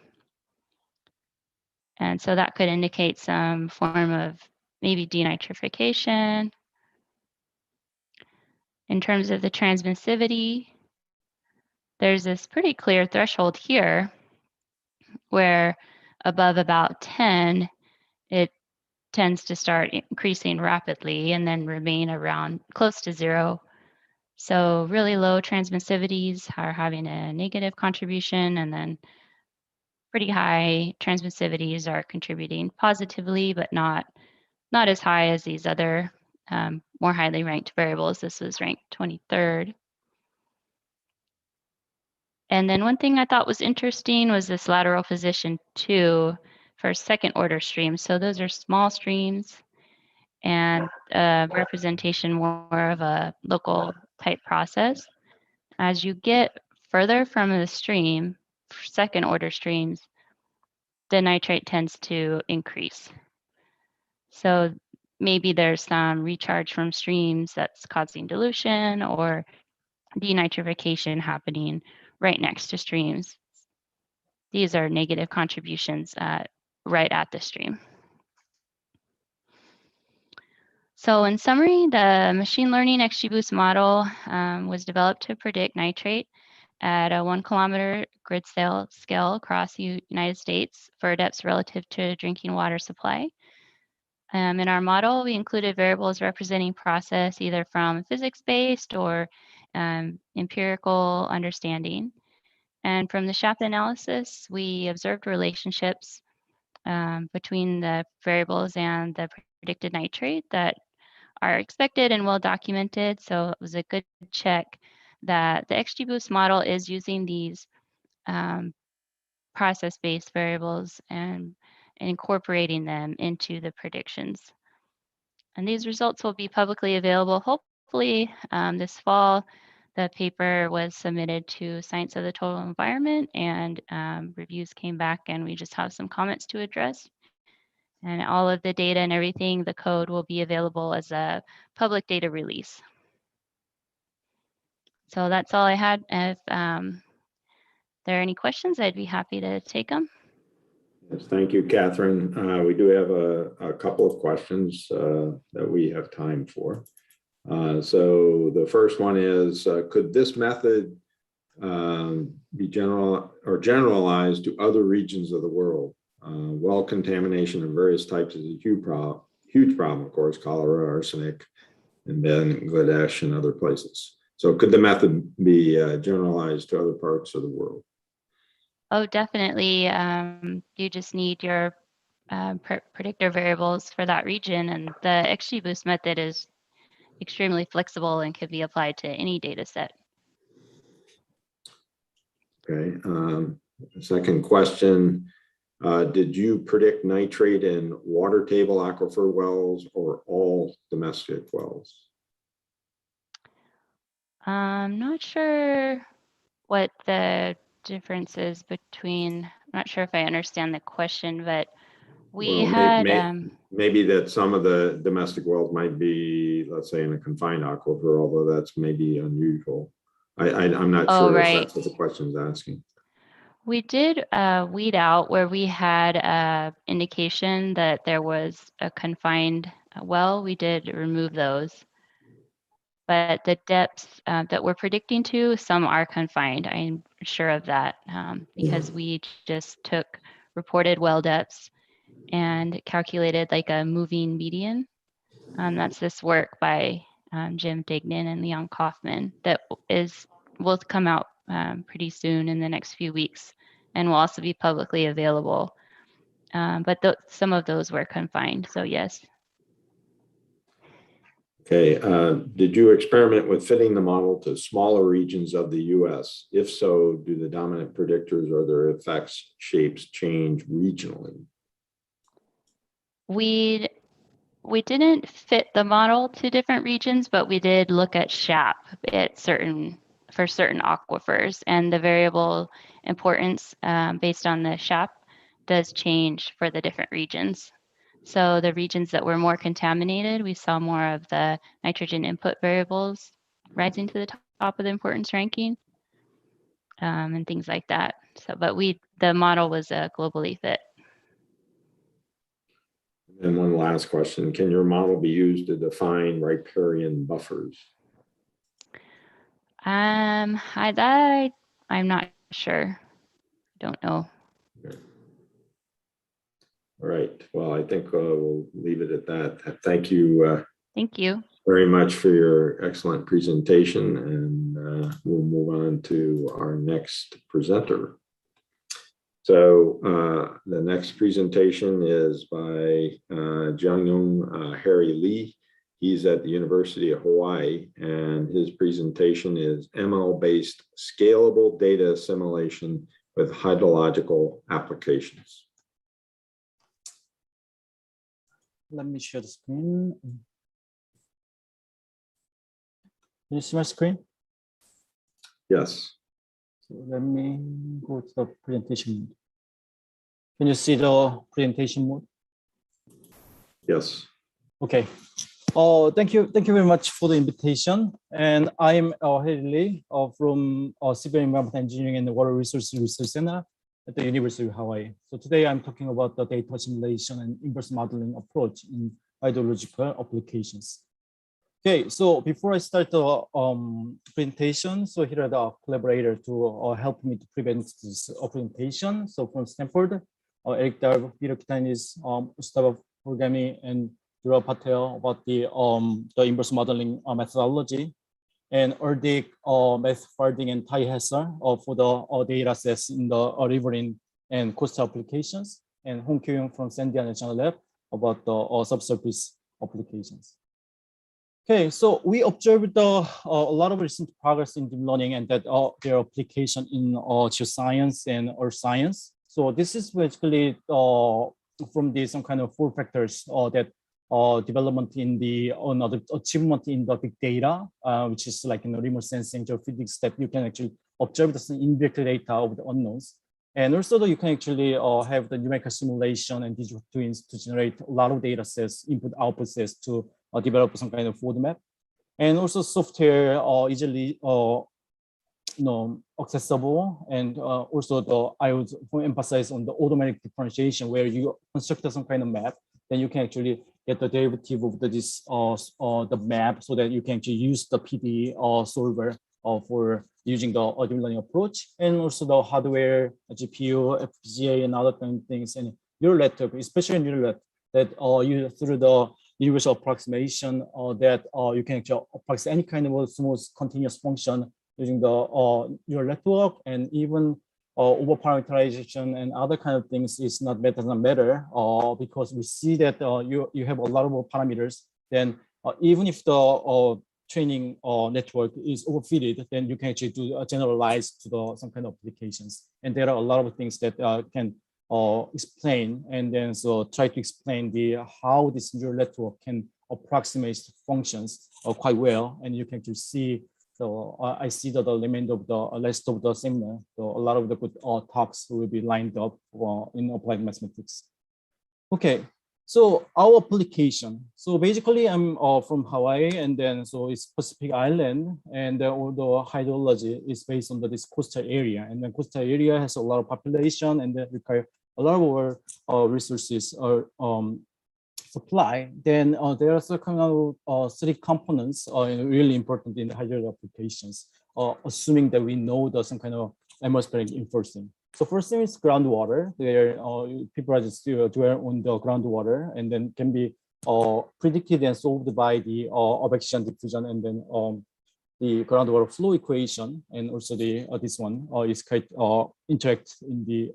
And so that could indicate some form of maybe denitrification. In terms of the transmissivity, there's this pretty clear threshold here where above about 10, it tends to start increasing rapidly and then remain around close to 0. So really low transmissivities are having a negative contribution, and then pretty high transmissivities are contributing positively, but not as high as these other more highly ranked variables. This was ranked 23rd. And then one thing I thought was interesting was this lateral position 2 for second order streams. So those are small streams and representation more of a local type process. As you get further from the stream, second order streams, the nitrate tends to increase. So maybe there's some recharge from streams that's causing dilution or denitrification happening right next to streams. These are negative contributions right at the stream. So in summary, the machine learning XGBoost model was developed to predict nitrate at a 1 kilometer grid scale across the United States for depths relative to drinking water supply. In our model, we included variables representing process either from physics-based or empirical understanding. And from the SHAP analysis, we observed relationships between the variables and the predicted nitrate that are expected and well documented. So it was a good check that the XGBoost model is using these process-based variables and incorporating them into the predictions. And these results will be publicly available hopefully this fall. The paper was submitted to Science of the Total Environment, and reviews came back, and we just have some comments to address. And all of the data and everything, the code will be available as a public data release. So that's all I had. If there are any questions, I'd be happy to take them. Yes, thank you, Catherine. We do have a couple of questions that we have time for. So the first one is, could this method be generalized to other regions of the world? Well contamination of various types is a huge problem, of course, cholera, arsenic, and Bangladesh and other places. So could the method be generalized to other parts of the world? Oh, definitely. You just need your predictor variables for that region, and the XGBoost method is extremely flexible and could be applied to any data set. Okay. Second question. Did you predict nitrate in water table aquifer wells or all domestic wells? I'm not sure what the difference is between, I'm not sure if I understand the question, but we had... maybe that some of the domestic wells might be, let's say, in a confined aquifer, although that's maybe unusual. I'm not sure if that's what the question's asking. We did weed out where we had indication that there was a confined well. We did remove those. But the depths that we're predicting to, some are confined. I'm sure of that because we just took reported well depths and calculated like a moving median. That's this work by Jim Dignan and Leon Kaufman that will come out pretty soon in the next few weeks and will also be publicly available. But some of those were confined, so yes. Okay, did you experiment with fitting the model to smaller regions of the US? If so, do the dominant predictors or their effects shapes change regionally? We didn't fit the model to different regions, but we did look at SHAP for certain aquifers, and the variable importance based on the SHAP does change for the different regions. So the regions that were more contaminated, we saw more of the nitrogen input variables rising to the top of the importance ranking, and things like that. So, but the model was globally fit. And one last question, can your model be used to define riparian buffers? I'm not sure. Don't know. Okay. All right, well, I think we'll leave it at that. Thank you. Thank you. Very much for your excellent presentation, and we'll move on to our next presenter. So the next presentation is by Jung-Young Harry Lee. He's at the University of Hawaii, and his presentation is ML-based scalable data assimilation with hydrological applications. Let me share the screen. Can you see my screen? Yes. So let me go to the presentation mode. Can you see the presentation mode? Yes. Okay. Thank you very much for the invitation. And I'm Harry Lee from Civil Environmental Engineering and Water Resources Research Center at the University of Hawaii. So today I'm talking about the data assimilation and inverse modeling approach in hydrological applications. Okay, so before I start the presentation, so here are the collaborators to help me to prevent this presentation. So from Stanford, Eric Darb, Peter Kitanis, Gustavo Furgami, and Dhruv Patel about the inverse modeling methodology, and Erdik, Beth Farding, and Tai Hesser for the data sets in the riverine and coastal applications, and Hong Kyu-Young from Sandia National Lab about the subsurface applications. Okay, so we observed a lot of recent progress in deep learning and that their application in geoscience and earth science. So this is basically from some kind of 4 factors that development in the another achievement in the big data, which is like remote sensing, geophysics, that you can actually observe the indirect data of the unknowns. And also you can actually have the numerical simulation and digital twins to generate a lot of data sets, input output sets to develop some kind of roadmap. And also software easily accessible, and also I would emphasize on the automatic differentiation, where you construct some kind of map, then you can actually get the derivative of the map, so that you can actually use the PD solver for using the deep learning approach, and also the hardware, GPU, FPGA, and other kind of things, and neural network, especially neural network, that you through the universal approximation, that you can actually approximate any kind of smooth continuous function using the neural network, and even over parameterization and other kind of things is not better than better, because we see that you have a lot of parameters. Then even if the training network is overfitted, then you can actually do generalize to some kind of applications. And there are a lot of things that can explain, and then so try to explain how this neural network can approximate functions quite well, and you can actually see. So I see that the remainder of the rest of the seminar, so a lot of the good talks will be lined up in applied mathematics. Okay, so our application. So basically, I'm from Hawaii, and then so it's Pacific Island, and all the hydrology is based on this coastal area, and the coastal area has a lot of population, and that require a lot of our resources or supply. Then there are some kind of 3 components really important in the hydrology applications, assuming that we know some kind of atmospheric enforcing. So first thing is groundwater, where people are just dwell on the groundwater, and then can be predicted and solved by the advection diffusion, and then the groundwater flow equation, and also this one is quite interact in the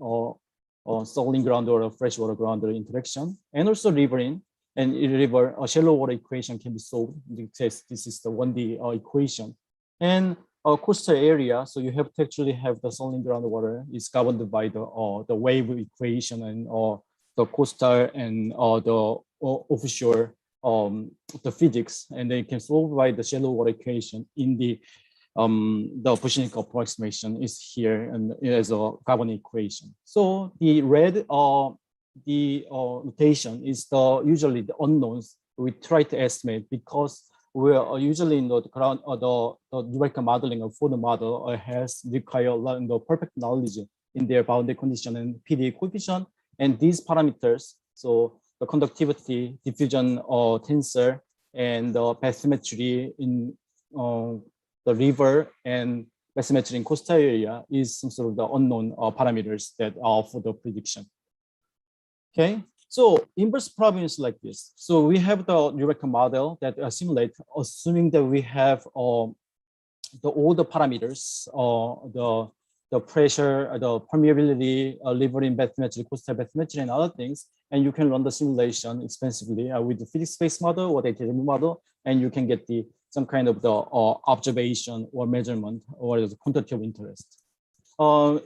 saline groundwater, freshwater groundwater interaction, and also riverine. And in river, a shallow water equation can be solved. In this case, this is the 1D equation. And coastal area, so you have to actually have the saline groundwater is governed by the wave equation and the coastal and the offshore the physics, and then you can solve by the shallow water equation in the oceanic approximation is here and as a carbon equation. So the red the notation is usually the unknowns we try to estimate, because we are usually in the ground the numerical modeling of for the model has require the perfect knowledge in their boundary condition and PDA coefficient and these parameters. So the conductivity, diffusion tensor, and the bathymetry in the river and bathymetry in coastal area is some sort of the unknown parameters that are for the prediction. Okay, so inverse problem is like this. So we have the numerical model that simulate, assuming that we have all the parameters, the pressure, the permeability, riverine bathymetry, coastal bathymetry, and other things, and you can run the simulation expensively with the physics-based model or the data model, and you can get some kind of the observation or measurement or the quantity of interest.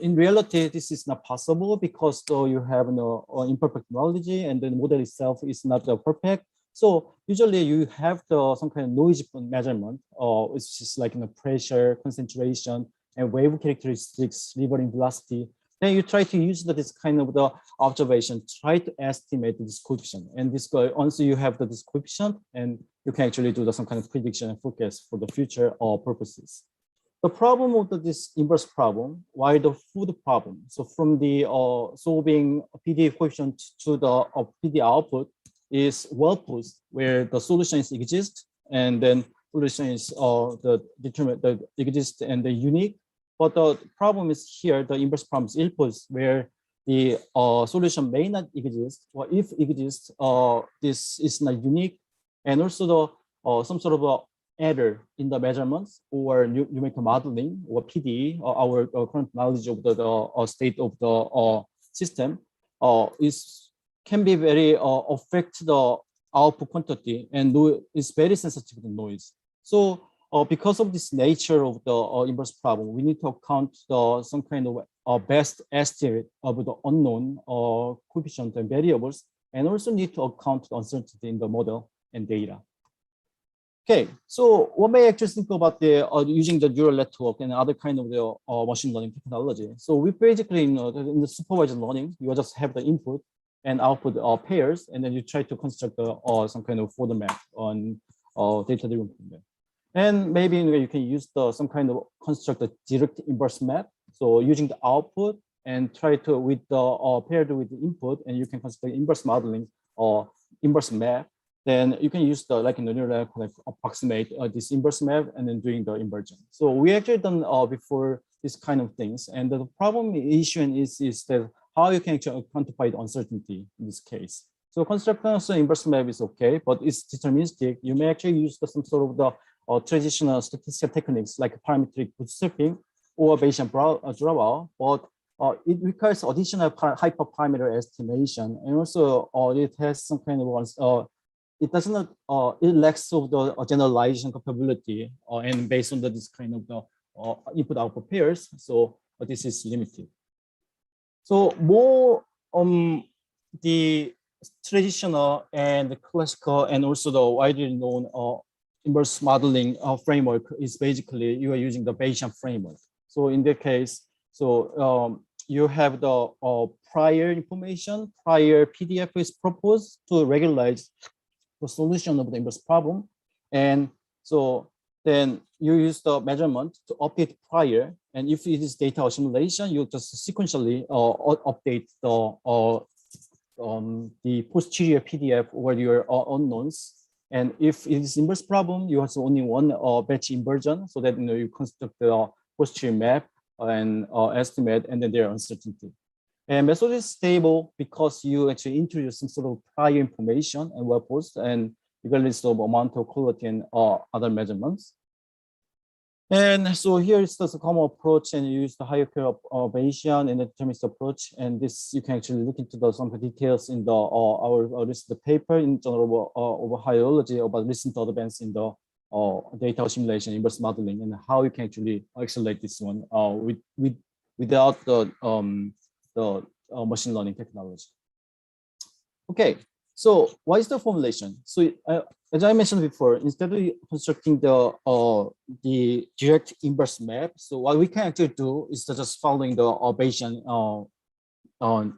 In reality, this is not possible because you have no imperfect knowledge and the model itself is not perfect. So usually you have some kind of noise measurement, it's just like pressure, concentration, and wave characteristics, riverine velocity. Then you try to use this kind of the observation, try to estimate this coefficient. And this once you have this coefficient, and you can actually do some kind of prediction and forecast for the future purposes. The problem of this inverse problem, why the food problem? So from the solving PDA coefficient to the PD output is well posed, where the solutions exist, and then solution is the determined the exist and the unique. But the problem is here, the inverse problem is ill-posed, where the solution may not exist, or if exists, this is not unique, and also the some sort of error in the measurements or numerical modeling or PD, our current knowledge of the state of the system can be very affect the output quantity and is very sensitive to noise. So because of this nature of the inverse problem, we need to account some kind of best estimate of the unknown coefficient and variables, and also need to account the uncertainty in the model and data. Okay, so what may actually think about the using the neural network and other kind of the machine learning technology. So we basically in the supervised learning, you just have the input and output pairs, and then you try to construct some kind of folder map on data-driven problem. And maybe you can use some kind of construct a direct inverse map. So using the output and try to with the paired with the input, and you can construct inverse modeling or inverse map. Then you can use the neural network approximate this inverse map and then doing the inversion. So we actually done before this kind of things, and the problem issue is that how you can actually quantify the uncertainty in this case. So constructing an inverse map is okay, but it's deterministic. You may actually use some sort of the traditional statistical techniques like parametric bootstrapping or Bayesian dropout, but it requires additional hyperparameter estimation, and also it has some kind of it does not it lacks of the generalization capability and based on this kind of the input output pairs, so this is limited. So more the traditional and the classical and also the widely known inverse modeling framework is basically you are using the Bayesian framework. So in that case, so you have the prior information, prior PDF is proposed to regularize the solution of the inverse problem, and so then you use the measurement to update prior, and if it is data assimilation, you just sequentially update the posterior PDF or your unknowns. And if it is inverse problem, you have only one batch inversion, so that you construct the posterior map and estimate, and then their uncertainty. And method is stable because you actually introduce some sort of prior information and well posed, and regardless of amount of quality and other measurements. And so here is the common approach, and you use the hierarchical Bayesian and the deterministic approach. And this you can actually look into some details in the our recent paper in Journal of Hydrology about recent advance in the data simulation, inverse modeling, and how you can actually accelerate this one without the machine learning technology. Okay, so what is the formulation? So as I mentioned before, instead of constructing the direct inverse map, so what we can actually do is just following the Bayesian on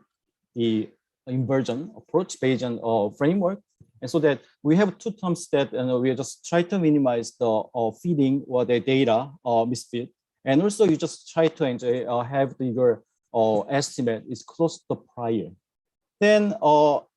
the inversion approach, Bayesian framework, and so that we have two terms that we just try to minimize the feeding or the data misfit, and also you just try to have your estimate is close to the prior. Then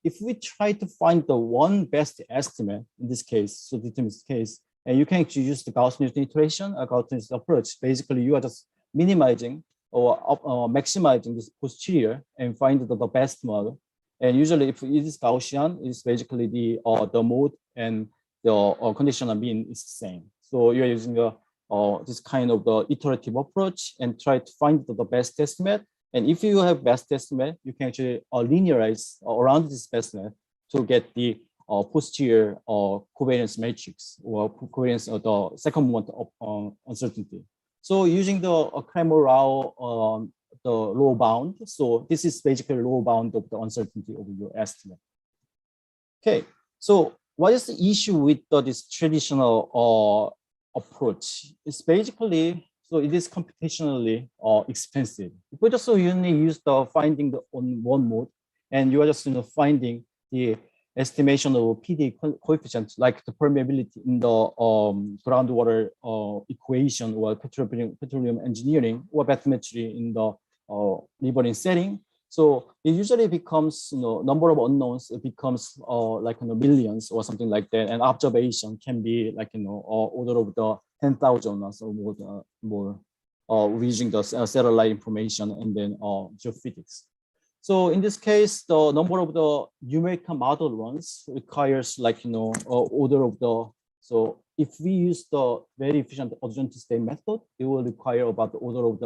if we try to find the one best estimate in this case, so deterministic case, and you can actually use the Gaussian iteration, a Gaussian approach. Basically, you are just minimizing or maximizing this posterior and find the best model. And usually, if it is Gaussian, it's basically the mode and the conditional mean is the same. So you are using this kind of the iterative approach and try to find the best estimate. And if you have best estimate, you can actually linearize around this best estimate to get the posterior covariance matrix or covariance of the second moment of uncertainty. So using the Kramer-Rao the low bound, so this is basically low bound of the uncertainty of your estimate. Okay, so what is the issue with this traditional approach? It's basically, so it is computationally expensive. If we just only use the finding on one mode, and you are just finding the estimation of PD coefficient, like the permeability in the groundwater equation or petroleum engineering or bathymetry in the riverine setting. So it usually becomes, number of unknowns, it becomes like millions or something like that. And observation can be like, order of the 10,000 or so more using the satellite information and then geophysics. So in this case, the number of the numerical model runs requires like, order of the, so if we use the very efficient adjoint state method, it will require about the order of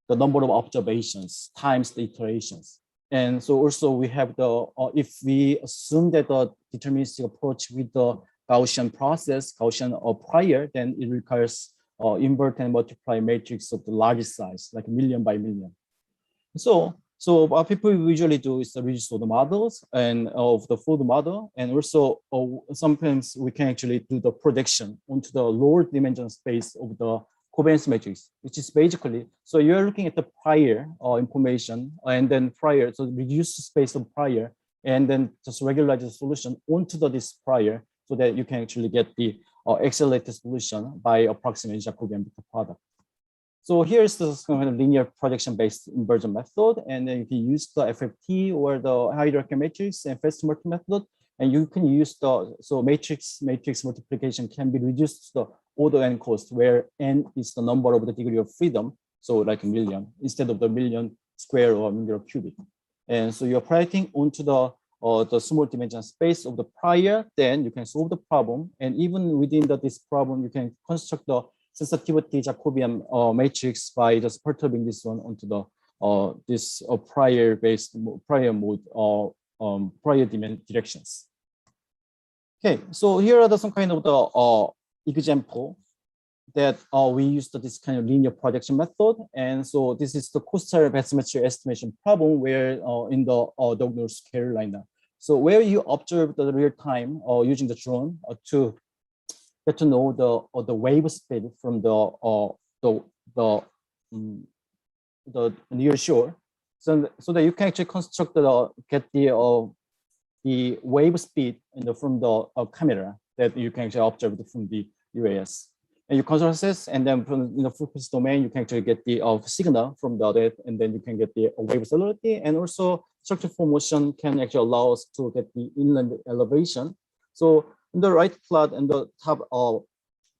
the number of observations times the iterations. And so also we have the, if we assume that the deterministic approach with the Gaussian process, Gaussian or prior, then it requires invert and multiply matrix of the largest size, like million by million. So what people usually do is reduce the models and of the full model, and also sometimes we can actually do the prediction onto the lower dimension space of the covariance matrix, which is basically, so you're looking at the prior information and then prior, so reduce the space of prior, and then just regularize the solution onto this prior so that you can actually get the accelerated solution by approximating Jacobian product. So here's the kind of linear projection-based inversion method, and then you can use the FFT or the hierarchical matrix and fast multi method, and you can use the matrix multiplication can be reduced to the order n cost, where n is the number of the degree of freedom, so like a million instead of the million square or million cubic. And so you're projecting onto the small dimension space of the prior, then you can solve the problem, and even within this problem, you can construct the sensitivity Jacobian matrix by just perturbing this one onto the this prior mode prior directions. Okay, so here are some kind of the example that we used this kind of linear projection method, and so this is the coastal bathymetry estimation problem where in the North Carolina. So where you observe the real time using the drone to get to know the wave speed from the near shore, so that you can actually construct get the wave speed from the camera that you can actually observe from the UAS. And you control this, and then from the frequency domain, you can actually get the signal from that, and then you can get the wave celebrity, and also structure for motion can actually allow us to get the inland elevation. So in the right plot and the top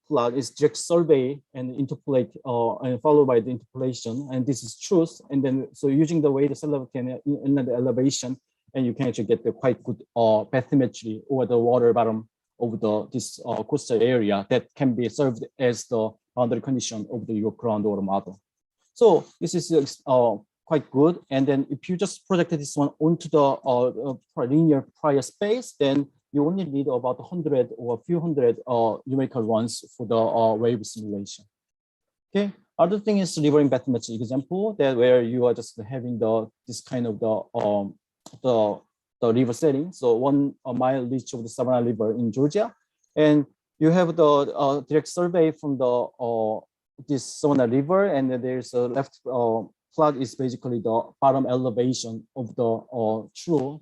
plot is direct survey and interpolate and followed by the interpolation, and this is truth. And then so using the way the celebrity and inland elevation, and you can actually get the quite good bathymetry over the water bottom of this coastal area that can be served as the boundary condition of your groundwater model. So this is quite good. And then if you just project this one onto the linear prior space, then you only need about 100 or a few hundred numerical runs for the wave simulation. Okay. Other thing is river embedment example, that where you are just having this kind of the river setting. So 1 mile reach of the Savannah River in Georgia, and you have the direct survey from the this Savannah River, and then there's a left plot is basically the bottom elevation of the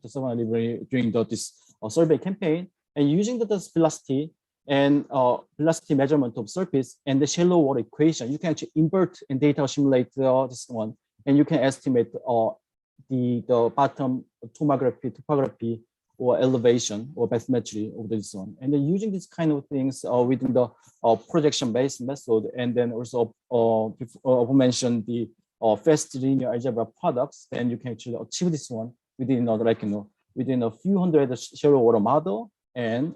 Savannah River during this survey campaign, and using the velocity and velocity measurement of surface and the shallow water equation, you can actually invert and data simulate this one, and you can estimate the bottom topography or elevation or bathymetry of this one. And then using these kind of things within the projection-based method, and then also before mentioned the fast linear algebra products, then you can actually achieve this one within within a few hundred shallow water model, and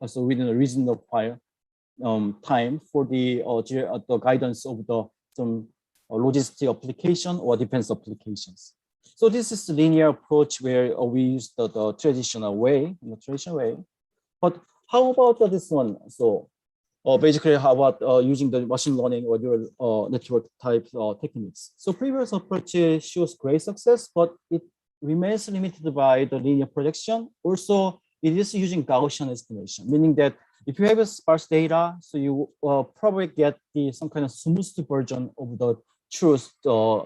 also within a reasonable time for the guidance of some logistic application or defense applications. So this is the linear approach where we use the traditional way, But how about this one? So basically, how about using the machine learning or neural network type techniques? So previous approach shows great success, but it remains limited by the linear projection. Also, it is using Gaussian estimation, meaning that if you have a sparse data, so you probably get some kind of smooth version of the true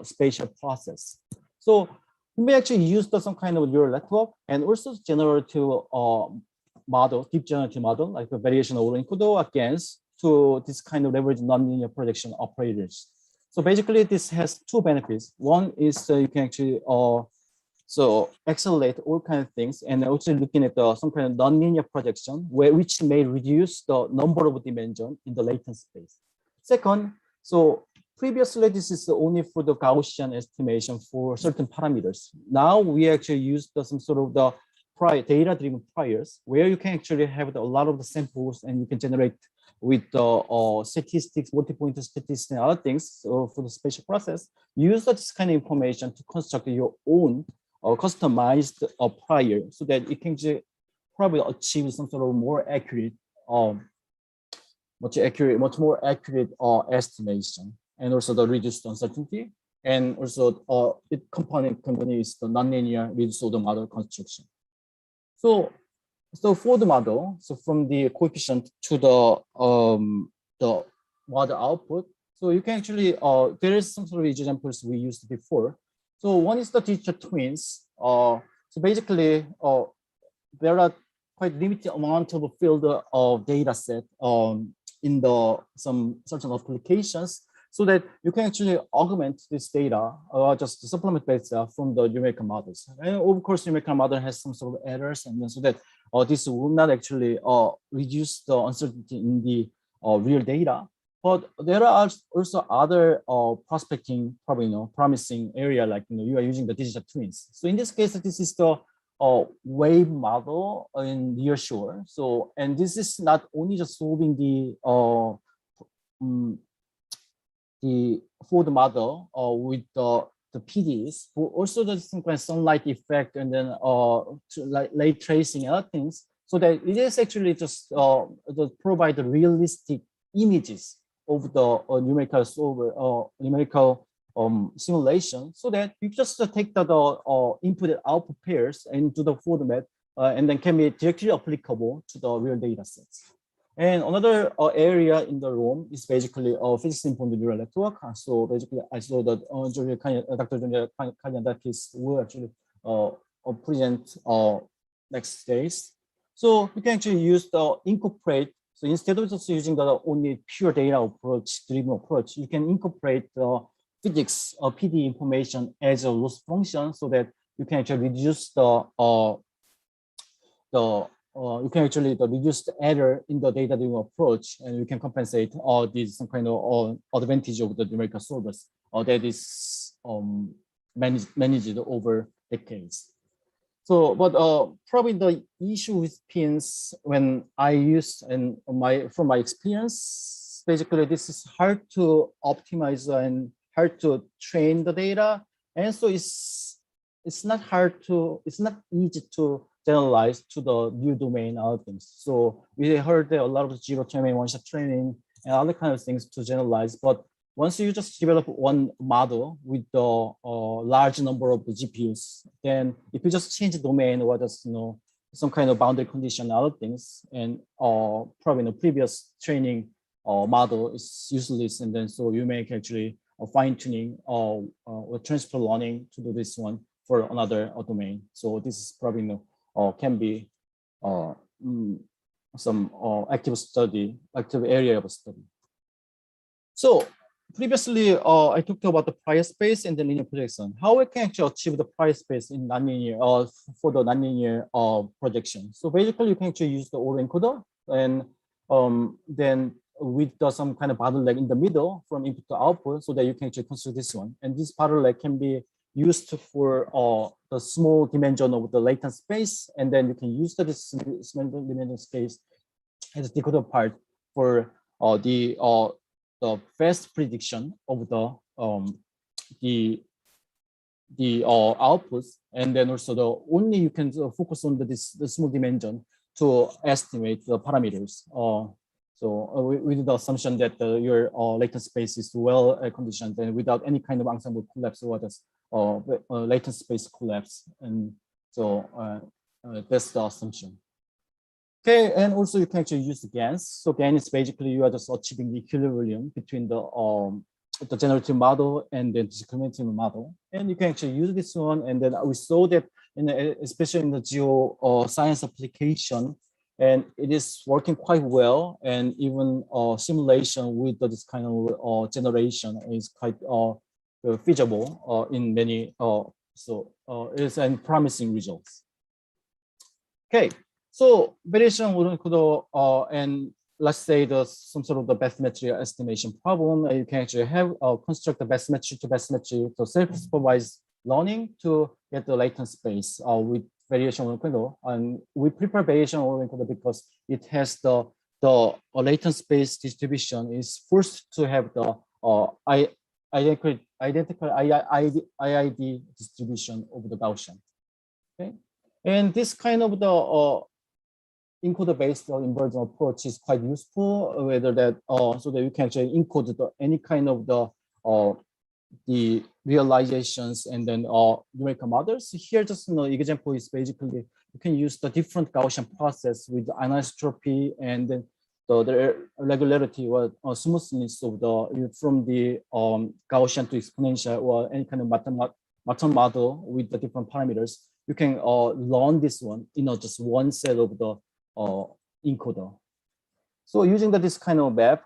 spatial process. So you may actually use some kind of neural network and also generative model, deep generative model, like the variation autoencoder against to this kind of leverage nonlinear projection operators. So basically, this has two benefits. One is you can actually accelerate all kinds of things, and also looking at some kind of nonlinear projection, which may reduce the number of dimensions in the latent space. Second, so previously this is only for the Gaussian estimation for certain parameters. Now we actually use some sort of the data-driven priors, where you can actually have a lot of the samples, and you can generate with the statistics, multi-point statistics, and other things for the spatial process. Use this kind of information to construct your own customized prior, so that it can probably achieve some sort of more accurate, much more accurate estimation, and also the reduced uncertainty, and also it component is the nonlinear reduced order model construction. So for the model, so from the coefficient to the model output, so you can actually there is some sort of examples we used before. So one is the digital twins. So basically, there are quite limited amount of field of data set in some certain applications, so that you can actually augment this data, just supplement data from the numerical models. And of course, numerical model has some sort of errors, and then so that this will not actually reduce the uncertainty in the real data. But there are also other prospecting, probably promising area, like you are using the digital twins. So in this case, this is the wave model in nearshore. So, and this is not only just solving for the model with the PDs, but also there's some kind of sunlight effect, and then light tracing and other things, so that it is actually just provide the realistic images of the numerical simulation, so that you just take the input and output pairs into the format, and then can be directly applicable to the real data sets. And another area in the room is basically physics informed neural network. So basically, I saw that Dr. Julia Kaliandakis will actually present next days. So you can actually use the incorporate. So instead of just using the only pure data approach, driven approach, you can incorporate the physics or PD information as a loss function, so that you can actually reduce you can actually reduce the error in the data-driven approach, and you can compensate these some kind of advantage of the numerical solvers that is managed over decades. So, but probably the issue with pins, when I use from my experience, basically this is hard to optimize and hard to train the data, and so it's not easy to generalize to the new domain other things. So we heard that a lot of zero training, one-shot training, and other kind of things to generalize. But once you just develop one model with the large number of the GPUs, then if you just change the domain or just some kind of boundary condition, other things, and probably the previous training model is useless, and then so you make actually a fine tuning or transfer learning to do this one for another domain. So this is probably can be some active area of study. So previously, I talked about the prior space and the linear projection. How we can actually achieve the prior space in nonlinear for the nonlinear projection. So basically, you can actually use the autoencoder, and then with some kind of bottleneck in the middle from input to output, so that you can actually construct this one. And this bottleneck can be used for the small dimension of the latent space, and then you can use this small dimension space as a decoder part for the fast prediction of the outputs, and then also only you can focus on the small dimension to estimate the parameters. With the assumption that your latent space is well conditioned, and without any kind of ensemble collapse or just latent space collapse, and so that's the assumption. Okay, and also you can actually use the GANs. So GAN is basically you are just achieving the equilibrium between the generative model and the discriminative model, and you can actually use this one. And then we saw that especially in the geoscience application, and it is working quite well. And even simulation with this kind of generation is quite feasible in many. It's a promising results. Okay. So variation autoencoder, and let's say some sort of the bathymetry estimation problem, you can actually have construct the bathymetry to bathymetry to self-supervised learning to get the latent space with variation autoencoder. And we prepare variation autoencoder because it has the latent space distribution is first to have the identical IID distribution of the Gaussian. Okay, and this kind of the encoder-based inversion approach is quite useful, whether that so that you can actually encode any kind of the realizations and then numerical models. Here, just example is basically you can use the different Gaussian process with the anisotropy and then the regularity or smoothness of from the Gaussian to exponential or any kind of mathematical model with the different parameters. You can learn this one just one set of the encoder. So using this kind of map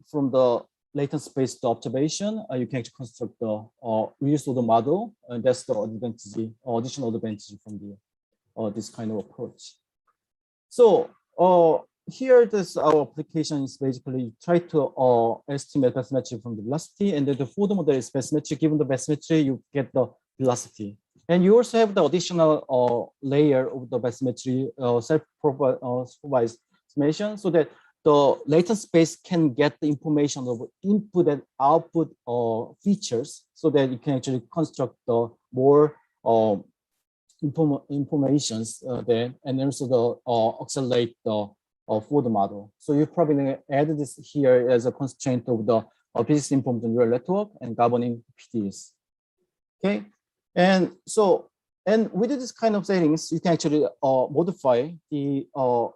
from the latent space to observation, you can actually construct the reuse of the model, and that's the advantage, additional advantage from the this kind of approach. So here, our application is basically try to estimate bathymetry from the velocity, and then the food model is bathymetry. Given the bathymetry, you get the velocity. And you also have the additional layer of the bathymetry self-supervised estimation, so that the latent space can get the information of input and output features, so that you can actually construct the more informations there, and also the accelerate the for the model. So you probably add this here as a constraint of the physics informed neural network and governing PDs. Okay. And so, and with this kind of settings, you can actually modify the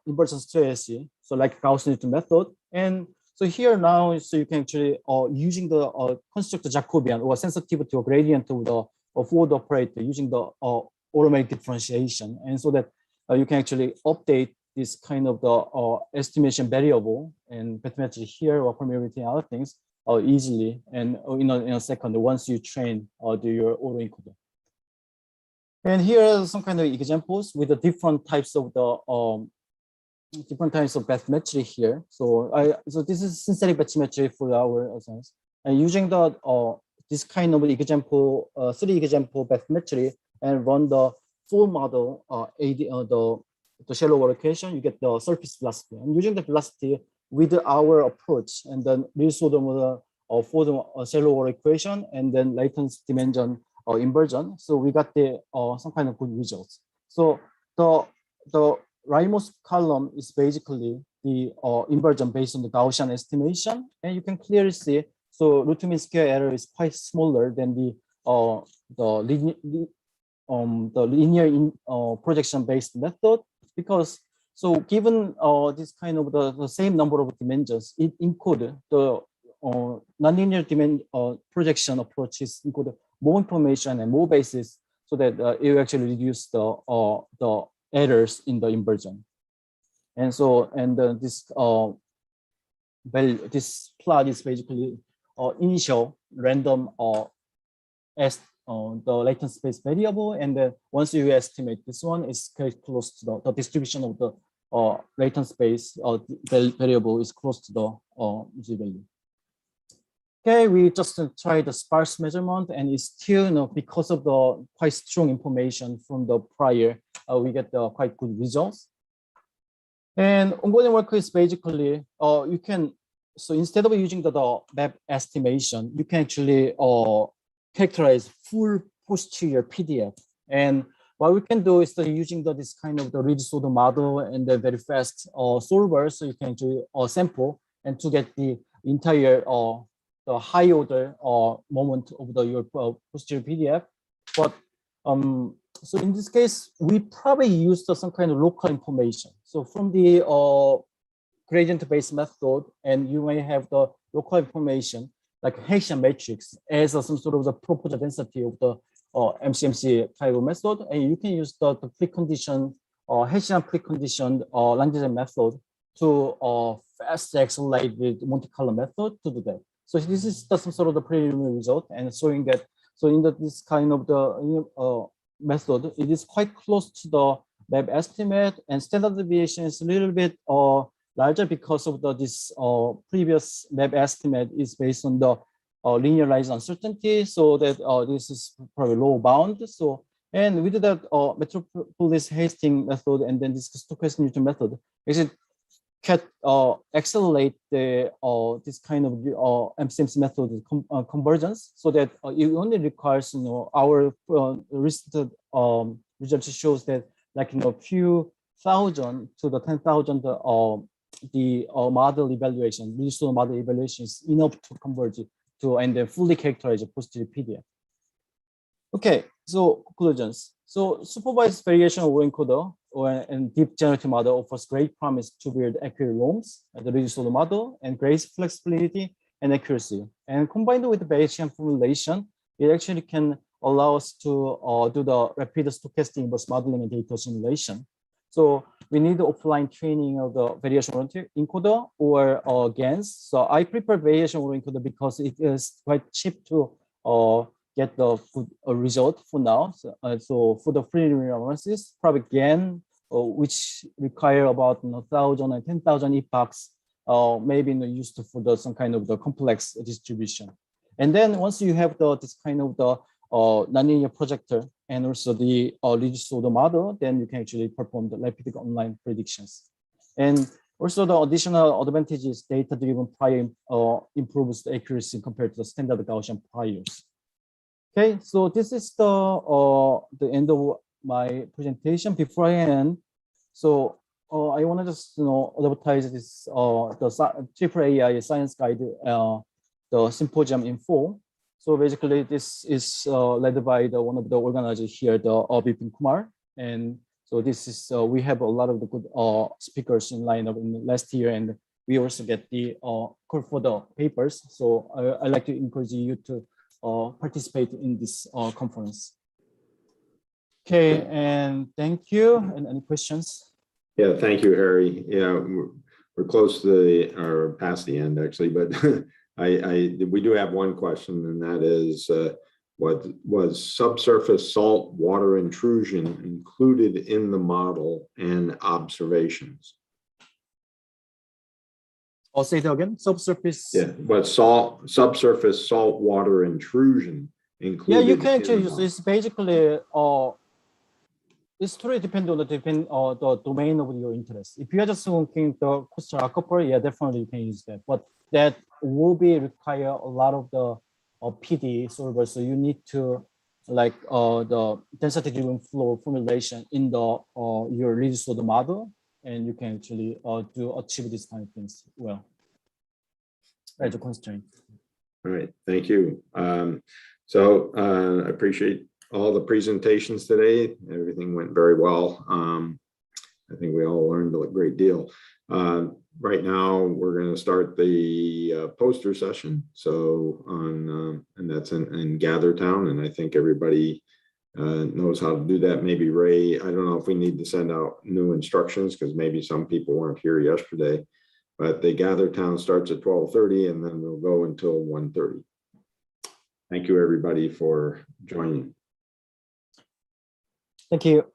inversion strategy. So like Gaussian method. And so here now, so you can actually using the construct Jacobian or sensitivity or gradient of the forward operator using the automatic differentiation. And so that you can actually update this kind of the estimation variable and bathymetry here or permeability and other things easily and in a second once you train your autoencoder. And here are some kind of examples with the different types of the bathymetry here. So this is synthetic bathymetry for our science, and using the this kind of example, 3 example bathymetry, and run the full model the shallow water equation, you get the surface velocity. And using the velocity, with our approach and then resolve the model for the shallow water equation and then latency dimension inversion. So we got the some kind of good results. So the rightmost column is basically the inversion based on the Gaussian estimation, and you can clearly see. So root mean square error is quite smaller than the linear projection based method, because so given this kind of the same number of dimensions, it encode the nonlinear projection approaches encode more information and more basis, so that it will actually reduce the errors in the inversion. And so this value, this plot is basically initial random as the latent space variable, and then once you estimate this one, is very close to the distribution of the latent space variable is close to the z value. Okay, we just tried the sparse measurement, and it's still, because of the quite strong information from the prior, we get the quite good results. And ongoing work is basically you can, so instead of using the map estimation, you can actually characterize full posterior PDF. And what we can do is using this kind of the rigid model and the very fast solver, so you can actually sample and to get the entire the high order moment of your posterior PDF. But so in this case, we probably used some kind of local information. So from the gradient-based method, and you may have the local information like Hessian matrix as some sort of the proposed density of the MCMC type of method, and you can use the preconditioned Hessian preconditioned Langevin method to fast accelerate with Monte Carlo method to do that. So this is some sort of the preliminary result, and showing that so in this kind of the method, it is quite close to the map estimate, and standard deviation is a little bit larger because of this previous map estimate is based on the linearized uncertainty, so that this is probably low bound. So, and with that Metropolis Hastings method and then this stochastic Newton method, it can accelerate the this kind of MCMC method convergence, so that it only requires our recent results shows that like few thousand to the 10,000 the model evaluation, reasonable model evaluation is enough to converge to and then fully characterize a posterior PDF. Okay, so conclusions. So supervised variation over encoder and deep generative model offers great promise to build accurate ROMs, the reducible model, and great flexibility and accuracy. And combined with the Bayesian formulation, it actually can allow us to do the rapid stochastic inverse modeling and data simulation. So we need the offline training of the variation oriented encoder or GANs. So I prefer variation oriented encoder because it is quite cheap to get the good result for now. So for the preliminary analysis, probably GAN, which require about 1,000 and 10,000 epochs, maybe used for some kind of the complex distribution. And then once you have this kind of the nonlinear projector and also the reduced order model, then you can actually perform the rapid online predictions. And also the additional advantage is data-driven prior improves the accuracy compared to the standard Gaussian priors. Okay, so this is the end of my presentation. Before I end, so I want to just advertise this the AAAI Science Guide, the symposium in full. So basically, this is led by one of the organizers here, the Vipin Kumar, and so this is we have a lot of the good speakers in lineup in last year, and we also get the call for the papers. So I like to encourage you to participate in this conference. Okay, and thank you. And any questions? Yeah, thank you, Harry. Yeah, we're close to or past the end actually, but we do have one question, and that is, what was subsurface salt water intrusion included in the model and observations? I'll say that again. Subsurface. Yeah, but subsurface salt water intrusion included. Yeah, you can actually use. It's basically It's totally depend on the domain of your interest. If you are just working the coastal aquifer, yeah, definitely you can use that. But that will require a lot of the PD solver. So you need to like the density-driven flow formulation in the your reduced order model, and you can actually achieve these kind of things well. As a constraint. All right, thank you. I appreciate all the presentations today. Everything went very well. I think we all learned a great deal. Right now, we're going to start the poster session. So and that's in Gathertown, and I think everybody knows how to do that. Maybe Ray, I don't know if we need to send out new instructions because maybe some people weren't here yesterday. But the Gathertown starts at 12:30 and then we'll go until 1:30. Thank you, everybody, for joining. Thank you.